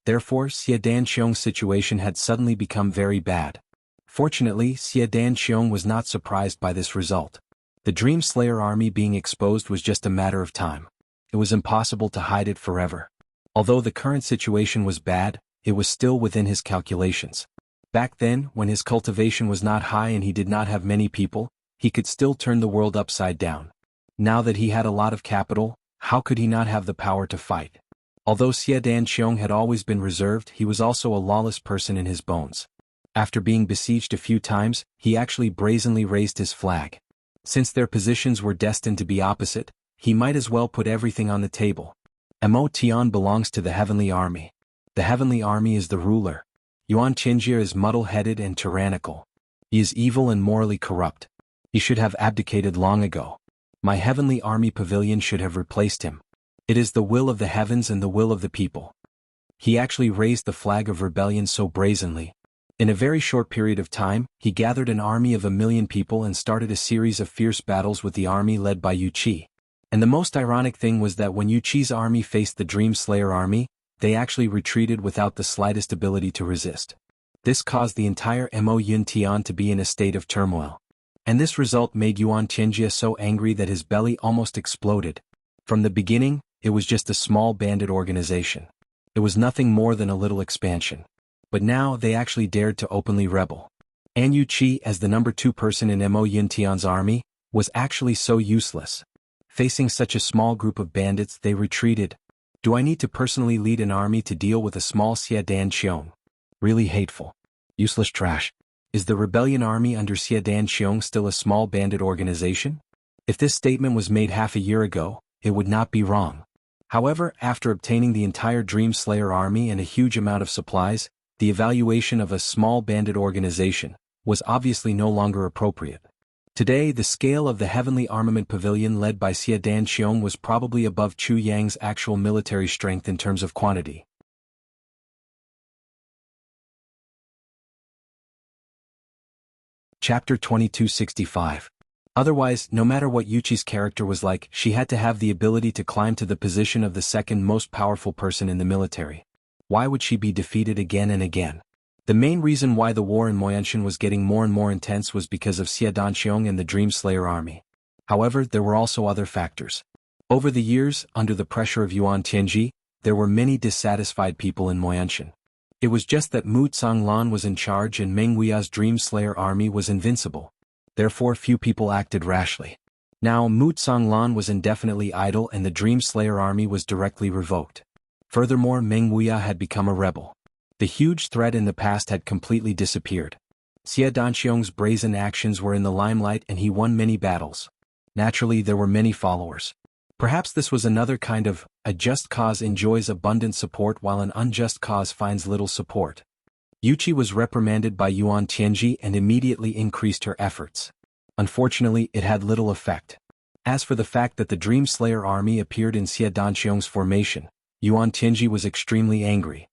Therefore, Xie Danxiong's situation had suddenly become very bad. Fortunately, Xie Danxiong was not surprised by this result. The Dream Slayer army being exposed was just a matter of time. It was impossible to hide it forever. Although the current situation was bad, it was still within his calculations. Back then, when his cultivation was not high and he did not have many people, he could still turn the world upside down. Now that he had a lot of capital, how could he not have the power to fight? Although Xie Danxiong had always been reserved, he was also a lawless person in his bones. After being besieged a few times, he actually brazenly raised his flag. Since their positions were destined to be opposite, he might as well put everything on the table. Mo Tian belongs to the Heavenly Army. The Heavenly Army is the ruler. Yuan Tianjie is muddle-headed and tyrannical. He is evil and morally corrupt. He should have abdicated long ago. My Heavenly Army Pavilion should have replaced him. It is the will of the heavens and the will of the people. He actually raised the flag of rebellion so brazenly. In a very short period of time, he gathered an army of 1 million people and started a series of fierce battles with the army led by Yu Qi. And the most ironic thing was that when Yu Qi's army faced the Dream Slayer army, they actually retreated without the slightest ability to resist. This caused the entire Mo Yuntian to be in a state of turmoil. And this result made Yuan Tianjie so angry that his belly almost exploded. From the beginning, it was just a small bandit organization. It was nothing more than a little expansion. But now they actually dared to openly rebel. And Yu Qi, as the number 2 person in Mo Yuntian's army, was actually so useless. Facing such a small group of bandits, they retreated. Do I need to personally lead an army to deal with a small Xie Danxiong? Really hateful. Useless trash. Is the rebellion army under Xie Danxiong still a small bandit organization? If this statement was made half a year ago, it would not be wrong. However, after obtaining the entire Dream Slayer army and a huge amount of supplies, the evaluation of a small bandit organization was obviously no longer appropriate. Today, the scale of the Heavenly Armament Pavilion led by Xie Danxiong was probably above Chu Yang's actual military strength in terms of quantity. Chapter 2265. Otherwise, no matter what Yu Qi's character was like, she had to have the ability to climb to the position of the second most powerful person in the military. Why would she be defeated again and again? The main reason why the war in Moyanshan was getting more and more intense was because of Xie Danxiong and the Dream Slayer army. However, there were also other factors. Over the years, under the pressure of Yuan Tianjie, there were many dissatisfied people in Moyanshan. It was just that Mu Tsanglan was in charge and Meng Wuya's Dream Slayer army was invincible. Therefore few people acted rashly. Now Mu Tsanglan was indefinitely idle and the Dream Slayer army was directly revoked. Furthermore, Meng Wuya had become a rebel. The huge threat in the past had completely disappeared. Xie Danxiong's brazen actions were in the limelight and he won many battles. Naturally, there were many followers. Perhaps this was another kind of, a just cause enjoys abundant support while an unjust cause finds little support. Yu Qi was reprimanded by Yuan Tianjie and immediately increased her efforts. Unfortunately, it had little effect. As for the fact that the Dream Slayer army appeared in Xie Danxiong's formation, Yuan Tianjie was extremely angry.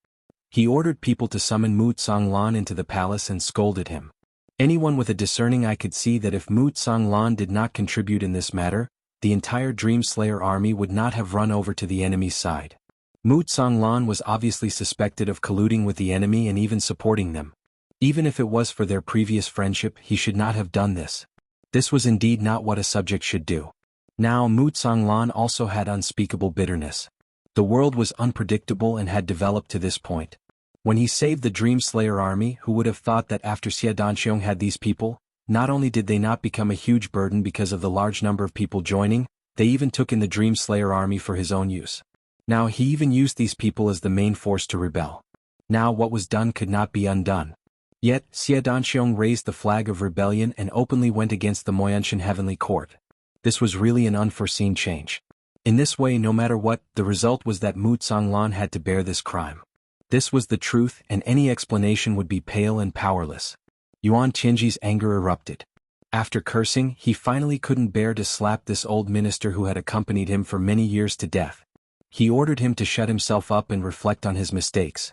He ordered people to summon Mu Tsanglan into the palace and scolded him. Anyone with a discerning eye could see that if Mu Tsanglan did not contribute in this matter, the entire Dream Slayer army would not have run over to the enemy's side. Mu Tsanglan was obviously suspected of colluding with the enemy and even supporting them. Even if it was for their previous friendship, he should not have done this. This was indeed not what a subject should do. Now Mu Tsanglan also had unspeakable bitterness. The world was unpredictable and had developed to this point. When he saved the Dream Slayer army, who would have thought that after Xie Danxiong had these people, not only did they not become a huge burden because of the large number of people joining, they even took in the Dream Slayer army for his own use. Now he even used these people as the main force to rebel. Now what was done could not be undone. Yet, Xie Danxiong raised the flag of rebellion and openly went against the Moyanshan Heavenly Court. This was really an unforeseen change. In this way, no matter what, the result was that Mu Tsanglan had to bear this crime. This was the truth, and any explanation would be pale and powerless. Yuan Tianji's anger erupted. After cursing, he finally couldn't bear to slap this old minister who had accompanied him for many years to death. He ordered him to shut himself up and reflect on his mistakes.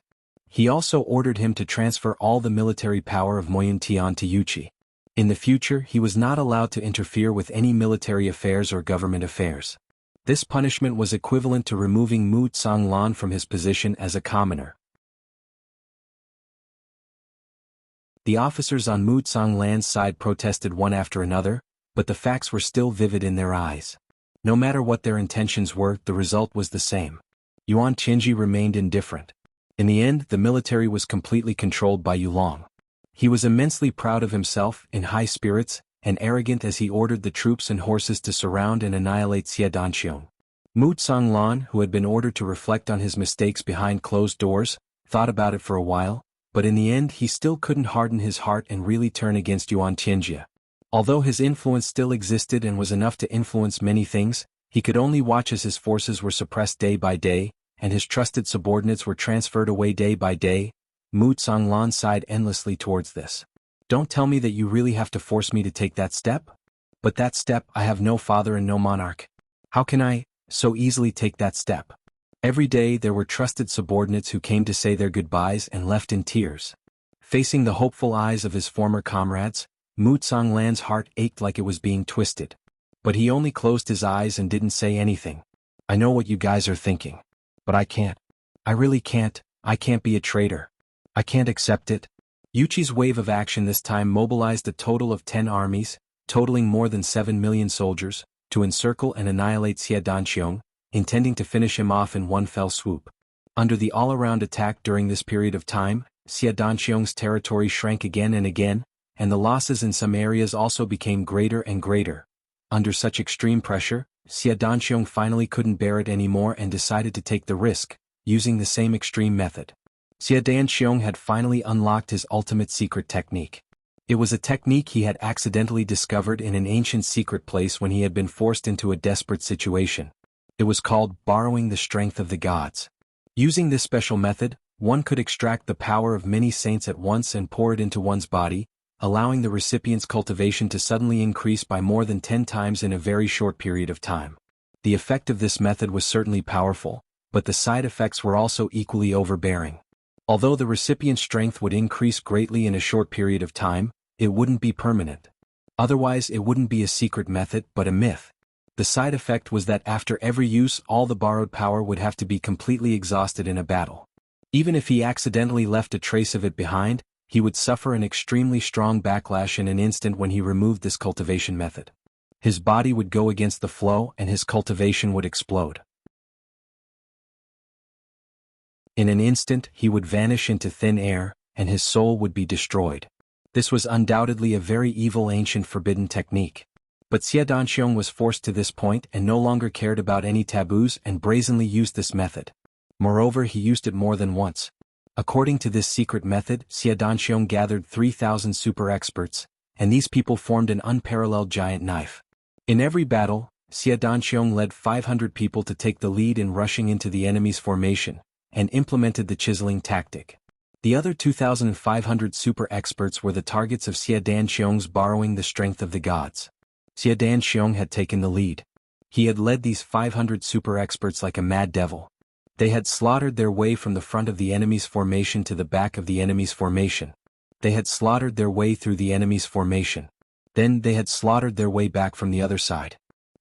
He also ordered him to transfer all the military power of Moyintian to Yuqi. In the future, he was not allowed to interfere with any military affairs or government affairs. This punishment was equivalent to removing Mu Tsanglan from his position as a commoner. The officers on Mu Tsanglan's side protested one after another, but the facts were still vivid in their eyes. No matter what their intentions were, the result was the same. Yuan Tianji remained indifferent. In the end, the military was completely controlled by Yulong. He was immensely proud of himself, in high spirits, and arrogant as he ordered the troops and horses to surround and annihilate Xie Danxiong. Mu Tsanglan, who had been ordered to reflect on his mistakes behind closed doors, thought about it for a while, but in the end he still couldn't harden his heart and really turn against Yuan Tianji. Although his influence still existed and was enough to influence many things, he could only watch as his forces were suppressed day by day, and his trusted subordinates were transferred away day by day. Mu Tsanglan sighed endlessly towards this. Don't tell me that you really have to force me to take that step? But that step, I have no father and no monarch. How can I so easily take that step? Every day there were trusted subordinates who came to say their goodbyes and left in tears. Facing the hopeful eyes of his former comrades, Mu Tsanglan's heart ached like it was being twisted. But he only closed his eyes and didn't say anything. I know what you guys are thinking. But I can't. I really can't. I can't be a traitor. I can't accept it. Yuqi's wave of action this time mobilized a total of 10 armies, totaling more than 7 million soldiers, to encircle and annihilate Xie Danxiong, intending to finish him off in one fell swoop. Under the all-around attack during this period of time, Xie Danxiong's territory shrank again and again, and the losses in some areas also became greater and greater. Under such extreme pressure, Xie Danxiong finally couldn't bear it anymore and decided to take the risk, using the same extreme method. Xie Danxiong had finally unlocked his ultimate secret technique. It was a technique he had accidentally discovered in an ancient secret place when he had been forced into a desperate situation. It was called borrowing the strength of the gods. Using this special method, one could extract the power of many saints at once and pour it into one's body, allowing the recipient's cultivation to suddenly increase by more than 10 times in a very short period of time. The effect of this method was certainly powerful, but the side effects were also equally overbearing. Although the recipient's strength would increase greatly in a short period of time, it wouldn't be permanent. Otherwise, it wouldn't be a secret method but a myth. The side effect was that after every use, all the borrowed power would have to be completely exhausted in a battle. Even if he accidentally left a trace of it behind, he would suffer an extremely strong backlash in an instant when he removed this cultivation method. His body would go against the flow and his cultivation would explode. In an instant, he would vanish into thin air, and his soul would be destroyed. This was undoubtedly a very evil ancient forbidden technique. But Xie Danxiong was forced to this point and no longer cared about any taboos and brazenly used this method. Moreover, he used it more than once. According to this secret method, Xie Danxiong gathered 3,000 super experts, and these people formed an unparalleled giant knife. In every battle, Xie Danxiong led 500 people to take the lead in rushing into the enemy's formation, and implemented the chiseling tactic. The other 2,500 super experts were the targets of Xie Danxiong's borrowing the strength of the gods. Xie Danxiong had taken the lead. He had led these 500 super experts like a mad devil. They had slaughtered their way from the front of the enemy's formation to the back of the enemy's formation. They had slaughtered their way through the enemy's formation. Then they had slaughtered their way back from the other side.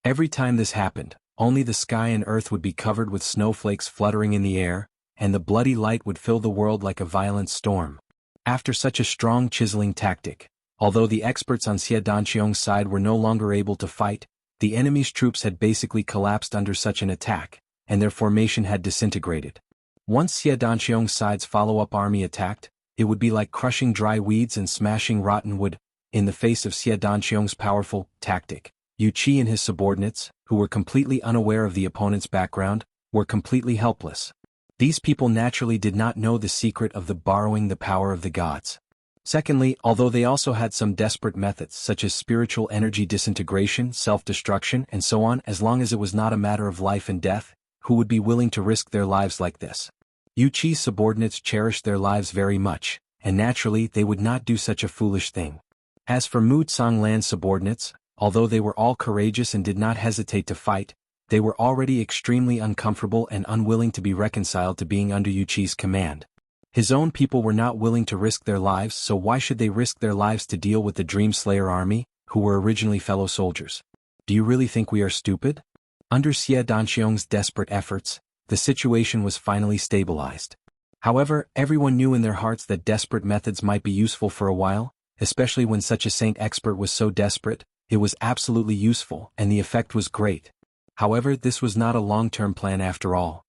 Every time this happened, only the sky and earth would be covered with snowflakes fluttering in the air, and the bloody light would fill the world like a violent storm. After such a strong chiseling tactic, although the experts on Xie Danxiong's side were no longer able to fight, The enemy's troops had basically collapsed under such an attack, and their formation had disintegrated. Once Xie Danxiong's side's follow-up army attacked, it would be like crushing dry weeds and smashing rotten wood. In the face of Xie Danxiong's powerful tactic, Yu Qi and his subordinates, who were completely unaware of the opponent's background, were completely helpless. These people naturally did not know the secret of the borrowing the power of the gods. Secondly, although they also had some desperate methods such as spiritual energy disintegration, self-destruction, and so on, as long as it was not a matter of life and death, who would be willing to risk their lives like this? Yu Qi's subordinates cherished their lives very much, and naturally they would not do such a foolish thing. As for Mu Conglan's subordinates, although they were all courageous and did not hesitate to fight, they were already extremely uncomfortable and unwilling to be reconciled to being under Yu Qi's command. His own people were not willing to risk their lives, so why should they risk their lives to deal with the Dream Slayer army, who were originally fellow soldiers? Do you really think we are stupid? Under Xie Danxiong's desperate efforts, the situation was finally stabilized. However, everyone knew in their hearts that desperate methods might be useful for a while, especially when such a saint expert was so desperate. It was absolutely useful, and the effect was great. However, this was not a long-term plan after all.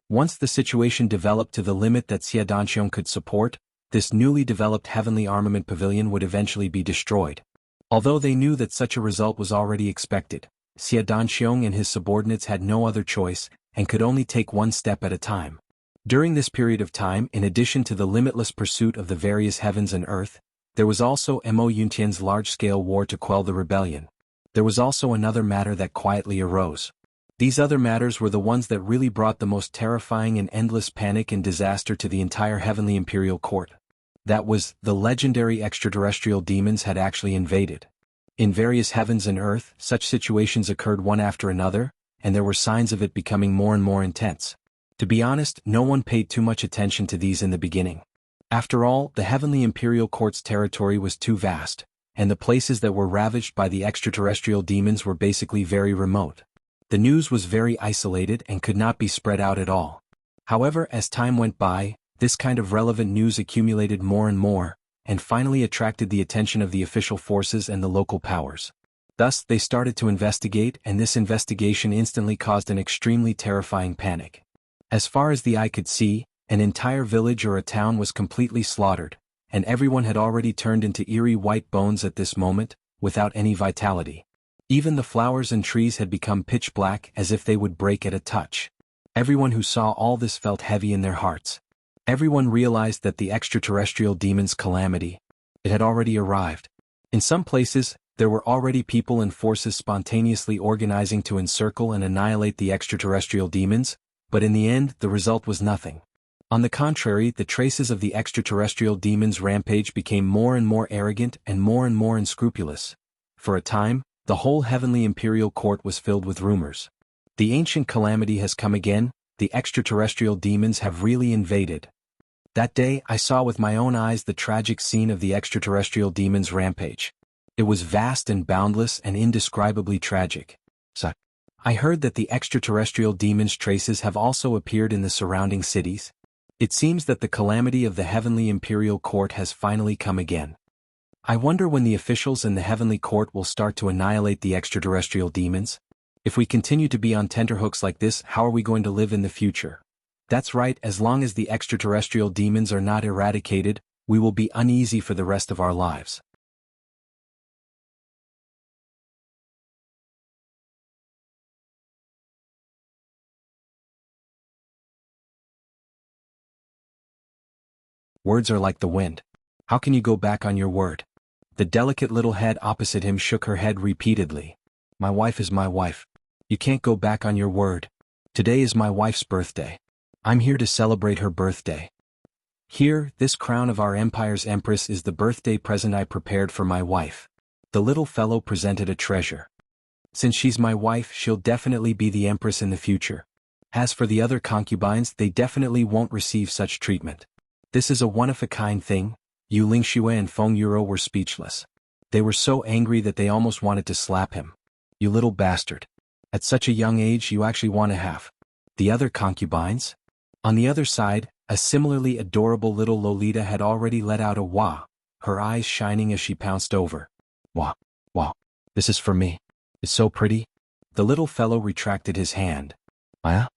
Once the situation developed to the limit that Xie Danxiong could support, this newly developed heavenly armament pavilion would eventually be destroyed. Although they knew that such a result was already expected, Xie Danxiong and his subordinates had no other choice, and could only take one step at a time. During this period of time, in addition to the limitless pursuit of the various heavens and earth, there was also Mo Yuntian's large-scale war to quell the rebellion. There was also another matter that quietly arose. These other matters were the ones that really brought the most terrifying and endless panic and disaster to the entire heavenly imperial court. That was, the legendary extraterrestrial demons had actually invaded. In various heavens and earth, such situations occurred one after another, and there were signs of it becoming more and more intense. To be honest, no one paid too much attention to these in the beginning. After all, the heavenly imperial court's territory was too vast, and the places that were ravaged by the extraterrestrial demons were basically very remote. The news was very isolated and could not be spread out at all. However, as time went by, this kind of relevant news accumulated more and more, and finally attracted the attention of the official forces and the local powers. Thus, they started to investigate, and this investigation instantly caused an extremely terrifying panic. As far as the eye could see, an entire village or a town was completely slaughtered, and everyone had already turned into eerie white bones at this moment, without any vitality. Even the flowers and trees had become pitch black as if they would break at a touch. Everyone who saw all this felt heavy in their hearts. Everyone realized that the extraterrestrial demon's calamity, it had already arrived. In some places, there were already people and forces spontaneously organizing to encircle and annihilate the extraterrestrial demons, but in the end, the result was nothing. On the contrary, the traces of the extraterrestrial demon's rampage became more and more arrogant and more unscrupulous. For a time, the whole heavenly imperial court was filled with rumors. The ancient calamity has come again, the extraterrestrial demons have really invaded. That day, I saw with my own eyes the tragic scene of the extraterrestrial demon's rampage. It was vast and boundless and indescribably tragic. I heard that the extraterrestrial demon's traces have also appeared in the surrounding cities. It seems that the calamity of the heavenly imperial court has finally come again. I wonder when the officials in the heavenly court will start to annihilate the extraterrestrial demons. If we continue to be on tenterhooks like this, how are we going to live in the future? That's right, as long as the extraterrestrial demons are not eradicated, we will be uneasy for the rest of our lives. Words are like the wind. How can you go back on your word? The delicate little head opposite him shook her head repeatedly. My wife is my wife. You can't go back on your word. Today is my wife's birthday. I'm here to celebrate her birthday. Here, this crown of our empire's empress is the birthday present I prepared for my wife. The little fellow presented a treasure. Since she's my wife, she'll definitely be the empress in the future. As for the other concubines, they definitely won't receive such treatment. This is a one-of-a-kind thing. Yu Lingxue and Feng Yuro were speechless. They were so angry that they almost wanted to slap him. You little bastard. At such a young age you actually want to have the other concubines? On the other side, a similarly adorable little Lolita had already let out a wah, her eyes shining as she pounced over. Wah. Wow. This is for me. It's so pretty. The little fellow retracted his hand. Yeah?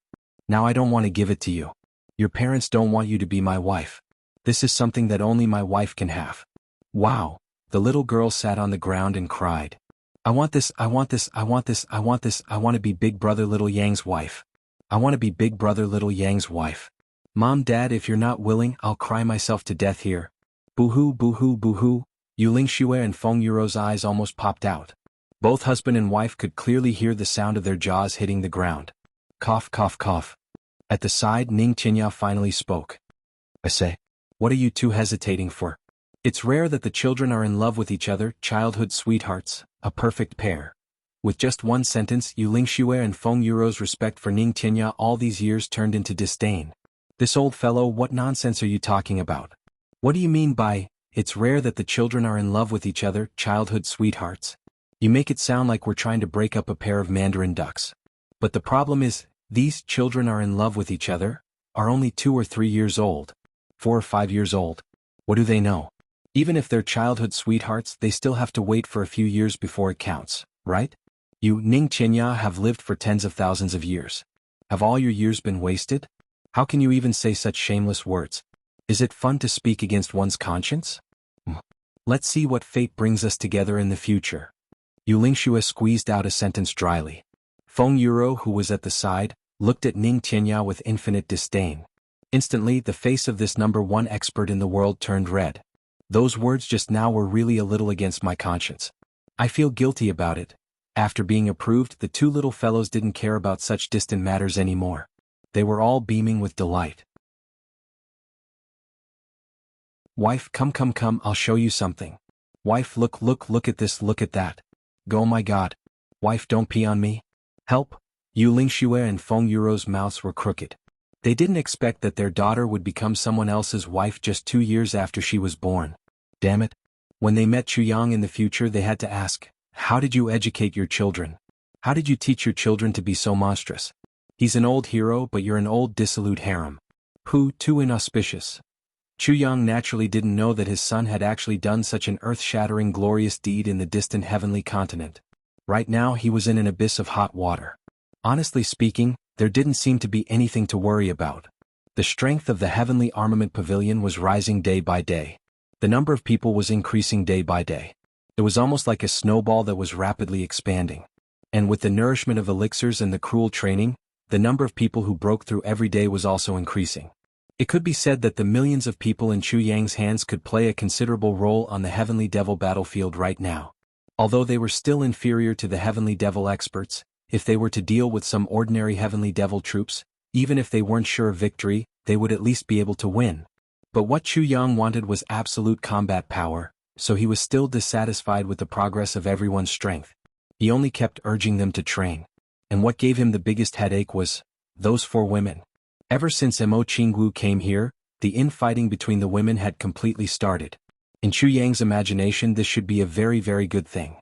Now I don't want to give it to you. Your parents don't want you to be my wife. This is something that only my wife can have. Wow. The little girl sat on the ground and cried. I want this, I want this, I want this, I want this, I want to be Big Brother Little Yang's wife. I want to be Big Brother Little Yang's wife. Mom, Dad, if you're not willing, I'll cry myself to death here. Boo-hoo, boo-hoo, boo-hoo. Yu Lingxue and Feng Yuro's eyes almost popped out. Both husband and wife could clearly hear the sound of their jaws hitting the ground. Cough, cough, cough. At the side, Ning Qinya finally spoke. I say, what are you two hesitating for? It's rare that the children are in love with each other, childhood sweethearts, a perfect pair. With just one sentence, Yu Lingxue and Feng Yuro's respect for Ning Qinya all these years turned into disdain. This old fellow, what nonsense are you talking about? What do you mean by, it's rare that the children are in love with each other, childhood sweethearts? You make it sound like we're trying to break up a pair of mandarin ducks. But the problem is, these children are in love with each other, are only 2 or 3 years old, 4 or 5 years old. What do they know? Even if they're childhood sweethearts, they still have to wait for a few years before it counts, right? You, Ning Qinya, have lived for tens of thousands of years. Have all your years been wasted? How can you even say such shameless words? Is it fun to speak against one's conscience? Let's see what fate brings us together in the future. Yu Lingxue squeezed out a sentence dryly. Feng Yuro, who was at the side, looked at Ning Qinya with infinite disdain. Instantly, the face of this #1 expert in the world turned red. Those words just now were really a little against my conscience. I feel guilty about it. After being approved, the two little fellows didn't care about such distant matters anymore. They were all beaming with delight. Wife, come, come, come, I'll show you something. Wife, look, look, look at this, look at that. Go, my God. Wife, don't pee on me. Help. Yu Lingxue and Feng Yuro's mouths were crooked. They didn't expect that their daughter would become someone else's wife just 2 years after she was born. Damn it. When they met Chuyang in the future, they had to ask, how did you educate your children? How did you teach your children to be so monstrous? He's an old hero, but you're an old dissolute harem. Who, too inauspicious. Chuyang naturally didn't know that his son had actually done such an earth-shattering glorious deed in the distant heavenly continent. Right now he was in an abyss of hot water. Honestly speaking, there didn't seem to be anything to worry about. The strength of the heavenly armament pavilion was rising day by day. The number of people was increasing day by day. It was almost like a snowball that was rapidly expanding. And with the nourishment of elixirs and the cruel training, the number of people who broke through every day was also increasing. It could be said that the millions of people in Chu Yang's hands could play a considerable role on the Heavenly Devil battlefield right now. Although they were still inferior to the Heavenly Devil experts, if they were to deal with some ordinary Heavenly Devil troops, even if they weren't sure of victory, they would at least be able to win. But what Chu Yang wanted was absolute combat power, so he was still dissatisfied with the progress of everyone's strength. He only kept urging them to train. And what gave him the biggest headache was those 4 women. Ever since Mo Qingwu came here, the infighting between the women had completely started. In Chu Yang's imagination, this should be a very, very good thing.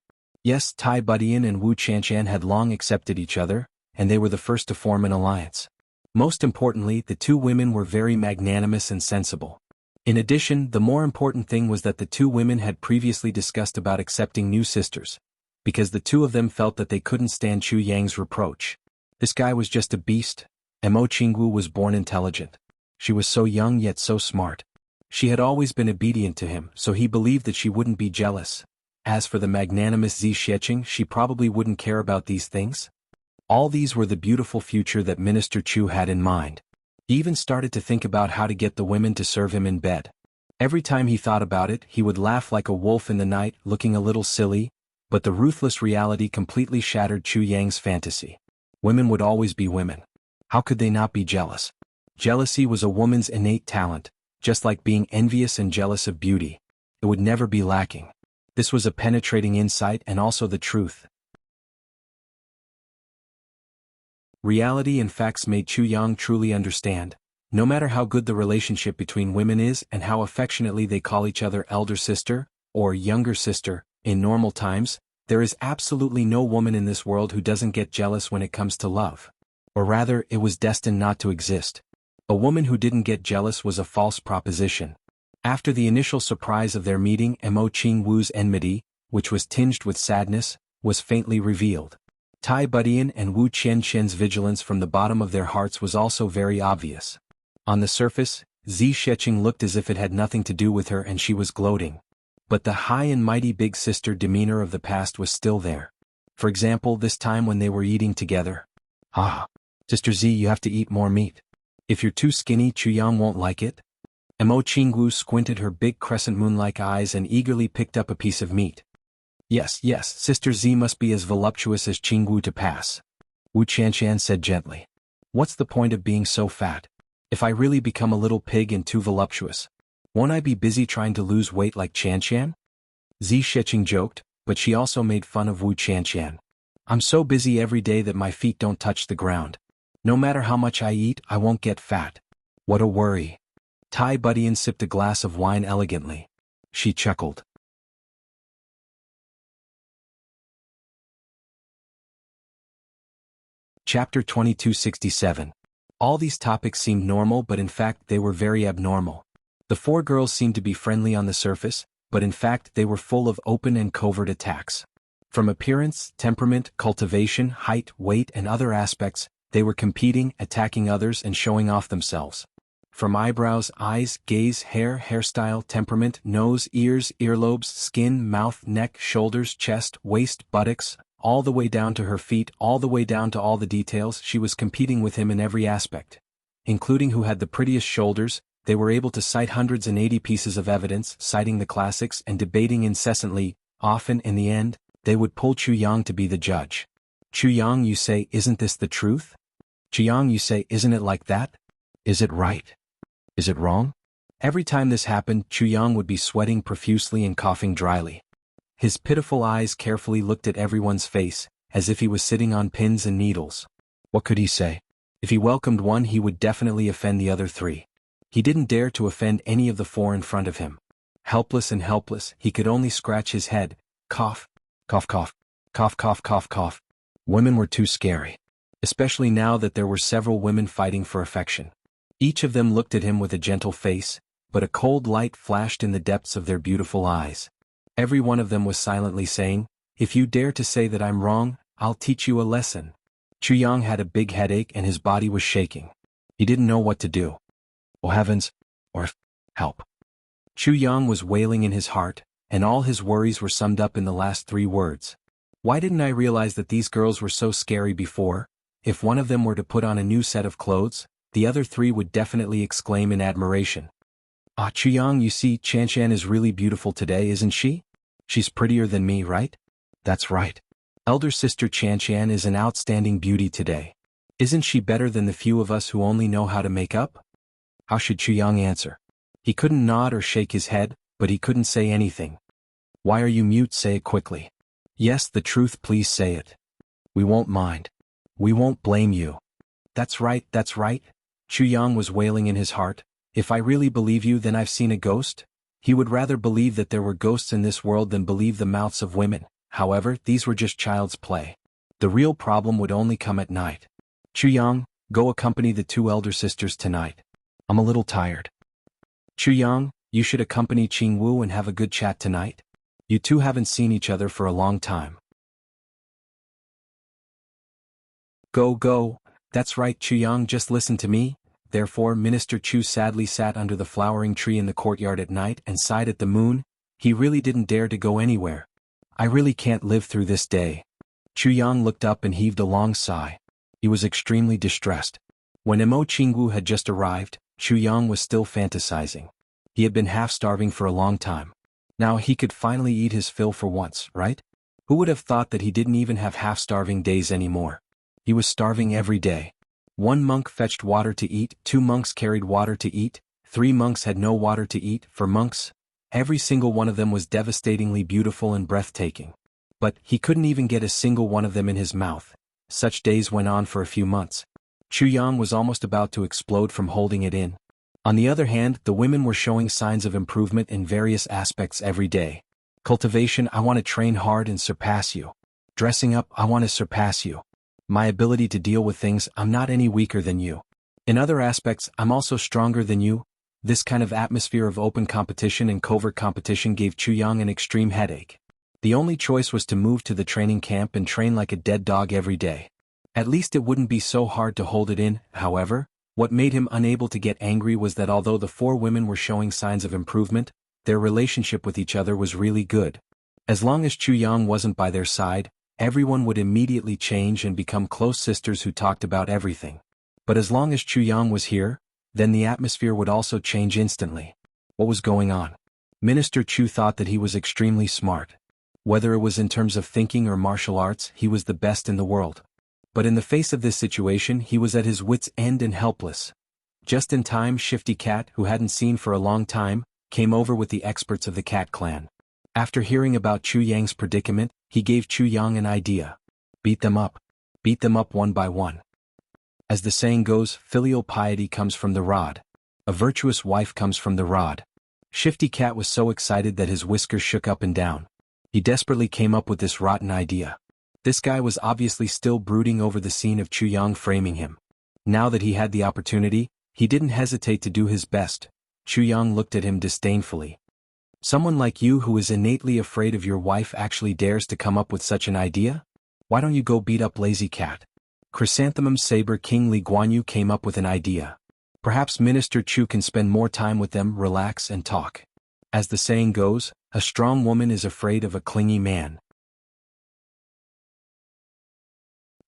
Yes, Tai Budian and Wu Chanshan had long accepted each other, and they were the first to form an alliance. Most importantly, the 2 women were very magnanimous and sensible. In addition, the more important thing was that the 2 women had previously discussed about accepting new sisters, because the 2 of them felt that they couldn't stand Chu Yang's reproach. This guy was just a beast. Mo Qingwu was born intelligent. She was so young yet so smart. She had always been obedient to him, so he believed that she wouldn't be jealous. As for the magnanimous Zi Xiecheng, she probably wouldn't care about these things. All these were the beautiful future that Minister Chu had in mind. He even started to think about how to get the women to serve him in bed. Every time he thought about it, he would laugh like a wolf in the night, looking a little silly, but the ruthless reality completely shattered Chu Yang's fantasy. Women would always be women. How could they not be jealous? Jealousy was a woman's innate talent, just like being envious and jealous of beauty. It would never be lacking. This was a penetrating insight and also the truth. Reality and facts made Chu Yang truly understand. No matter how good the relationship between women is and how affectionately they call each other elder sister or younger sister, in normal times, there is absolutely no woman in this world who doesn't get jealous when it comes to love. Or rather, it was destined not to exist. A woman who didn't get jealous was a false proposition. After the initial surprise of their meeting, Mo Qingwu's enmity, which was tinged with sadness, was faintly revealed. Tai Budian and Wu Qianqian's vigilance from the bottom of their hearts was also very obvious. On the surface, Zi Sheqing looked as if it had nothing to do with her and she was gloating. But the high and mighty big sister demeanor of the past was still there. For example, this time when they were eating together. Ah, Sister Z, you have to eat more meat. If you're too skinny, Chuyang won't like it. Mo Qingwu squinted her big crescent moon-like eyes and eagerly picked up a piece of meat. Yes, Sister Z must be as voluptuous as Qingwu to pass. Wu Qianqian said gently. What's the point of being so fat? If I really become a little pig and too voluptuous, won't I be busy trying to lose weight like Qianqian? Zi Sheqing joked, but she also made fun of Wu Qianqian. I'm so busy every day that my feet don't touch the ground. No matter how much I eat, I won't get fat. What a worry. Tai Budian sipped a glass of wine elegantly. She chuckled. Chapter 2267. All these topics seemed normal, but in fact they were very abnormal. The four girls seemed to be friendly on the surface, but in fact they were full of open and covert attacks. From appearance, temperament, cultivation, height, weight, and other aspects, they were competing, attacking others, and showing off themselves. From eyebrows, eyes, gaze, hair, hairstyle, temperament, nose, ears, earlobes, skin, mouth, neck, shoulders, chest, waist, buttocks, all the way down to her feet, all the way down to all the details, she was competing with him in every aspect. Including who had the prettiest shoulders, they were able to cite 180 pieces of evidence, citing the classics and debating incessantly. Often, in the end, they would pull Chuyang to be the judge. Chuyang, you say, isn't this the truth? Chuyang, you say, isn't it like that? Is it right? Is it wrong? Every time this happened, Chuyang would be sweating profusely and coughing dryly. His pitiful eyes carefully looked at everyone's face, as if he was sitting on pins and needles. What could he say? If he welcomed one, he would definitely offend the other three. He didn't dare to offend any of the four in front of him. Helpless, he could only scratch his head, cough, cough, cough, cough, cough, cough, cough. Women were too scary. Especially now that there were several women fighting for affection. Each of them looked at him with a gentle face, but a cold light flashed in the depths of their beautiful eyes. Every one of them was silently saying, if you dare to say that I'm wrong, I'll teach you a lesson. Chuyang had a big headache and his body was shaking. He didn't know what to do. Oh heavens, or help. Chuyang was wailing in his heart, and all his worries were summed up in the last three words. Why didn't I realize that these girls were so scary before? If one of them were to put on a new set of clothes, the other three would definitely exclaim in admiration. Ah, Chuyang, you see, Qianqian is really beautiful today, isn't she? She's prettier than me, right? That's right. Elder sister Qianqian is an outstanding beauty today. Isn't she better than the few of us who only know how to make up? How should Chuyang answer? He couldn't nod or shake his head, but he couldn't say anything. Why are you mute? Say it quickly. Yes, the truth, please say it. We won't mind. We won't blame you. That's right, that's right. Chuyang was wailing in his heart. If I really believe you, then I've seen a ghost? He would rather believe that there were ghosts in this world than believe the mouths of women. However, these were just child's play. The real problem would only come at night. Chuyang, go accompany the two elder sisters tonight. I'm a little tired. Chuyang, you should accompany Qingwu and have a good chat tonight. You two haven't seen each other for a long time. Go. That's right, Chuyang, just listen to me. Therefore, Minister Chu sadly sat under the flowering tree in the courtyard at night and sighed at the moon. He really didn't dare to go anywhere. I really can't live through this day. Chuyang looked up and heaved a long sigh. He was extremely distressed. When Mo Qingwu had just arrived, Chuyang was still fantasizing. He had been half-starving for a long time. Now he could finally eat his fill for once, right? Who would have thought that he didn't even have half-starving days anymore? He was starving every day. 1 monk fetched water to eat, 2 monks carried water to eat, 3 monks had no water to eat. For monks, every single one of them was devastatingly beautiful and breathtaking. But he couldn't even get a single one of them in his mouth. Such days went on for a few months. Chuyang was almost about to explode from holding it in. On the other hand, the women were showing signs of improvement in various aspects every day. Cultivation, I want to train hard and surpass you. Dressing up, I want to surpass you. My ability to deal with things, I'm not any weaker than you. In other aspects, I'm also stronger than you. This kind of atmosphere of open competition and covert competition gave Chuyang an extreme headache. The only choice was to move to the training camp and train like a dead dog every day. At least it wouldn't be so hard to hold it in. However, what made him unable to get angry was that although the four women were showing signs of improvement, their relationship with each other was really good. As long as Chu Yang wasn't by their side, everyone would immediately change and become close sisters who talked about everything. But as long as Chu Yang was here, then the atmosphere would also change instantly. What was going on? Minister Chu thought that he was extremely smart. Whether it was in terms of thinking or martial arts, he was the best in the world. But in the face of this situation, he was at his wits' end and helpless. Just in time, Shifty Cat, who hadn't seen for a long time, came over with the experts of the Cat clan. After hearing about Chu Yang's predicament, he gave Chu Yang an idea. Beat them up. Beat them up one by one. As the saying goes, filial piety comes from the rod. A virtuous wife comes from the rod. Shifty Cat was so excited that his whiskers shook up and down. He desperately came up with this rotten idea. This guy was obviously still brooding over the scene of Chu Yang framing him. Now that he had the opportunity, he didn't hesitate to do his best. Chu Yang looked at him disdainfully. Someone like you who is innately afraid of your wife actually dares to come up with such an idea? Why don't you go beat up Lazy Cat? Chrysanthemum Saber King Li Guanyu came up with an idea. Perhaps Minister Chu can spend more time with them, relax and talk. As the saying goes, a strong woman is afraid of a clingy man.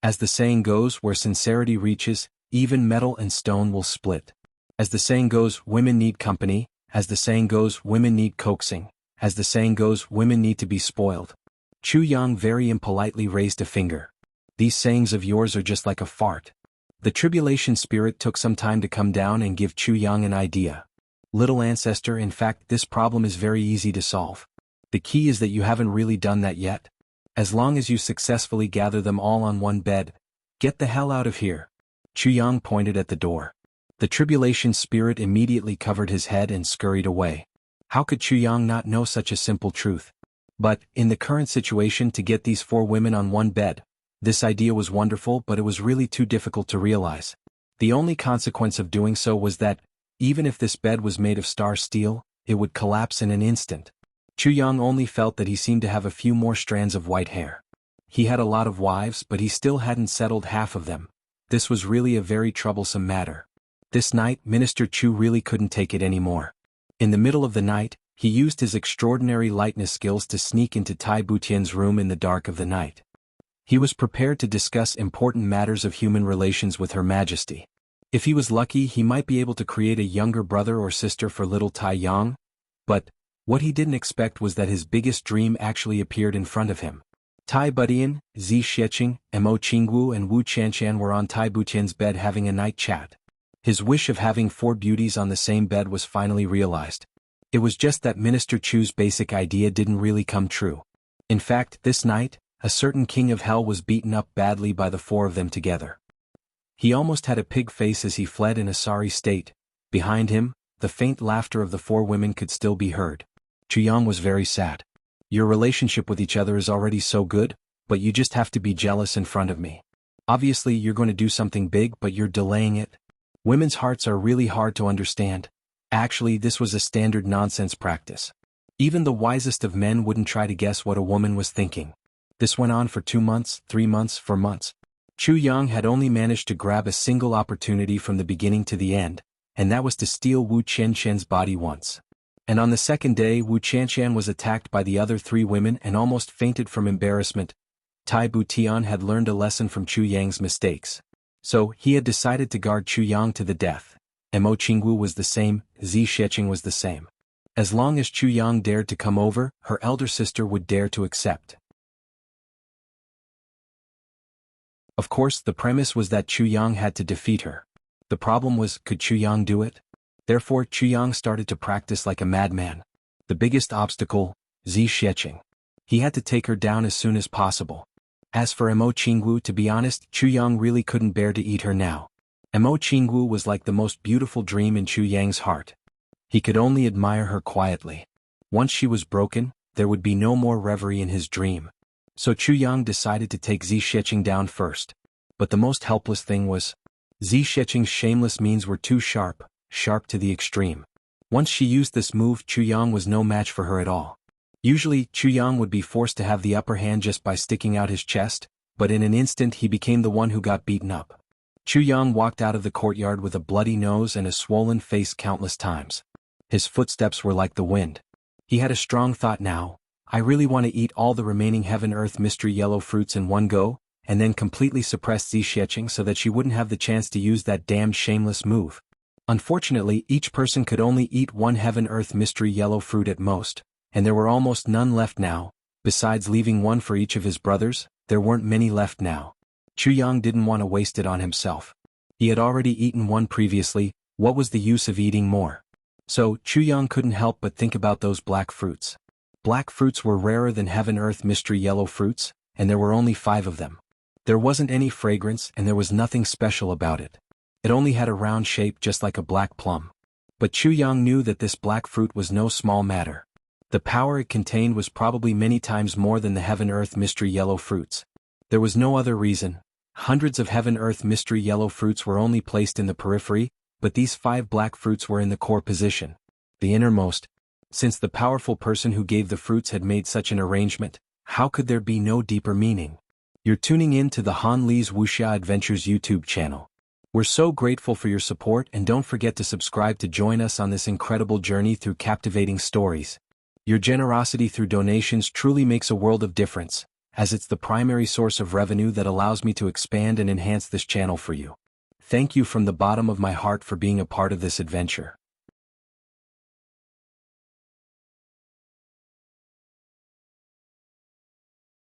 As the saying goes, where sincerity reaches, even metal and stone will split. As the saying goes, women need company. As the saying goes, women need coaxing. As the saying goes, women need to be spoiled. Chu Yang very impolitely raised a finger. These sayings of yours are just like a fart. The tribulation spirit took some time to come down and give Chu Yang an idea. Little ancestor, in fact, this problem is very easy to solve. The key is that you haven't really done that yet. As long as you successfully gather them all on one bed, get the hell out of here. Chu Yang pointed at the door. The tribulation spirit immediately covered his head and scurried away. How could Chu Yang not know such a simple truth? But, in the current situation, to get these four women on one bed, this idea was wonderful, but it was really too difficult to realize. The only consequence of doing so was that, even if this bed was made of star steel, it would collapse in an instant. Chu Yang only felt that he seemed to have a few more strands of white hair. He had a lot of wives, but he still hadn't settled half of them. This was really a very troublesome matter. This night, Minister Chu really couldn't take it anymore. In the middle of the night, he used his extraordinary lightness skills to sneak into Tai Butian's room in the dark of the night. He was prepared to discuss important matters of human relations with Her Majesty. If he was lucky, he might be able to create a younger brother or sister for little Tai Yang. But what he didn't expect was that his biggest dream actually appeared in front of him. Tai Butian, Zi Xiecheng, Mo Qingwu and Wu Qianshan were on Tai Butian's bed having a night chat. His wish of having four beauties on the same bed was finally realized. It was just that Minister Chu's basic idea didn't really come true. In fact, this night, a certain king of hell was beaten up badly by the four of them together. He almost had a pig face as he fled in a sorry state. Behind him, the faint laughter of the four women could still be heard. Chu Yang was very sad. Your relationship with each other is already so good, but you just have to be jealous in front of me. Obviously you're going to do something big, but you're delaying it. Women's hearts are really hard to understand. Actually, this was a standard nonsense practice. Even the wisest of men wouldn't try to guess what a woman was thinking. This went on for 2 months, 3 months, 4 months. Chu Yang had only managed to grab a single opportunity from the beginning to the end, and that was to steal Wu Qianshan's body once. And on the second day, Wu Qianshan was attacked by the other 3 women and almost fainted from embarrassment. Tai Butian had learned a lesson from Chu Yang's mistakes. So, he had decided to guard Chu Yang to the death. Mo Qingwu was the same, Zi Xiecheng was the same. As long as Chu Yang dared to come over, her elder sister would dare to accept. Of course, the premise was that Chu Yang had to defeat her. The problem was, could Chu Yang do it? Therefore, Chu Yang started to practice like a madman. The biggest obstacle, Zi Xiecheng. He had to take her down as soon as possible. As for Mo Qingwu, to be honest, Chu Yang really couldn't bear to eat her now. Mo Qingwu was like the most beautiful dream in Chu Yang's heart. He could only admire her quietly. Once she was broken, there would be no more reverie in his dream. So Chu Yang decided to take Zi Xiecheng down first. But the most helpless thing was, Zi Xiecheng's shameless means were too sharp to the extreme. Once she used this move, Chu Yang was no match for her at all. Usually, Chuyang would be forced to have the upper hand just by sticking out his chest, but in an instant he became the one who got beaten up. Chuyang walked out of the courtyard with a bloody nose and a swollen face countless times. His footsteps were like the wind. He had a strong thought now: I really want to eat all the remaining heaven-earth mystery yellow fruits in one go, and then completely suppress Zixieqing so that she wouldn't have the chance to use that damned shameless move. Unfortunately, each person could only eat one heaven-earth mystery yellow fruit at most, and there were almost none left now. Besides leaving one for each of his brothers, there weren't many left now. Chuyang didn't want to waste it on himself. He had already eaten one previously, what was the use of eating more? So, Chuyang couldn't help but think about those black fruits. Black fruits were rarer than heaven-earth mystery yellow fruits, and there were only 5 of them. There wasn't any fragrance and there was nothing special about it. It only had a round shape just like a black plum. But Chuyang knew that this black fruit was no small matter. The power it contained was probably many times more than the heaven-earth mystery yellow fruits. There was no other reason. Hundreds of heaven-earth mystery yellow fruits were only placed in the periphery, but these 5 black fruits were in the core position, the innermost. Since the powerful person who gave the fruits had made such an arrangement, how could there be no deeper meaning? You're tuning in to the Han Li's Wuxia Adventures YouTube channel. We're so grateful for your support, and don't forget to subscribe to join us on this incredible journey through captivating stories. Your generosity through donations truly makes a world of difference, as it's the primary source of revenue that allows me to expand and enhance this channel for you. Thank you from the bottom of my heart for being a part of this adventure.